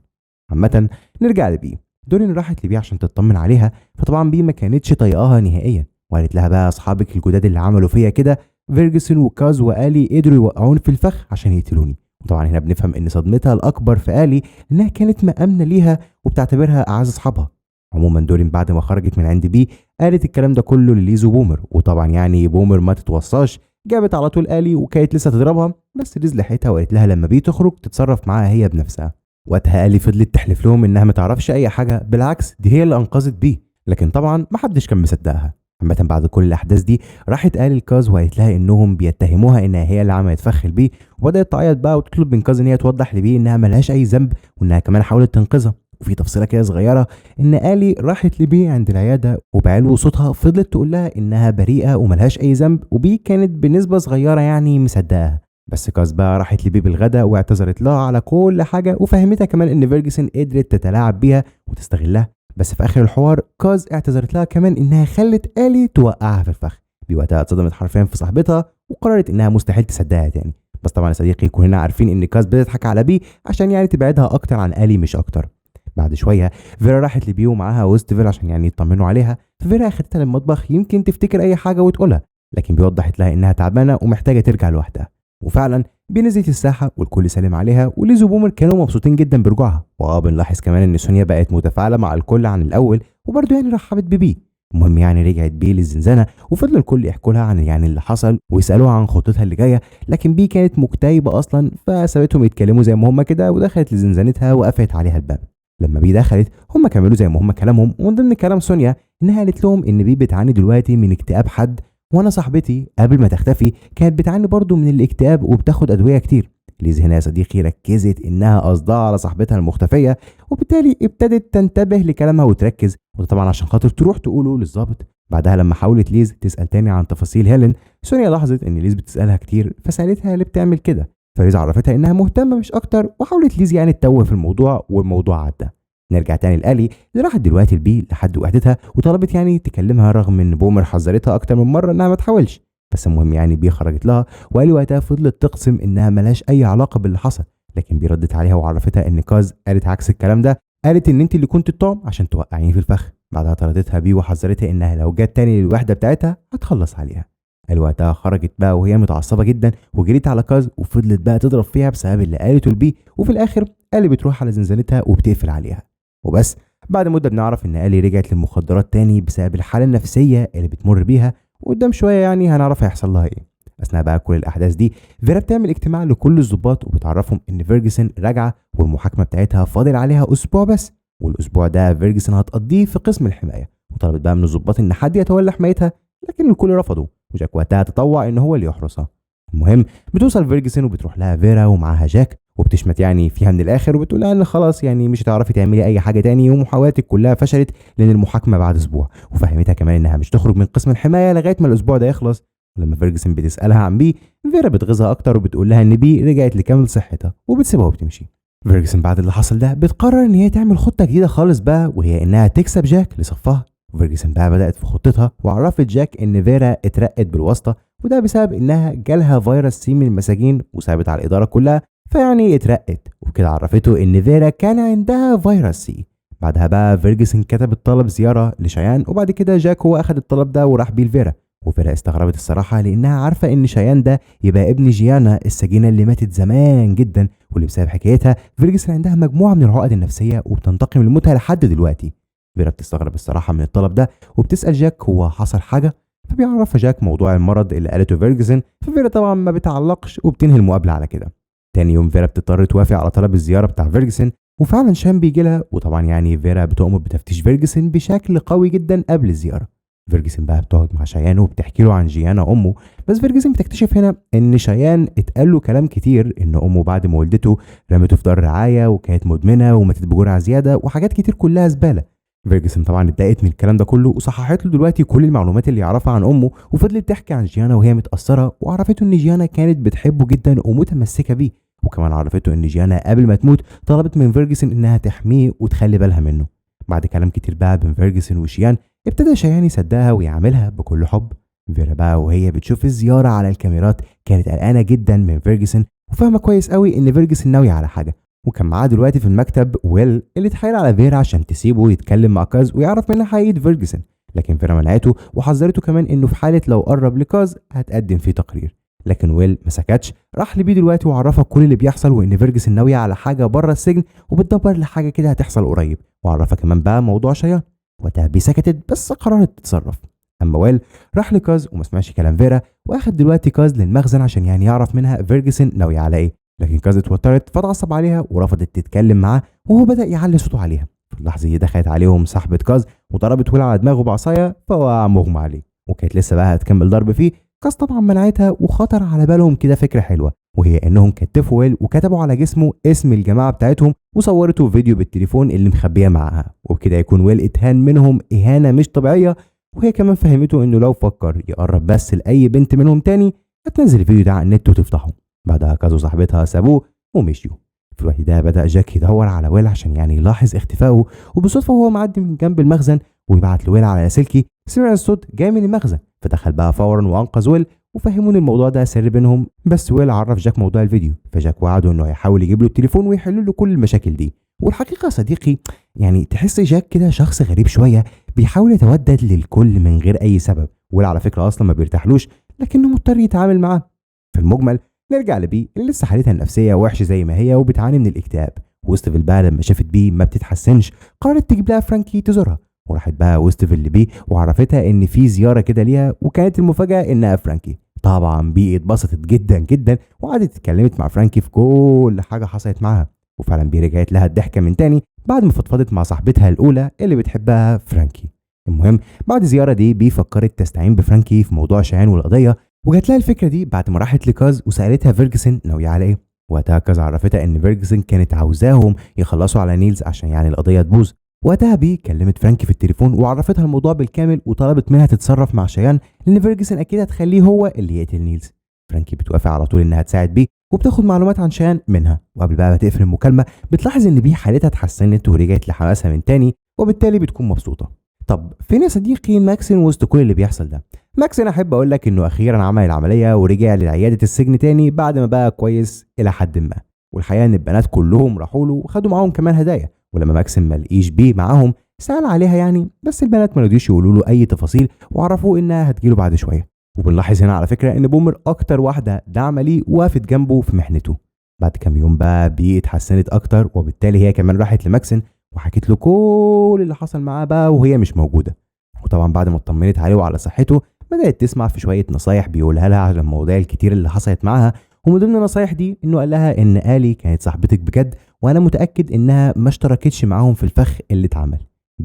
S1: عامه نرجع لبي. دورين راحت لبي عشان تطمن عليها، فطبعا بي ما كانتش طايقاها نهائيا، وقالت لها بقى اصحابك الجداد اللي عملوا فيا كده فيرجسون وكاز والي قدروا يوقعوني في الفخ عشان يقتلوني. وطبعا هنا بنفهم ان صدمتها الاكبر في الي انها كانت مأمنه ليها وبتعتبرها اعز اصحابها. عموما دورين بعد ما خرجت من عند بي قالت الكلام ده كله لليز وبومر، وطبعا يعني بومر ما تتوصاش جابت على طول الي وكانت لسه تضربها، بس ليز لحقتها وقالت لها لما بي تخرج تتصرف معاها هي بنفسها. وقتها الي فضلت تحلف لهم انها ما تعرفش اي حاجه، بالعكس دي هي اللي انقذت بي، لكن طبعا ما حدش كان مصدقها. عامة بعد كل الاحداث دي راحت الي لكاز وقالت لها انهم بيتهموها انها هي اللي عملت فخ لبي، وبدات تعيط بقى وتطلب من كاز ان هي توضح لبي انها ملهاش اي ذنب وانها كمان حاولت تنقذها. وفي تفصيله كده صغيره ان الي راحت لبي عند العياده وبعلو صوتها فضلت تقول لها انها بريئه وملهاش اي ذنب، وبي كانت بنسبه صغيره يعني مصدقاها. بس كاز بقى راحت لبي بالغدا واعتذرت لها على كل حاجه وفهمتها كمان ان فيرجسون قدرت تتلاعب بيها وتستغلها. بس في اخر الحوار كاز اعتذرت لها كمان انها خلت الي توقعها في الفخ. بي وقتها اتصدمت حرفيا في صاحبتها وقررت انها مستحيل تصدقها تاني. بس طبعا يا صديقي كلنا عارفين ان كاز بتضحك على بي عشان يعني تبعدها اكتر عن الي مش اكتر. بعد شويه فيرا راحت لبي ومعاها ويستفيل عشان يعني يطمنوا عليها، ففيرا اخدتها للمطبخ يمكن تفتكر اي حاجه وتقولها، لكن بي وضحت لها انها تعبانه ومحتاجه ترجع لوحدها. وفعلا بي نزلت الساحه والكل سلم عليها، وليز وبومر كانوا مبسوطين جدا برجوعها. بنلاحظ كمان ان سونيا بقت متفاعله مع الكل عن الاول وبرده يعني رحبت ببي. المهم يعني رجعت بي للزنزانه وفضل الكل يحكوا لها عن يعني اللي حصل ويسالوها عن خطتها اللي جايه، لكن بي كانت مكتئبه اصلا فسابتهم يتكلموا زي ما هم كده ودخلت لزنزانتها وقفلت عليها الباب. لما بي دخلت هم كملوا زي ما هم كلامهم، ومن ضمن كلام سونيا انها قالت لهم ان بي بتعاني دلوقتي من اكتئاب حاد، وانا صاحبتي قبل ما تختفي كانت بتعاني برضو من الاكتئاب وبتاخد ادويه كتير. ليز هنا يا صديقي ركزت انها قصدها على صاحبتها المختفيه، وبالتالي ابتدت تنتبه لكلامها وتركز، وده طبعا عشان خاطر تروح تقوله للظابط. بعدها لما حاولت ليز تسال تاني عن تفاصيل هيلين، سونيا لاحظت ان ليز بتسالها كتير فسالتها ليه بتعمل كده، فليز عرفتها انها مهتمه مش اكتر، وحاولت ليز يعني تتوه في الموضوع والموضوع عدى. نرجع تاني لالي اللي راحت دلوقتي لبي لحد وحدتها وطلبت يعني تكلمها رغم ان بومر حذرتها اكتر من مره انها ما تحاولش. بس المهم يعني بي خرجت لها والي وقتها فضلت تقسم انها ملهاش اي علاقه باللي حصل، لكن بي ردت عليها وعرفتها ان كاز قالت عكس الكلام ده، قالت ان انت اللي كنت الطعم عشان توقعيني في الفخ. بعدها طردتها بي وحذرتها انها لو جت تاني للوحده بتاعتها هتخلص عليها. قال وقتها خرجت بقى وهي متعصبه جدا وجريت على كاز وفضلت بقى تضرب فيها بسبب اللي قالته لبي، وفي الاخر قال بتروح على زنزانتها وبتقفل عليها. وبس بعد مده بنعرف ان الي رجعت للمخدرات تاني بسبب الحاله النفسيه اللي بتمر بيها، وقدام شويه يعني هنعرف هيحصل لها ايه. اثناء بقى كل الاحداث دي فيرا بتعمل اجتماع لكل الضباط وبتعرفهم ان فيرجسون راجعه والمحاكمه بتاعتها فاضل عليها اسبوع بس، والاسبوع ده فيرجسون هتقضيه في قسم الحمايه. وطلبت بقى من الضباط ان حد يتولى حمايتها، لكن الكل رفضوا، وجاك وقتها تطوع ان هو اللي يحرسها. المهم بتوصل فيرجسون وبتروح لها فيرا ومعاها جاك، وبتشمت يعني فيها من الاخر وبتقول لها ان خلاص يعني مش هتعرفي تعملي اي حاجه تاني ومحاولاتك كلها فشلت لان المحاكمه بعد اسبوع، وفهمتها كمان انها مش تخرج من قسم الحمايه لغايه ما الاسبوع ده يخلص. ولما فيرجسون بتسالها عن بي، فيرا بتغيظها اكتر وبتقول لها ان بي رجعت لكامل صحتها وبتسيبها وبتمشي. فيرجسون بعد اللي حصل ده بتقرر ان هي تعمل خطه جديده خالص بقى، وهي انها تكسب جاك لصفها. وفيرجسون بقى بدات في خطتها وعرفت جاك ان فيرا اترقت بالواسطه، وده بسبب انها جالها فيروس سي من المساجين وثابت على الاداره كلها، فيعني اترقت، وبكده عرفته ان فيرا كان عندها فيروس سي. بعدها بقى فيرجسون كتب الطلب زياره لشيان، وبعد كده جاك هو اخد الطلب ده وراح بيه لفيرا. وفيرا استغربت الصراحه لانها عارفه ان شيان ده يبقى ابن جيانا السجينه اللي ماتت زمان جدا، واللي بسبب حكايتها فيرجسون عندها مجموعه من العقد النفسيه وبتنتقم لموتها لحد دلوقتي. فيرا بتستغرب الصراحه من الطلب ده وبتسال جاك هو حصل حاجه، فبيعرفها جاك موضوع المرض اللي قالته فيرجسون، ففيرا طبعا ما بتعلقش وبتنهي المقابله على كده. تاني يوم فيرا بتضطر توافق على طلب الزياره بتاع فيرجسون، وفعلا شان بيجي لها، وطبعا يعني فيرا بتؤمر بتفتيش فيرجسون بشكل قوي جدا قبل الزياره. فيرجسون بقى بتقعد مع شيان وبتحكي له عن جيانا امه، بس فيرجسون بتكتشف هنا ان شيان اتقال له كلام كتير ان امه بعد ما ولدته رمته في دار رعايه وكانت مدمنه وماتت بجرعه زياده وحاجات كتير كلها زباله. فيرجسون طبعا اتضايقت من الكلام ده كله وصححت له دلوقتي كل المعلومات اللي يعرفها عن امه، وفضلت تحكي عن جيانا وهي متاثره، وعرفته ان جيانا كانت بتحبه جدا ومتمسكه بيه، وكمان عرفته ان جيانا قبل ما تموت طلبت من فيرجسون انها تحميه وتخلي بالها منه. بعد كلام كتير بقى بين فيرجسون وشيان ابتدى شيان يصدقها ويعاملها بكل حب. فيرا بقى وهي بتشوف الزياره على الكاميرات كانت قلقانه جدا من فيرجسون، وفاهمه كويس قوي ان فيرجسون ناوي على حاجه. وكان معاه دلوقتي في المكتب ويل اللي اتحايل على فيرا عشان تسيبه يتكلم مع كاز ويعرف منها حقيقه فيرجسون، لكن فيرا منعته وحذرته كمان انه في حاله لو قرب لكاز هتقدم فيه تقرير. لكن ويل ما سكتش، راح لبيه دلوقتي وعرفها كل اللي بيحصل وان فيرجسون ناويه على حاجه بره السجن وبتدبر لحاجه كده هتحصل قريب، وعرفها كمان بقى موضوع شيان. وقتها بي سكتت بس قررت تتصرف. اما ويل راح لكاز وما سمعش كلام فيرا، واخد دلوقتي كاز للمخزن عشان يعني يعرف منها فيرجسون ناويه على ايه، لكن كاز اتوترت فتعصب عليها ورفضت تتكلم معاه، وهو بدا يعلي صوته عليها. في اللحظه دي دخلت عليهم صاحبه كاز وضربت ويل على دماغه بعصايه فوقع مغمى عليه، وكانت لسه بقى هتكمل ضرب فيه. كاز طبعا منعتها وخطر على بالهم كده فكره حلوه، وهي انهم كتفوا ويل وكتبوا على جسمه اسم الجماعه بتاعتهم وصورته فيديو بالتليفون اللي مخبيه معاها، وبكده يكون ويل اتهان منهم اهانه مش طبيعيه. وهي كمان فهمته انه لو فكر يقرب بس لاي بنت منهم تاني هتنزل الفيديو ده على النت وتفضحه. بعدها كاز وصاحبتها سابوه ومشيوا. في الوقت ده بدا جاك يدور على ويل عشان يعني يلاحظ اختفائه، وبالصدفه وهو معدي من جنب المخزن ويبعت لويل على لاسلكي سمع الصوت جاي من المخزن، فدخل بقى فورا وانقذ ويل وفهمون الموضوع ده سر بينهم. بس ويل عرف جاك موضوع الفيديو، فجاك وعده انه هيحاول يجيب له التليفون ويحل له كل المشاكل دي. والحقيقه يا صديقي يعني تحس جاك كده شخص غريب شويه، بيحاول يتودد للكل من غير اي سبب، ويل على فكره اصلا ما بيرتاحلوش لكنه مضطر يتعامل معاه. في المجمل نرجع لبي اللي لسه حالتها النفسيه وحشه زي ما هي وبتعاني من الاكتئاب. وستيفل بقى لما شافت بي ما بتتحسنش قررت تجيب لها فرانكي تزورها، وراحت بقى وستيفل لبي وعرفتها ان في زياره كده ليها، وكانت المفاجاه انها فرانكي. طبعا بي اتبسطت جدا جدا وقعدت اتكلمت مع فرانكي في كل حاجه حصلت معاها، وفعلا بي رجعت لها الضحكه من تاني بعد ما فضفضت مع صاحبتها الاولى اللي بتحبها فرانكي. المهم بعد الزياره دي بي فكرت تستعين بفرانكي في موضوع شيان والقضيه، وجات لها الفكره دي بعد ما راحت لكاز وسالتها فيرجسون ناويه على ايه. وقتها كاز عرفتها ان فيرجسون كانت عاوزاهم يخلصوا على نيلز عشان يعني القضيه تبوظ. وقتها بي كلمت فرانكي في التليفون وعرفتها الموضوع بالكامل وطلبت منها تتصرف مع شيان لان فيرجسون اكيد هتخليه هو اللي يقتل نيلز. فرانكي بتوافق على طول انها تساعد بي وبتاخد معلومات عن شيان منها، وقبل بقى ما تقفل المكالمه بتلاحظ ان بي حالتها اتحسنت ورجعت لحماسها من تاني، وبالتالي بتكون مبسوطه. طب فين يا صديقي ماكسين وسط كل اللي بيحصل ده؟ ماكسين احب اقول لك انه اخيرا عمل العمليه ورجع لعياده السجن تاني بعد ما بقى كويس الى حد ما، والحقيقه ان البنات كلهم راحوا له وخدوا معاهم كمان هدايا. ولما ماكسين ما لقيش بيه معاهم سأل عليها يعني، بس البنات ما رضيوش يقولوا له اي تفاصيل وعرفوه انها هتجيله بعد شويه. وبنلاحظ هنا على فكره ان بومر اكتر واحده داعمه ليه وقفت جنبه في محنته. بعد كام يوم بقى بي اتحسنت اكتر، وبالتالي هي كمان راحت لماكسين وحكت له كل اللي حصل معاه بقى وهي مش موجوده. وطبعا بعد ما اطمنت عليه وعلى صحته بدات تسمع في شويه نصايح بيقولها لها على المواضيع الكتير اللي حصلت معاها. ومن ضمن النصايح دي انه قال لها ان الي كانت صاحبتك بجد، وانا متاكد انها ما اشتركتش معاهم في الفخ اللي اتعمل.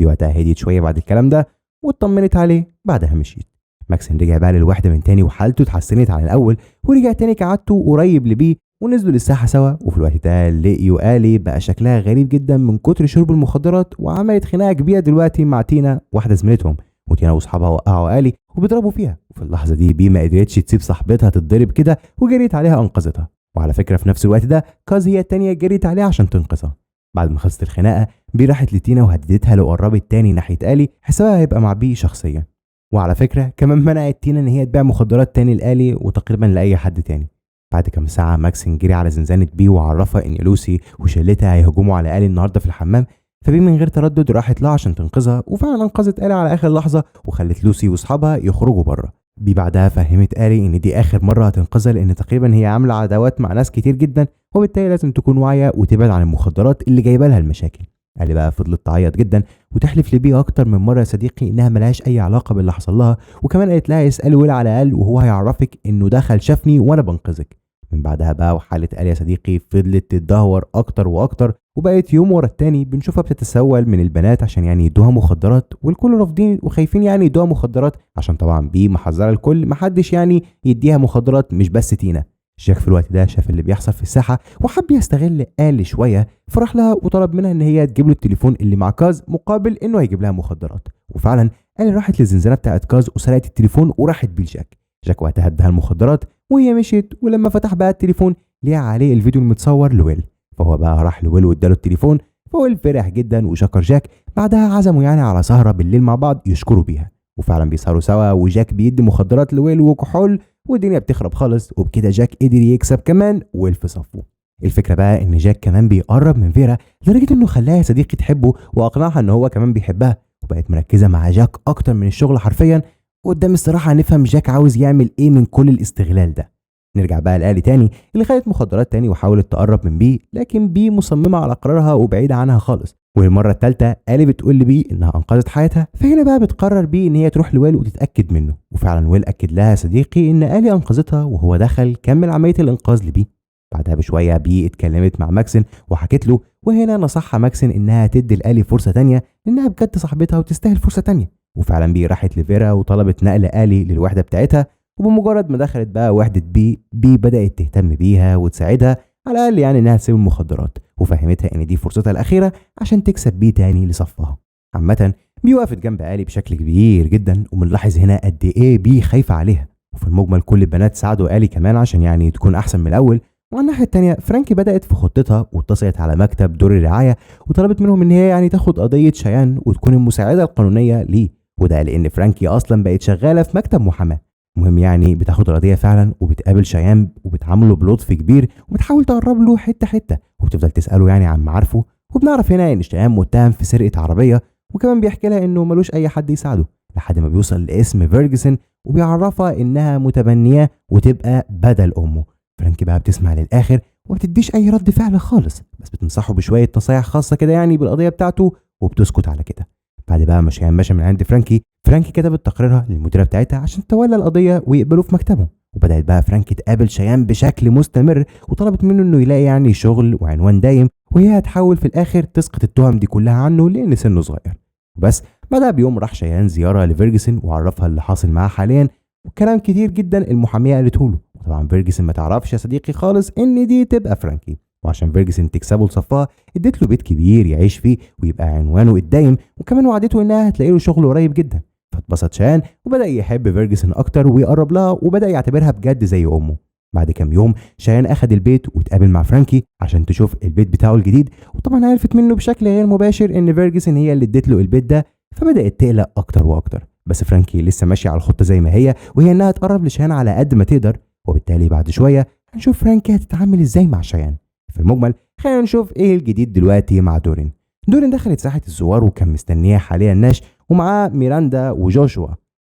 S1: وقتها هديت شويه بعد الكلام ده واطمنت عليه، بعدها مشيت. ماكسن رجع بقى للوحده من تاني وحالته اتحسنت عن الاول، ورجع تاني كعادته قريب لبيه، ونزلوا للساحه سوا. وفي الوقت ده لقيوا الي بقى شكلها غريب جدا من كتر شرب المخدرات، وعملت خناقه كبيره دلوقتي مع تينا واحده زميلتهم. وتينا واصحابها وقعوا الي وبيضربوا فيها. وفي اللحظه دي بي ما قدرتش تسيب صاحبتها تتضرب كده وجريت عليها انقذتها. وعلى فكره في نفس الوقت ده كاز هي التانيه جريت عليها عشان تنقذها. بعد ما خلصت الخناقه بي راحت لتينا وهددتها لو قربت تاني ناحيه الي حسابها هيبقى مع بي شخصيا. وعلى فكره كمان منعت تينا ان هي تبيع مخدرات تاني لالي وتقريبا لاي حد تاني. بعد كام ساعه ماكسن جري على زنزانه بي وعرفها ان لوسي وشلتها هيهجموا على الي النهارده في الحمام. فبي من غير تردد راحت لها عشان تنقذها، وفعلا انقذت الي على اخر لحظه وخلت لوسي واصحابها يخرجوا بره. بي بعدها فهمت الي ان دي اخر مره هتنقذها، لان تقريبا هي عامله عداوات مع ناس كتير جدا، وبالتالي لازم تكون واعيه وتبعد عن المخدرات اللي جايبه لها المشاكل. الي بقى فضلت تعيط جدا وتحلف لبي اكتر من مره يا صديقي انها ملهاش اي علاقه باللي حصل لها، وكمان قالت لها اسالي ويل على الاقل وهو هيعرفك انه دخل شافني وانا بنقذك. من بعدها بقى وحاله الي يا صديقي فضلت تتدهور اكتر واكتر، وبقت يوم ورا التاني بنشوفها بتتسول من البنات عشان يعني يدوها مخدرات، والكل رافضين وخايفين يعني يدوها مخدرات، عشان طبعا بي محذره الكل محدش يعني يديها مخدرات مش بس تينا. جاك في الوقت ده شاف اللي بيحصل في الساحه وحب يستغل آلي شويه، فراح لها وطلب منها ان هي تجيب له التليفون اللي مع كاز مقابل انه هيجيب لها مخدرات. وفعلا آلي راحت للزنزانه بتاعت كاز وسرقت التليفون وراحت بيه لجاك. جاك وقتها اداها المخدرات وهي مشيت، ولما فتح بقى التليفون لقى عليه الفيديو المتصور لويل. فهو بقى راح لويل واداله التليفون، فويل فرح جدا وشكر جاك. بعدها عزموا يعني على سهره بالليل مع بعض يشكروا بيها، وفعلا بيسهروا سوا وجاك بيدي مخدرات لويل وكحول، والدنيا بتخرب خالص. وبكده جاك قدر يكسب كمان ويل في صفه. الفكره بقى ان جاك كمان بيقرب من فيرا لدرجه انه خلاها صديقه تحبه واقنعها ان هو كمان بيحبها، وبقت مركزه مع جاك اكتر من الشغل حرفيا. وقدام الصراحه هنفهم جاك عاوز يعمل ايه من كل الاستغلال ده. نرجع بقى لآلي تاني اللي خدت مخدرات تاني وحاولت تقرب من بي، لكن بي مصممه على قرارها وبعيده عنها خالص. والمره الثالثه آلي بتقول لبي انها انقذت حياتها، فهنا بقى بتقرر بي ان هي تروح لويل وتتاكد منه. وفعلا ويل اكد لها صديقي ان آلي انقذتها، وهو دخل كمل عمليه الانقاذ لبي. بعدها بشويه بي اتكلمت مع ماكسن وحكت له، وهنا نصحها ماكسن انها تدي لآلي فرصه تانيه لانها بجد صاحبتها وتستاهل فرصه تانيه. وفعلا بي راحت لفيرا وطلبت نقل آلي للوحده بتاعتها. وبمجرد ما دخلت بقى وحدة بي بدأت تهتم بيها وتساعدها على الأقل يعني إنها تسيب المخدرات، وفهمتها إن دي فرصتها الأخيرة عشان تكسب بي تاني لصفها. عامة بي وقفت جنب آلي بشكل كبير جدا، وبنلاحظ هنا قد إيه بي خايفة عليها. وفي المجمل كل البنات ساعدوا آلي كمان عشان يعني تكون أحسن من الأول. وعلى الناحية التانية فرانكي بدأت في خطتها واتصلت على مكتب دور الرعاية وطلبت منهم إن هي يعني تاخد قضية شيان وتكون المساعدة القانونية ليه، وده لأن فرانكي أصلا بقت شغالة في مكتب محاماة. المهم يعني بتاخد القضيه فعلا وبتقابل شيان وبتعامله بلطف كبير وبتحاول تقرب له حته حته، وبتفضل تساله يعني عن معارفه. وبنعرف هنا ان شيان متهم في سرقه عربيه، وكمان بيحكي لها انه ملوش اي حد يساعده لحد ما بيوصل لاسم فيرجسون وبيعرفها انها متبنياه وتبقى بدل امه. فرانكي بقى بتسمع للاخر وما بتديش اي رد فعل خالص، بس بتنصحه بشويه نصايح خاصه كده يعني بالقضيه بتاعته وبتسكت على كده. بعد بقى ما شيان ماشي من عند فرانكي كتبت تقريرها للمديره بتاعتها عشان تولى القضيه ويقبلوه في مكتبه. وبدات بقى فرانكي تقابل شيان بشكل مستمر وطلبت منه انه يلاقي يعني شغل وعنوان دايم، وهي هتحاول في الاخر تسقط التهم دي كلها عنه لان سنه صغير. وبس بعدها بيوم راح شيان زياره لفيرجسون وعرفها اللي حاصل معاه حاليا وكلام كتير جدا المحاميه قالته له. وطبعا فيرجسون ما تعرفش يا صديقي خالص ان دي تبقى فرانكي، وعشان فيرجسون تكسبه لصفها اديت له بيت كبير يعيش فيه ويبقى عنوانه الدايم، وكمان وعدته انها هتلاقي له شغل قريب جدا. فاتبسط شيان وبدا يحب فيرجسون اكتر ويقرب لها وبدا يعتبرها بجد زي امه. بعد كام يوم شيان اخد البيت واتقابل مع فرانكي عشان تشوف البيت بتاعه الجديد، وطبعا عرفت منه بشكل غير مباشر ان فيرجسون هي اللي ادت له البيت ده، فبدات تقلق اكتر واكتر. بس فرانكي لسه ماشيه على الخطه زي ما هي، وهي انها تقرب لشيان على قد ما تقدر. وبالتالي بعد شويه هنشوف فرانكي هتتعامل ازاي مع شيان. في المجمل خلينا نشوف ايه الجديد دلوقتي مع دورين. دخلت ساحه الزوار وكان مستنيها حاليا ناش ومعاه ميراندا وجوشوا.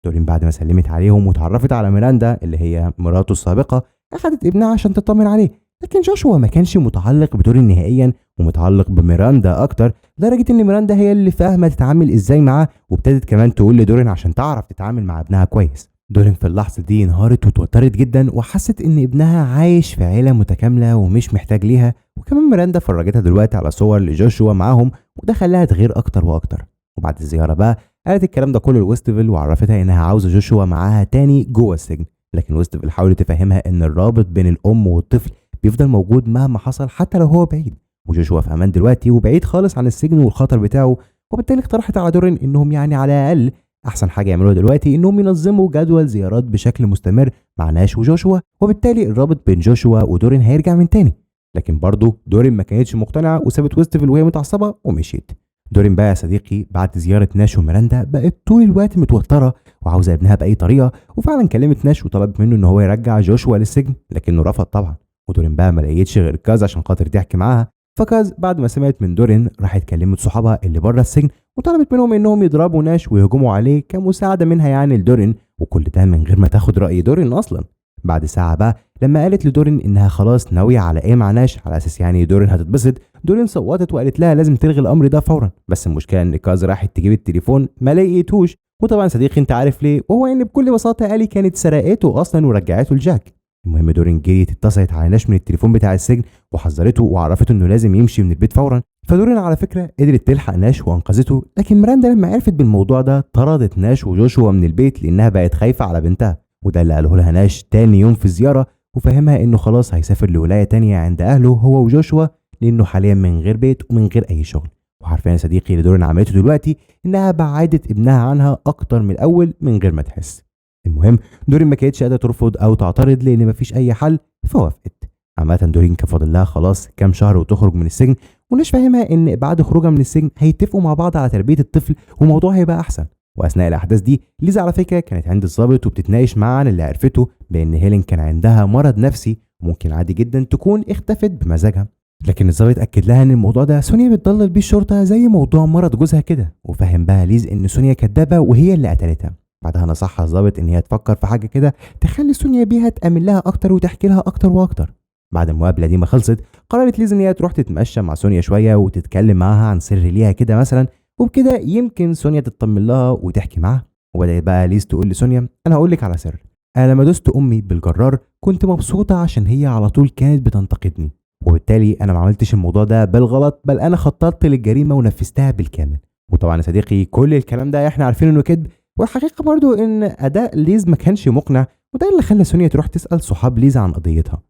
S1: دورين بعد ما سلمت عليهم وتعرفت على ميراندا اللي هي مراته السابقه اخدت ابنها عشان تطمن عليه، لكن جوشوا ما كانش متعلق بدورين نهائيا، ومتعلق بميراندا اكتر، لدرجه ان ميراندا هي اللي فاهمه تتعامل ازاي معاه، وابتدت كمان تقول لدورين عشان تعرف تتعامل مع ابنها كويس. دورين في اللحظه دي انهارت وتوترت جدا، وحست ان ابنها عايش في عيله متكامله ومش محتاج ليها. وكمان ميراندا فرجتها دلوقتي على صور لجوشوا معاهم، وده خلاها تغير اكتر واكتر. وبعد الزياره بقى قالت الكلام ده كله لويستفيل، وعرفتها انها عاوزه جوشوا معاها تاني جوه السجن. لكن ويستفيل حاولت تفهمها ان الرابط بين الام والطفل بيفضل موجود مهما حصل حتى لو هو بعيد، وجوشوا في امان دلوقتي وبعيد خالص عن السجن والخطر بتاعه. وبالتالي اقترحت على دورين انهم يعني على الاقل احسن حاجه يعملوها دلوقتي انهم ينظموا جدول زيارات بشكل مستمر مع ناش وجوشوا، وبالتالي الرابط بين جوشوا ودورين هيرجع من تاني. لكن برضه دورين ما كانتش مقتنعه وسابت ويستفيل وهي متعصبه ومشيت. دورين بقى يا صديقي بعد زياره ناش وميراندا بقت طول الوقت متوتره وعاوزه ابنها باي طريقه، وفعلا كلمت ناش وطلبت منه ان هو يرجع جوشوا للسجن، لكنه رفض طبعا. ودورين بقى ما لقيتش غير كاز عشان خاطر تحكي معاها. فكاز بعد ما سمعت من دورين راحت كلمت صحابها اللي بره السجن، وطلبت منهم انهم يضربوا ناش ويهجموا عليه كمساعده منها يعني لدورين، وكل ده من غير ما تاخد راي دورين اصلا. بعد ساعه بقى لما قالت لدورين انها خلاص ناويه على ايه مع ناش على اساس يعني دورين هتتبسط، دورين صوتت وقالت لها لازم تلغي الامر ده فورا. بس المشكله ان كاز راحت تجيب التليفون ما لقيتوش، وطبعا صديقي انت عارف ليه، وهو ان بكل بساطه الي كانت سرقته اصلا ورجعته لجاك. المهم دورين جريت اتصلت على ناش من التليفون بتاع السجن وحذرته وعرفته انه لازم يمشي من البيت فورا. فدورين على فكره قدرت تلحق ناش وانقذته، لكن ميراندا لما عرفت بالموضوع ده طردت ناش وجوشوا من البيت لانها بقت خايفه على بنتها. وده اللي قاله لها ناش تاني يوم في الزياره، وفهمها انه خلاص هيسافر لولايه تانيه عند اهله هو وجوشوا، لانه حاليا من غير بيت ومن غير اي شغل. وعارفين يا صديقي اللي دورين عملته دلوقتي انها بعدت ابنها عنها اكتر من الاول من غير ما تحس. المهم دورين ما كانتش قادره ترفض او تعترض لان مفيش اي حل، فوافقت. عامه دورين كان فاضل لها خلاص كام شهر وتخرج من السجن، وناش فاهمها ان بعد خروجها من السجن هيتفقوا مع بعض على تربيه الطفل والموضوع هيبقى احسن. واثناء الاحداث دي ليزا على فكره كانت عند الضابط وبتتناقش معاه عن اللي عرفته بان هيلين كان عندها مرض نفسي وممكن عادي جدا تكون اختفت بمزاجها. لكن الضابط اكد لها ان الموضوع ده سونيا بتضلل بيه الشرطه زي موضوع مرض جوزها كده، وفهم بقى ليز ان سونيا كدابه وهي اللي قتلتها. بعدها نصحها الضابط ان هي تفكر في حاجه كده تخلي سونيا بيها تامن لها اكتر وتحكي لها اكتر واكتر. بعد المقابله دي ما خلصت قررت ليز ان هي تروح تتمشى مع سونيا شويه وتتكلم معاها عن سر ليها كده مثلا، وبكده يمكن سونيا تطمن لها وتحكي معاها. وبدات بقى ليز تقول لسونيا انا هقول لك على سر، انا لما دوست امي بالجرار كنت مبسوطه عشان هي على طول كانت بتنتقدني، وبالتالي انا ما عملتش الموضوع ده بالغلط بل انا خططت للجريمه ونفذتها بالكامل. وطبعا يا صديقي كل الكلام ده احنا عارفين انه كذب، والحقيقه برضو ان اداء ليز ما كانش مقنع، وده اللي خلى سونيا تروح تسال صحاب ليز عن قضيتها.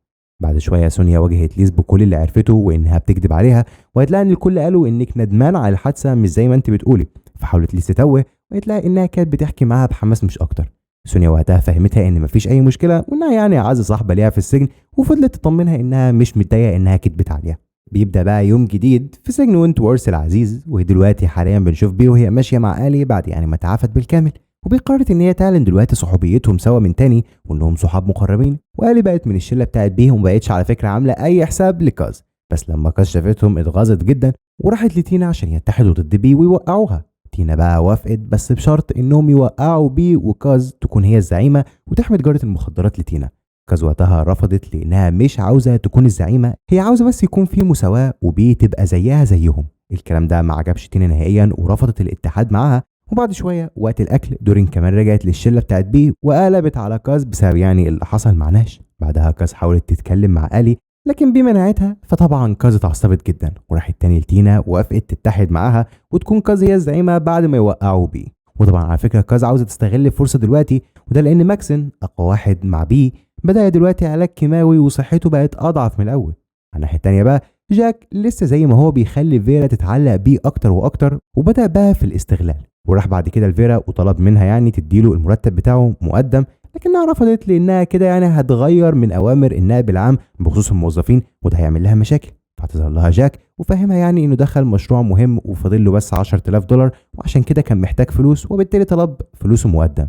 S1: بعد شويه سونيا واجهت ليز بكل اللي عرفته وانها بتكذب عليها، وقالت لها ان الكل قالوا انك ندمان على الحادثه مش زي ما انت بتقولي. فحاولت ليز تتوه وقالت لها انها كانت بتحكي معاها بحماس مش اكتر. سونيا وقتها فهمتها ان مفيش اي مشكله وانها يعني اعز صاحبه ليها في السجن، وفضلت تطمنها انها مش متضايقه انها كدبت عليها. بيبدا بقى يوم جديد في سجن وينتورث العزيز، ودلوقتي حاليا بنشوف بيه وهي ماشيه مع الي بعد يعني ما تعافت بالكامل، وبيقررت ان هي تعلن دلوقتي صحوبيتهم سوا من تاني وانهم صحاب مقربين. والي بقت من الشله بتاعت بيه وما بقتش على فكره عامله اي حساب لكاز، بس لما كاز شافتهم اتغاظت جدا وراحت لتينا عشان يتحدوا ضد بيه ويوقعوها. تينا بقى وافقت بس بشرط انهم يوقعوا بيه وكاز تكون هي الزعيمه وتحمي تجاره المخدرات لتينا. كاز وقتها رفضت لانها مش عاوزه تكون الزعيمه، هي عاوزه بس يكون في مساواه وبيه تبقى زيها زيهم. الكلام ده ما عجبش تينا نهائيا ورفضت الاتحاد معاها. وبعد شويه وقت الاكل دورين كمان رجعت للشله بتاعت بيه وقلبت على كاز بسبب يعني اللي حصل مع ناش. بعدها كاز حاولت تتكلم مع الي لكن بيه منعتها، فطبعا كاز اتعصبت جدا وراحت تاني لتينا ووافقت تتحد معاها وتكون كاز هي الزعيمه بعد ما يوقعوا بيه. وطبعا على فكره كاز عاوزه تستغل الفرصه دلوقتي، وده لان ماكسن اقوى واحد مع بيه بدا دلوقتي علاج كيماوي وصحته بقت اضعف من الاول. على الناحيه التانيه بقى جاك لسه زي ما هو بيخلي فيرا تتعلق بيه اكتر واكتر، وبدا بقى في الاستغلال. وراح بعد كده لفيرا وطلب منها يعني تديله المرتب بتاعه مقدم، لكنها رفضت لانها كده يعني هتغير من اوامر النائب العام بخصوص الموظفين وده هيعمل لها مشاكل. فاعتذر لها جاك وفهمها يعني انه دخل مشروع مهم وفاضل له بس $10,000 وعشان كده كان محتاج فلوس وبالتالي طلب فلوسه مقدم.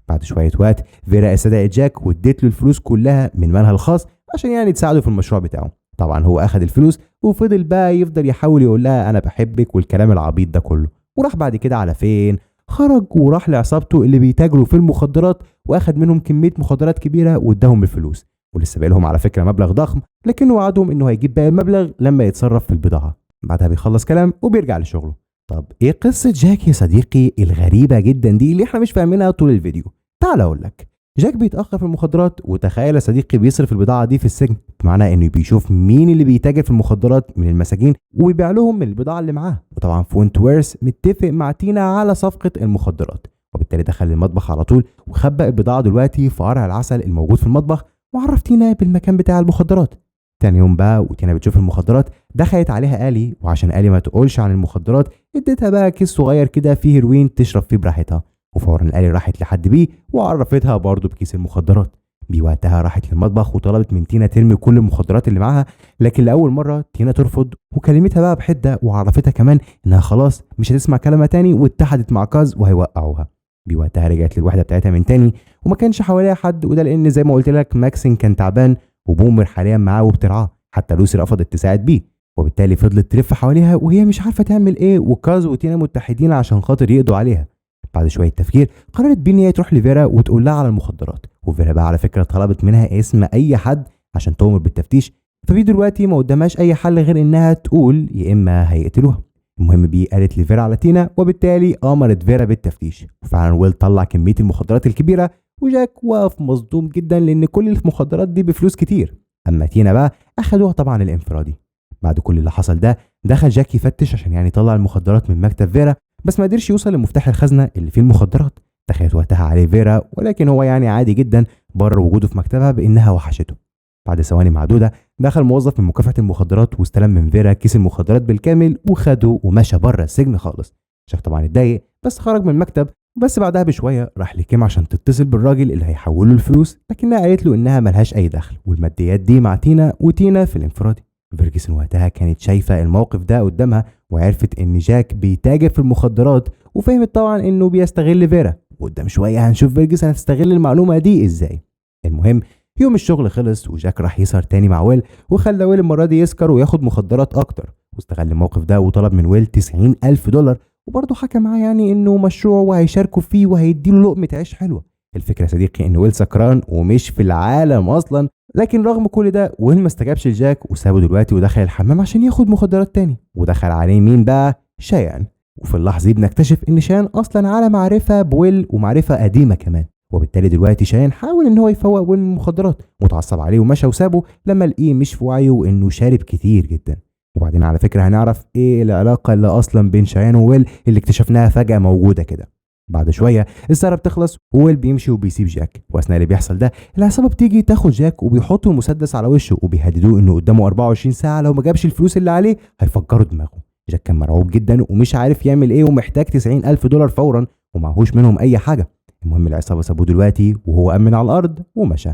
S1: بعد شويه وقت فيرا استدعت جاك واديت له الفلوس كلها من مالها الخاص عشان يعني تساعده في المشروع بتاعه. طبعا هو اخذ الفلوس وفضل بقى يفضل يحاول يقول لها انا بحبك والكلام العبيط ده كله، وراح بعد كده على فين؟ خرج وراح لعصابته اللي بيتاجروا في المخدرات واخد منهم كميه مخدرات كبيره واداهم الفلوس. ولسه باقي لهم على فكره مبلغ ضخم، لكنه وعدهم انه هيجيب باقي المبلغ لما يتصرف في البضاعه. بعدها بيخلص كلام وبيرجع لشغله. طب ايه قصه جاك يا صديقي الغريبه جدا دي اللي احنا مش فاهمينها طول الفيديو؟ تعال اقول لك. جاك بيتاخر في المخدرات، وتخيل يا صديقي بيصرف البضاعه دي في السجن، بمعنى انه بيشوف مين اللي بيتاجر في المخدرات من المساجين وبيبيع لهم من البضاعه اللي معاه. وطبعا فونتويرث متفق مع تينا على صفقه المخدرات، وبالتالي دخل المطبخ على طول وخبأ البضاعه دلوقتي في قرع العسل الموجود في المطبخ، وعرف تينا بالمكان بتاع المخدرات. تاني يوم بقى وتينا بتشوف المخدرات، دخلت عليها آلي، وعشان آلي ما تقولش عن المخدرات اديتها بقى كيس صغير كده فيه هيروين تشرب فيه براحتها. وفورا آلي راحت لحد بيه وعرفتها برضه بكيس المخدرات. وقتها راحت للمطبخ وطلبت من تينا ترمي كل المخدرات اللي معاها، لكن لاول مره تينا ترفض، وكلمتها بقى بحده وعرفتها كمان انها خلاص مش هتسمع كلامها تاني، واتحدت مع كاز وهيوقعوها. وقتها رجعت للوحده بتاعتها من تاني، وما كانش حواليها حد، وده لان زي ما قلت لك ماكسين كان تعبان وبومر حاليا معاه وبترعاه، حتى لوسي رفضت تساعد بيه. وبالتالي فضلت تلف حواليها وهي مش عارفه تعمل ايه، وكاز وتينا متحدين عشان خاطر يقضوا عليها. بعد شويه تفكير قررت بي ان هي تروح لفيرا وتقول لها على المخدرات، وفيرا بقى على فكره طلبت منها اسم اي حد عشان تؤمر بالتفتيش. فبي دلوقتي ما قدامهاش اي حل غير انها تقول يا اما هيقتلوها. المهم بي قالت لفيرا على تينا، وبالتالي امرت فيرا بالتفتيش. وفعلا ويل طلع كميه المخدرات الكبيره، وجاك واقف مصدوم جدا لان كل المخدرات دي بفلوس كتير. اما تينا بقى اخدوها طبعا الانفرادي. بعد كل اللي حصل ده دخل جاك يفتش عشان يعني يطلع المخدرات من مكتب فيرا، بس ما قدرش يوصل لمفتاح الخزنه اللي فيه المخدرات. دخلت وقتها عليه فيرا، ولكن هو يعني عادي جدا بره وجوده في مكتبها بانها وحشته. بعد ثواني معدوده دخل موظف من مكافحه المخدرات واستلم من فيرا كيس المخدرات بالكامل وخده ومشى بره السجن خالص. جاك طبعا اتضايق بس خرج من المكتب. بس بعدها بشويه راح لكيم عشان تتصل بالراجل اللي هيحول له الفلوس، لكنها قالت له انها ملهاش اي دخل والماديات دي مع تينا، وتينا في الانفرادي. فيرجسون وقتها كانت شايفه الموقف ده قدامها، وعرفت ان جاك بيتاجر في المخدرات، وفهمت طبعا انه بيستغل فيرا. وقدام شويه هنشوف فيرجسون هتستغل المعلومه دي ازاي. المهم يوم الشغل خلص وجاك راح يسهر تاني مع ويل، وخلى ويل المره دي يسكر وياخد مخدرات اكتر، واستغل الموقف ده وطلب من ويل $90,000، وبرضه حكى معاه يعني انه مشروع وهيشاركوا فيه وهيديله لقمه عيش حلوه. الفكره يا صديقي ان ويل سكران ومش في العالم اصلا، لكن رغم كل ده ويل ما استجابش لجاك وسابه دلوقتي ودخل الحمام عشان ياخد مخدرات تاني. ودخل عليه مين بقى؟ شيان. وفي اللحظه دي بنكتشف ان شيان اصلا على معرفه بويل ومعرفه قديمه كمان، وبالتالي دلوقتي شيان حاول ان هو يفوق ويل من المخدرات، واتعصب عليه ومشى وسابه لما لقيه مش في وعيه وانه شارب كتير جدا. وبعدين على فكره هنعرف ايه العلاقه اللي اصلا بين شيان وويل اللي اكتشفناها فجاه موجوده كده. بعد شويه السهره بتخلص وويل بيمشي وبيسيب جاك، واثناء اللي بيحصل ده العصابه بتيجي تاخد جاك وبيحطوا المسدس على وشه وبيهددوه انه قدامه 24 ساعه لو ما جابش الفلوس اللي عليه هيفجروا دماغه. جاك كان مرعوب جدا ومش عارف يعمل ايه ومحتاج $90,000 فورا ومعهوش منهم اي حاجه. المهم العصابه سابوه دلوقتي وهو امن على الارض ومشى.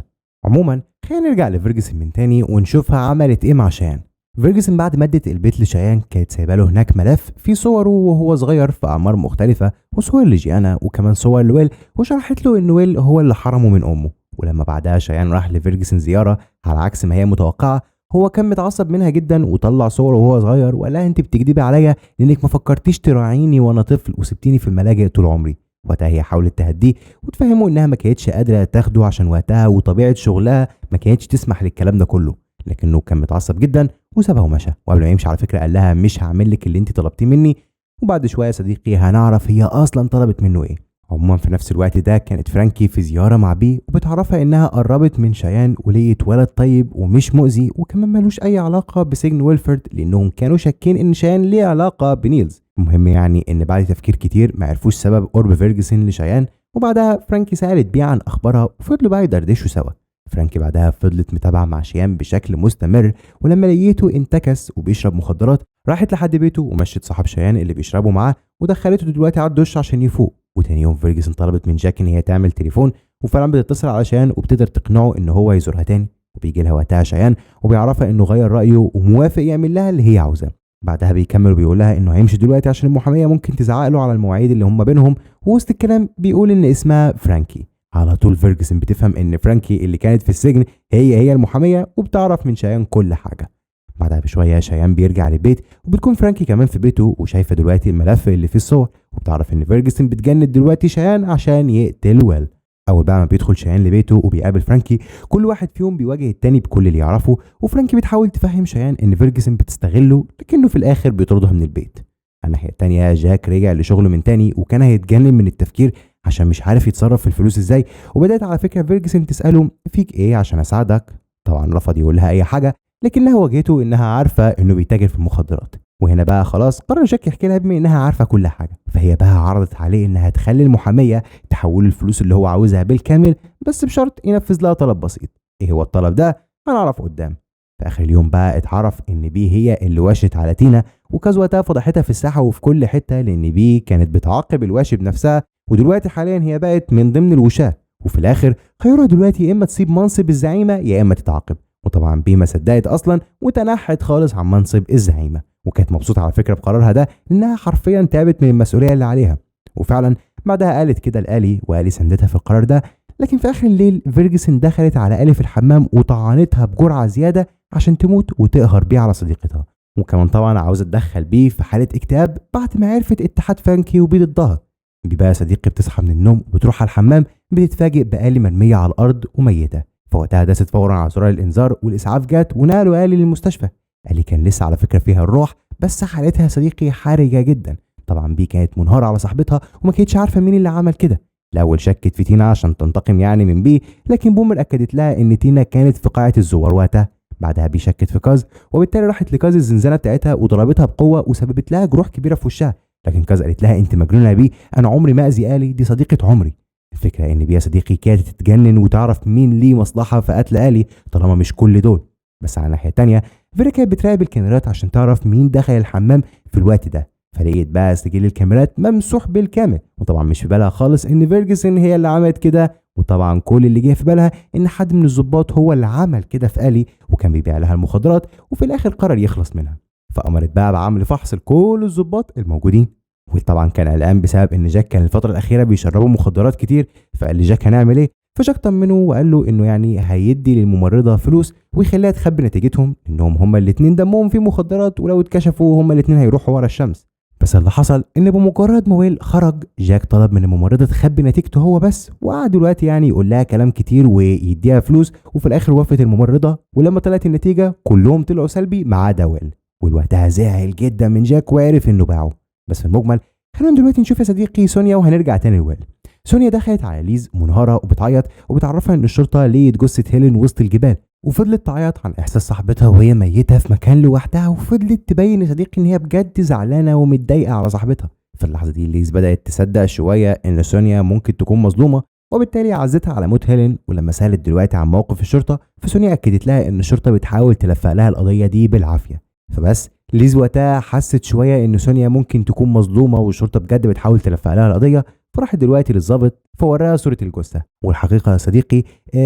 S1: عموما خلينا نرجع لفيرجسون من تاني ونشوفها عملت ايه مع شيان. فيرجسون بعد ما ادت البيت لشيان كانت سايبه له هناك ملف فيه صوره وهو صغير في اعمار مختلفه، وصور لجيانا وكمان صور لويل، وشرحت له ان ويل هو اللي حرمه من امه. ولما بعدها شيان راح لفيرجسون زياره على عكس ما هي متوقعه، هو كان متعصب منها جدا وطلع صوره وهو صغير وقال لها انت بتكدبي عليا لانك ما فكرتيش تراعيني وانا طفل وسبتيني في الملاجئ طول عمري. وقتها هي حاولت تهديه وتفهمه انها ما كانتش قادره تاخده عشان وقتها وطبيعه شغلها ما كانتش تسمح للكلام ده كله، لكنه كان متعصب جدا وسابها ومشى. وقبل ما يمشي على فكره قال لها مش هعمل لك اللي انت طلبتيه مني. وبعد شويه صديقي هنعرف هي اصلا طلبت منه ايه. عموما في نفس الوقت ده كانت فرانكي في زياره مع بي وبتعرفها انها قربت من شيان ولقيت ولد طيب ومش مؤذي وكمان ملوش اي علاقه بسجن ويلفرد، لانهم كانوا شاكين ان شيان ليه علاقه بنيلز. المهم يعني ان بعد تفكير كتير ما عرفوش سبب قرب فيرجسون لشيان، وبعدها فرانكي سالت بي عن اخبارها وفضلوا بقى يدردشوا سوا. فرانكي بعدها فضلت متابعه مع شيان بشكل مستمر، ولما لقيته انتكس وبيشرب مخدرات راحت لحد بيته ومشت صاحب شيان اللي بيشربه معاه ودخلته دلوقتي على الدش عشان يفوق. وتاني يوم فيرجسون طلبت من جاك ان هي تعمل تليفون، وفعلا بتتصل على شيان وبتقدر تقنعه ان هو يزورها تاني. وبيجي لها وقتها شيان وبيعرفها انه غير رايه وموافق يعمل لها اللي هي عاوزاه. بعدها بيكمل وبيقول لها انه هيمشي دلوقتي عشان المحاميه ممكن تزعق له على المواعيد اللي هم بينهم، ووسط الكلام بيقول ان اسمها فرانكي. على طول فيرجسون بتفهم ان فرانكي اللي كانت في السجن هي المحاميه وبتعرف من شيان كل حاجه. بعدها بشويه شيان بيرجع للبيت وبتكون فرانكي كمان في بيته وشايفه دلوقتي الملف اللي فيه الصور، وبتعرف ان فيرجسون بتجند دلوقتي شيان عشان يقتل ويل. اول بقى ما بيدخل شيان لبيته وبيقابل فرانكي، كل واحد فيهم بيواجه التاني بكل اللي يعرفه، وفرانكي بتحاول تفهم شيان ان فيرجسون بتستغله، لكنه في الاخر بيطردها من البيت. على الناحيه التانيه جاك رجع لشغله من تاني وكان هيتجنن من التفكير عشان مش عارف يتصرف في الفلوس ازاي، وبدات على فكره فيرجسون تساله فيك ايه عشان اساعدك. طبعا رفض يقول لها اي حاجه، لكنها واجهته انها عارفه انه بيتاجر في المخدرات. وهنا بقى خلاص قرر جاك يحكي لها بما انها عارفه كل حاجه، فهي بقى عرضت عليه انها تخلي المحاميه تحول الفلوس اللي هو عاوزها بالكامل، بس بشرط ينفذ لها طلب بسيط. ايه هو الطلب ده؟ هنعرف قدام. في اخر اليوم بقى اتعرف ان بي هي اللي واشت على تينا، وكاز وقتها فضحتها في الساحه وفي كل حته، لان بي كانت بتعاقب الواشي بنفسها، ودلوقتي حاليا هي بقت من ضمن الوشاه. وفي الاخر خيرها دلوقتي يا اما تسيب منصب الزعيمه يا اما تتعاقب. وطبعا بي ما صدقت اصلا وتنحت خالص عن منصب الزعيمه، وكانت مبسوطه على فكره بقرارها ده لانها حرفيا تعبت من المسؤوليه اللي عليها. وفعلا بعدها قالت كده لالي، والي سندتها في القرار ده. لكن في اخر الليل فيرجسون دخلت على الي في الحمام وطعنتها بجرعه زياده عشان تموت وتقهر بيه على صديقتها، وكمان طبعا عاوزه تدخل بيه في حاله اكتئاب بعد ما عرفت اتحاد فرانكي وبي ضدها. بي بقى صديقي بتصحى من النوم وبتروح على الحمام، بتتفاجئ بآلي مرميه على الارض وميته. فوقتها داست فورا على زرار الانذار والاسعاف جت ونقلوا آلي للمستشفى. آلي كان لسه على فكره فيها الروح، بس حالتها يا صديقي حرجه جدا. طبعا بي كانت منهاره على صاحبتها وما كانتش عارفه مين اللي عمل كده. الاول شكت في تينا عشان تنتقم يعني من بي، لكن بومر اكدت لها ان تينا كانت في قاعه الزوار وقتها. بعدها بي شكت في كاز، وبالتالي راحت لكاز الزنزانه بتاعتها وضربتها بقوه وسببت لها جروح كبيره في وشها. لكن كاز قالت لها انت مجنونه يا بي، انا عمري ما اذي آلي، دي صديقه عمري. الفكره ان بي يا صديقي كانت تتجنن وتعرف مين ليه مصلحه في قتل آلي طالما مش كل دول. بس على الناحيه الثانيه فيرا كانت بتراقب الكاميرات عشان تعرف مين دخل الحمام في الوقت ده، فلقيت بقى سجل الكاميرات ممسوح بالكامل. وطبعا مش في بالها خالص ان فيرجسون هي اللي عملت كده، وطبعا كل اللي جه في بالها ان حد من الضباط هو اللي عمل كده في آلي وكان بيبيع لها المخدرات، وفي الاخر قرر يخلص منها. فامرت بقى بعمل فحص لكل الضباط الموجودين. وطبعا كان قلقان بسبب ان جاك كان الفتره الاخيره بيشربوا مخدرات كتير، فقال لجاك هنعمل ايه؟ فجاك طمنه وقال له انه يعني هيدي للممرضه فلوس ويخليها تخبي نتيجتهم، انهم هما الاثنين دمهم فيه مخدرات ولو اتكشفوا هما الاثنين هيروحوا ورا الشمس. بس اللي حصل ان بمجرد ما ويل خرج جاك طلب من الممرضه تخبي نتيجته هو بس، وقعد دلوقتي يعني يقول لها كلام كتير ويديها فلوس، وفي الاخر وافقت الممرضه. ولما طلعت النتيجه كلهم طلعوا سلبي ما عدا ويل. ووقتها زعل جدا من جاك وعرف انه باعه. بس في المجمل خلينا دلوقتي نشوف يا صديقي سونيا وهنرجع تاني لويل. سونيا دخلت على ليز منهاره وبتعيط وبتعرفها ان الشرطه لقيت جثه هيلين وسط الجبال، وفضلت تعيط عن احساس صاحبتها وهي ميته في مكان لوحدها، وفضلت تبين يا صديقي ان هي بجد زعلانه ومتضايقه على صاحبتها. في اللحظه دي ليز بدات تصدق شويه ان سونيا ممكن تكون مظلومه، وبالتالي عزتها على موت هيلين. ولما سالت دلوقتي عن موقف الشرطه فسونيا اكدت لها ان الشرطه بتحاول تلفق لها القضيه دي بالعافيه. فبس ليز وقتها حست شويه ان سونيا ممكن تكون مظلومه والشرطه بجد بتحاول تلفق لها القضيه، فراحت دلوقتي للظابط فوراها صوره الجثه. والحقيقه يا صديقي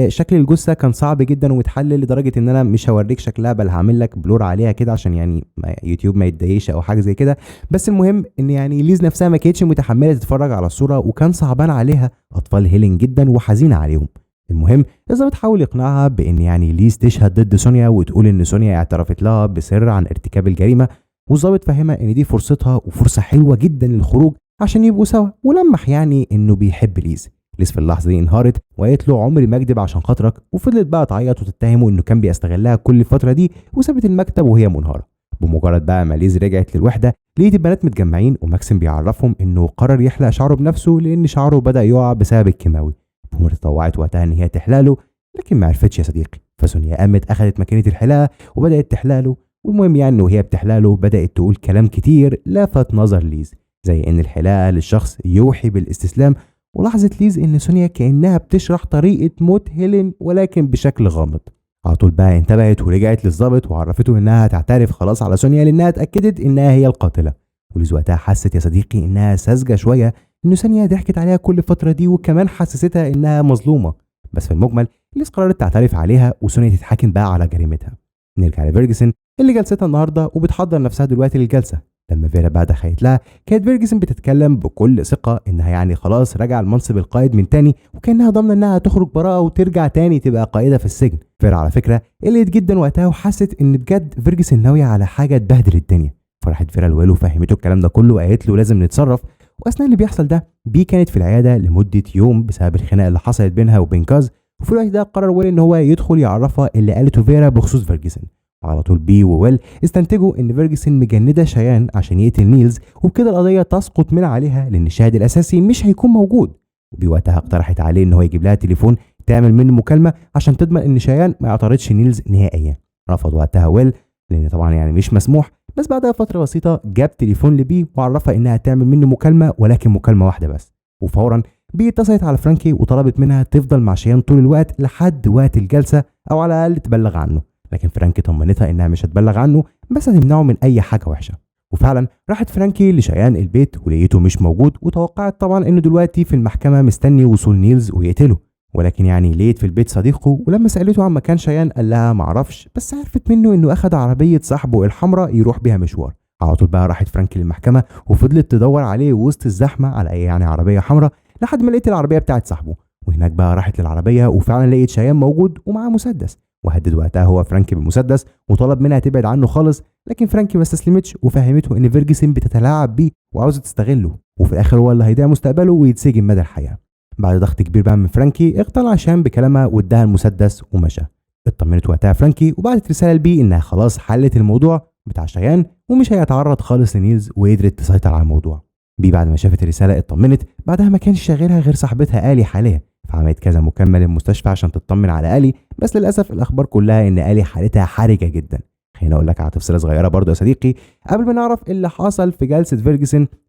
S1: شكل الجثه كان صعب جدا ومتحلل لدرجه ان انا مش هوريك شكلها، بل هعمل لك بلور عليها كده عشان يعني يوتيوب ما يتضايقش او حاجه زي كده. بس المهم ان يعني ليز نفسها ما كانتش متحمله تتفرج على الصوره، وكان صعبان عليها اطفال هيلين جدا وحزينه عليهم. المهم الظابط حاول يقنعها بان يعني ليز تشهد ضد سونيا وتقول ان سونيا اعترفت لها بسر عن ارتكاب الجريمه، والظابط فهمها ان دي فرصتها وفرصه حلوه جدا للخروج عشان يبقوا سوا، ولمح يعني انه بيحب ليز. ليز في اللحظه دي انهارت وقالت له عمري ما اكدب عشان خاطرك، وفضلت بقى تعيط وتتهمه انه كان بيستغلها كل الفتره دي، وسابت المكتب وهي منهاره. بمجرد بقى ما ليز رجعت للوحده لقيت البنات متجمعين وماكسيم بيعرفهم انه قرر يحلق شعره بنفسه لان شعره بدا يقع بسبب الكيماوي. بومر تطوعت وقتها ان هي تحلاله لكن ما عرفتش يا صديقي، فسونيا قامت اخذت ماكينه الحلاقه وبدات تحلاله. والمهم يعني انه وهي بتحلاله بدات تقول كلام كتير لفت نظر ليز، زي ان الحلاقه للشخص يوحي بالاستسلام. ولاحظت ليز ان سونيا كانها بتشرح طريقه موت هيلين ولكن بشكل غامض. على طول بقى انتبهت ورجعت للظابط وعرفته انها هتعترف خلاص على سونيا لانها اتاكدت انها هي القاتله. وليز وقتها حست يا صديقي انها ساذجه شويه انه سونيا ضحكت عليها كل الفتره دي وكمان حسستها انها مظلومه. بس في المجمل ليز قررت تعترف عليها وسونيا تتحاكم بقى على جريمتها. نرجع لفيرجسون اللي جلستها النهارده وبتحضر نفسها دلوقتي للجلسه. لما فيرا بقى دخلت لها كانت فيرجسون بتتكلم بكل ثقه انها يعني خلاص رجع المنصب القائد من تاني، وكانها ضامنه انها تخرج براءه وترجع تاني تبقى قائده في السجن. فيرا على فكره قلقت جدا وقتها وحست ان بجد فيرجسون ناويه على حاجه تبهدل الدنيا. فراحت فيرا لويل وفهمته الكلام ده كله وقالت له لازم نتصرف. واثناء اللي بيحصل ده بي كانت في العياده لمده يوم بسبب الخناقه اللي حصلت بينها وبين كاز. وفي الوقت ده قرر ويل ان هو يدخل يعرفها اللي قالته فيرا بخصوص فيرجسون. وعلى طول بي وويل استنتجوا ان فيرجسون مجنده شيان عشان يقتل نيلز، وبكده القضيه تسقط من عليها لان الشاهد الاساسي مش هيكون موجود. وبي وقتها اقترحت عليه ان هو يجيب لها تليفون تعمل منه مكالمه عشان تضمن ان شيان ما يعترضش نيلز نهائيا. رفض وقتها ويل لان طبعا يعني مش مسموح، بس بعدها فتره بسيطه جاب تليفون لبي وعرفها انها تعمل منه مكالمه، ولكن مكالمه واحده بس. وفورا بي اتصلت على فرانكي وطلبت منها تفضل مع شيان طول الوقت لحد وقت الجلسه، او على الاقل تبلغ عنه. لكن فرانكي طمنتها انها مش هتبلغ عنه بس هتمنعه من اي حاجه وحشه. وفعلا راحت فرانكي لشيان البيت ولقيته مش موجود، وتوقعت طبعا انه دلوقتي في المحكمه مستني وصول نيلز ويقتله. ولكن يعني لقيت في البيت صديقه، ولما سالته عن مكان شيان قال لها معرفش، بس عرفت منه انه اخد عربيه صاحبه الحمراء يروح بيها مشوار. على طول بقى راحت فرانكي للمحكمه وفضلت تدور عليه وسط الزحمه على اي يعني عربيه حمراء لحد ما لقيت العربيه بتاعت صاحبه. وهناك بقى راحت للعربيه وفعلا لقيت شيان موجود ومعاه مسدس، وهدد وقتها هو فرانكي بالمسدس وطلب منها تبعد عنه خالص. لكن فرانكي ما استسلمتش وفهمته ان فيرجسون بتتلاعب بيه وعاوزه تستغله، وفي الاخر هو اللي هيضيع مستقبله ويتسجن مدى الحياه. بعد ضغط كبير بقى من فرانكي اقتنع شيان بكلامها واداها المسدس ومشى. اطمنت وقتها فرانكي وبعتت رساله لبي انها خلاص حلت الموضوع بتاع شيان ومش هيتعرض خالص لنيلز، وقدرت تسيطر على الموضوع. بي بعد ما شافت الرساله اطمنت. بعدها ما كانش شاغلها غير صاحبتها آلي حاليا، فعملت كذا مكالمه للمستشفى عشان تطمن على آلي، بس للاسف الاخبار كلها ان آلي حالتها حرجه جدا. خليني اقول لك على تفصيله صغيره برضه يا صديقي قبل ما نعرف اللي حصل في جلسه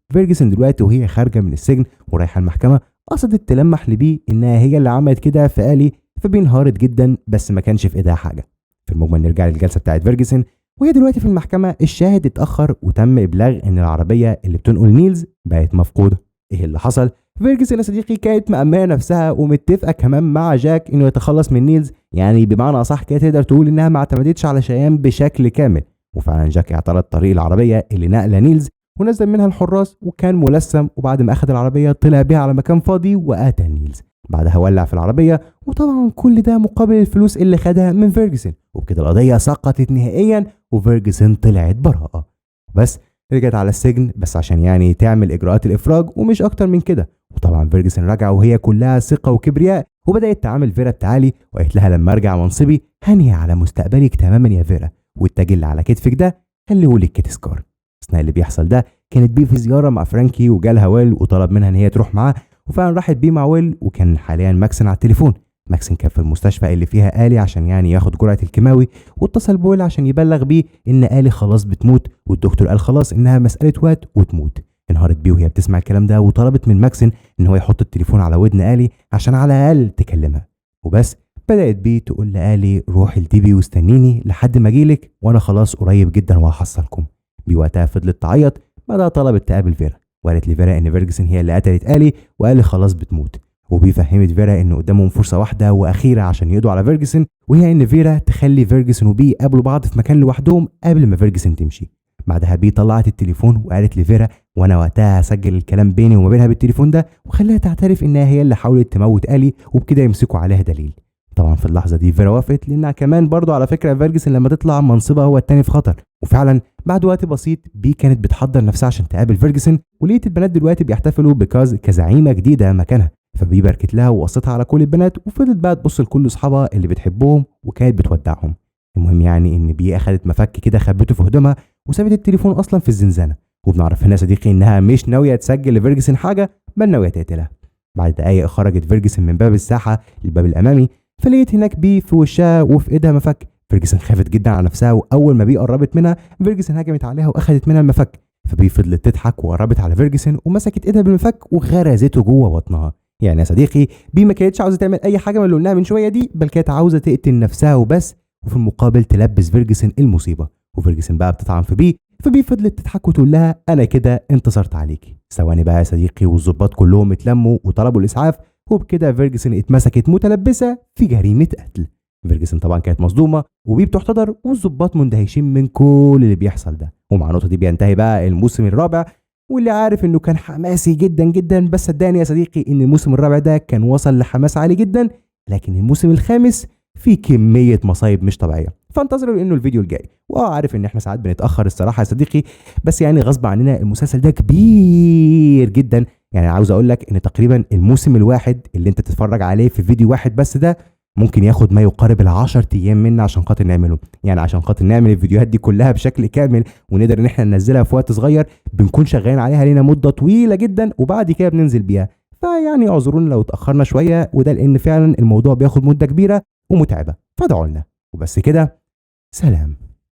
S1: فيرجسون دلوقتي وهي خارجه من السجن ورايحه المحكمه قصدت تلمح لبي انها هي اللي عملت كده في آلي، فبي انهارت جدا بس ما كانش في ايدها حاجه. في المجمل نرجع للجلسه بتاعت فيرجسون وهي دلوقتي في المحكمه. الشاهد اتاخر وتم ابلاغ ان العربيه اللي بتنقل نيلز بقت مفقوده. ايه اللي حصل؟ فيرجسون يا صديقي كانت مأمنه نفسها ومتفقه كمان مع جاك انه يتخلص من نيلز، يعني بمعنى اصح كده تقدر تقول انها ما اعتمدتش على شيان بشكل كامل. وفعلا جاك اعترض طريق العربيه اللي نقله نيلز ونزل منها الحراس وكان ملثم، وبعد ما اخذ العربيه طلع بيها على مكان فاضي وقتل نيلز. بعدها ولع في العربيه، وطبعا كل ده مقابل الفلوس اللي خدها من فيرجسون. وبكده القضيه سقطت نهائيا وفيرجسون طلعت براءه. بس رجعت على السجن بس عشان يعني تعمل اجراءات الافراج ومش اكتر من كده. وطبعا فيرجسون رجع وهي كلها ثقه وكبرياء، وبدات تعامل فيرا بتعالي وقالت لها لما ارجع منصبي هنهي على مستقبلك تماما يا فيرا، والتاج اللي على كتفك ده خليهولك كيت سكار. اثناء اللي بيحصل ده كانت بي في زياره مع فرانكي وجالها ويل وطلب منها ان هي تروح معاه، وفعلا راحت بي مع ويل. وكان حاليا ماكسن على التليفون. ماكسن كان في المستشفى اللي فيها آلي عشان يعني ياخد جرعه الكيماوي، واتصل بويل عشان يبلغ بيه ان آلي خلاص بتموت، والدكتور قال خلاص انها مساله وقت وتموت. انهارت بي وهي بتسمع الكلام ده وطلبت من ماكسن ان هو يحط التليفون على ودن آلي عشان على الاقل تكلمها. وبس بدات بي تقول لآلي روحي لديبي واستنيني لحد ما اجيلك وانا خلاص قريب جدا وهحصلكم. بي وقتها فضلت تعيط. بعدها طلبت تقابل فيرا وقالت لفيرا ان فيرجسون هي اللي قتلت آلي وآلي خلاص بتموت. وبي فهمت فيرا ان قدامهم فرصه واحده واخيره عشان يقضوا على فيرجسون، وهي ان فيرا تخلي فيرجسون وبي يقابلوا بعض في مكان لوحدهم قبل ما فيرجسون تمشي. بعدها بي طلعت التليفون وقالت لفيرا وانا وقتها هسجل الكلام بيني وما بينها بالتليفون ده وخليها تعترف انها هي اللي حاولت تموت آلي، وبكده يمسكوا عليها دليل. طبعا في اللحظه دي فيرا وافقت لانها كمان برضو على فكره فيرجسون لما تطلع منصبها هو التاني في خطر. وفعلا بعد وقت بسيط بي كانت بتحضر نفسها عشان تقابل فيرجسون، ولقيت البنات دلوقتي بيحتفلوا بكاز كزعيمه جديده مكانها. فبي باركت لها ووصتها على كل البنات وفضلت بقى تبص لكل اصحابها اللي بتحبهم وكانت بتودعهم. المهم يعني ان بي اخذت مفك كده خبته في هدومها وسابت التليفون اصلا في الزنزانه. وبنعرف هنا صديقي انها مش ناويه تسجل لفيرجسون حاجه بل ناويه تقتلها. بعد دقايق خرجت فيرجسون من باب الساحه للباب الامامي، فلقيت هناك بي في وشها وفي ايدها مفك. فيرجسون خافت جدا على نفسها، واول ما بي قربت منها فيرجسون هجمت عليها واخذت منها المفك. فبي فضلت تضحك وقربت على فيرجسون ومسكت ايدها بالمفك وغرزته جوه بطنها. يعني يا صديقي بي ما كانتش عاوزه تعمل اي حاجه من اللي قلناها من شويه دي، بل كانت عاوزه تقتل نفسها وبس، وفي المقابل تلبس فيرجسون المصيبه. وفيرجسون بقى بتطعن في بي، فبي فضلت تضحك وتقول لها انا كده انتصرت عليكي. ثواني بقى يا صديقي والظباط كلهم اتلموا وطلبوا الاسعاف، وبكده فيرجسون اتمسكت متلبسه في جريمه قتل. فيرجسون طبعا كانت مصدومه وبي بتحتضر والظباط مندهشين من كل اللي بيحصل ده. ومع النقطه دي بينتهي بقى الموسم الرابع، واللي عارف انه كان حماسي جدا جدا، بس صدقني يا صديقي ان الموسم الرابع ده كان وصل لحماس عالي جدا، لكن الموسم الخامس فيه كميه مصايب مش طبيعيه. فانتظروا لانه الفيديو الجاي عارف ان احنا ساعات بنتاخر الصراحه يا صديقي، بس يعني غصب عننا المسلسل ده كبير جدا. يعني عاوز اقول لك ان تقريبا الموسم الواحد اللي انت تتفرج عليه في فيديو واحد بس ده ممكن ياخد ما يقارب ال10 ايام منا عشان خاطر نعمله. يعني عشان خاطر نعمل الفيديوهات دي كلها بشكل كامل ونقدر ان احنا ننزلها في وقت صغير، بنكون شغالين عليها لينا مده طويله جدا وبعد كده بننزل بيها. فيعني اعذرونا لو اتاخرنا شويه، وده لان فعلا الموضوع بياخد مده كبيره ومتعبه، فادعوا لنا. وبس كده، سلام.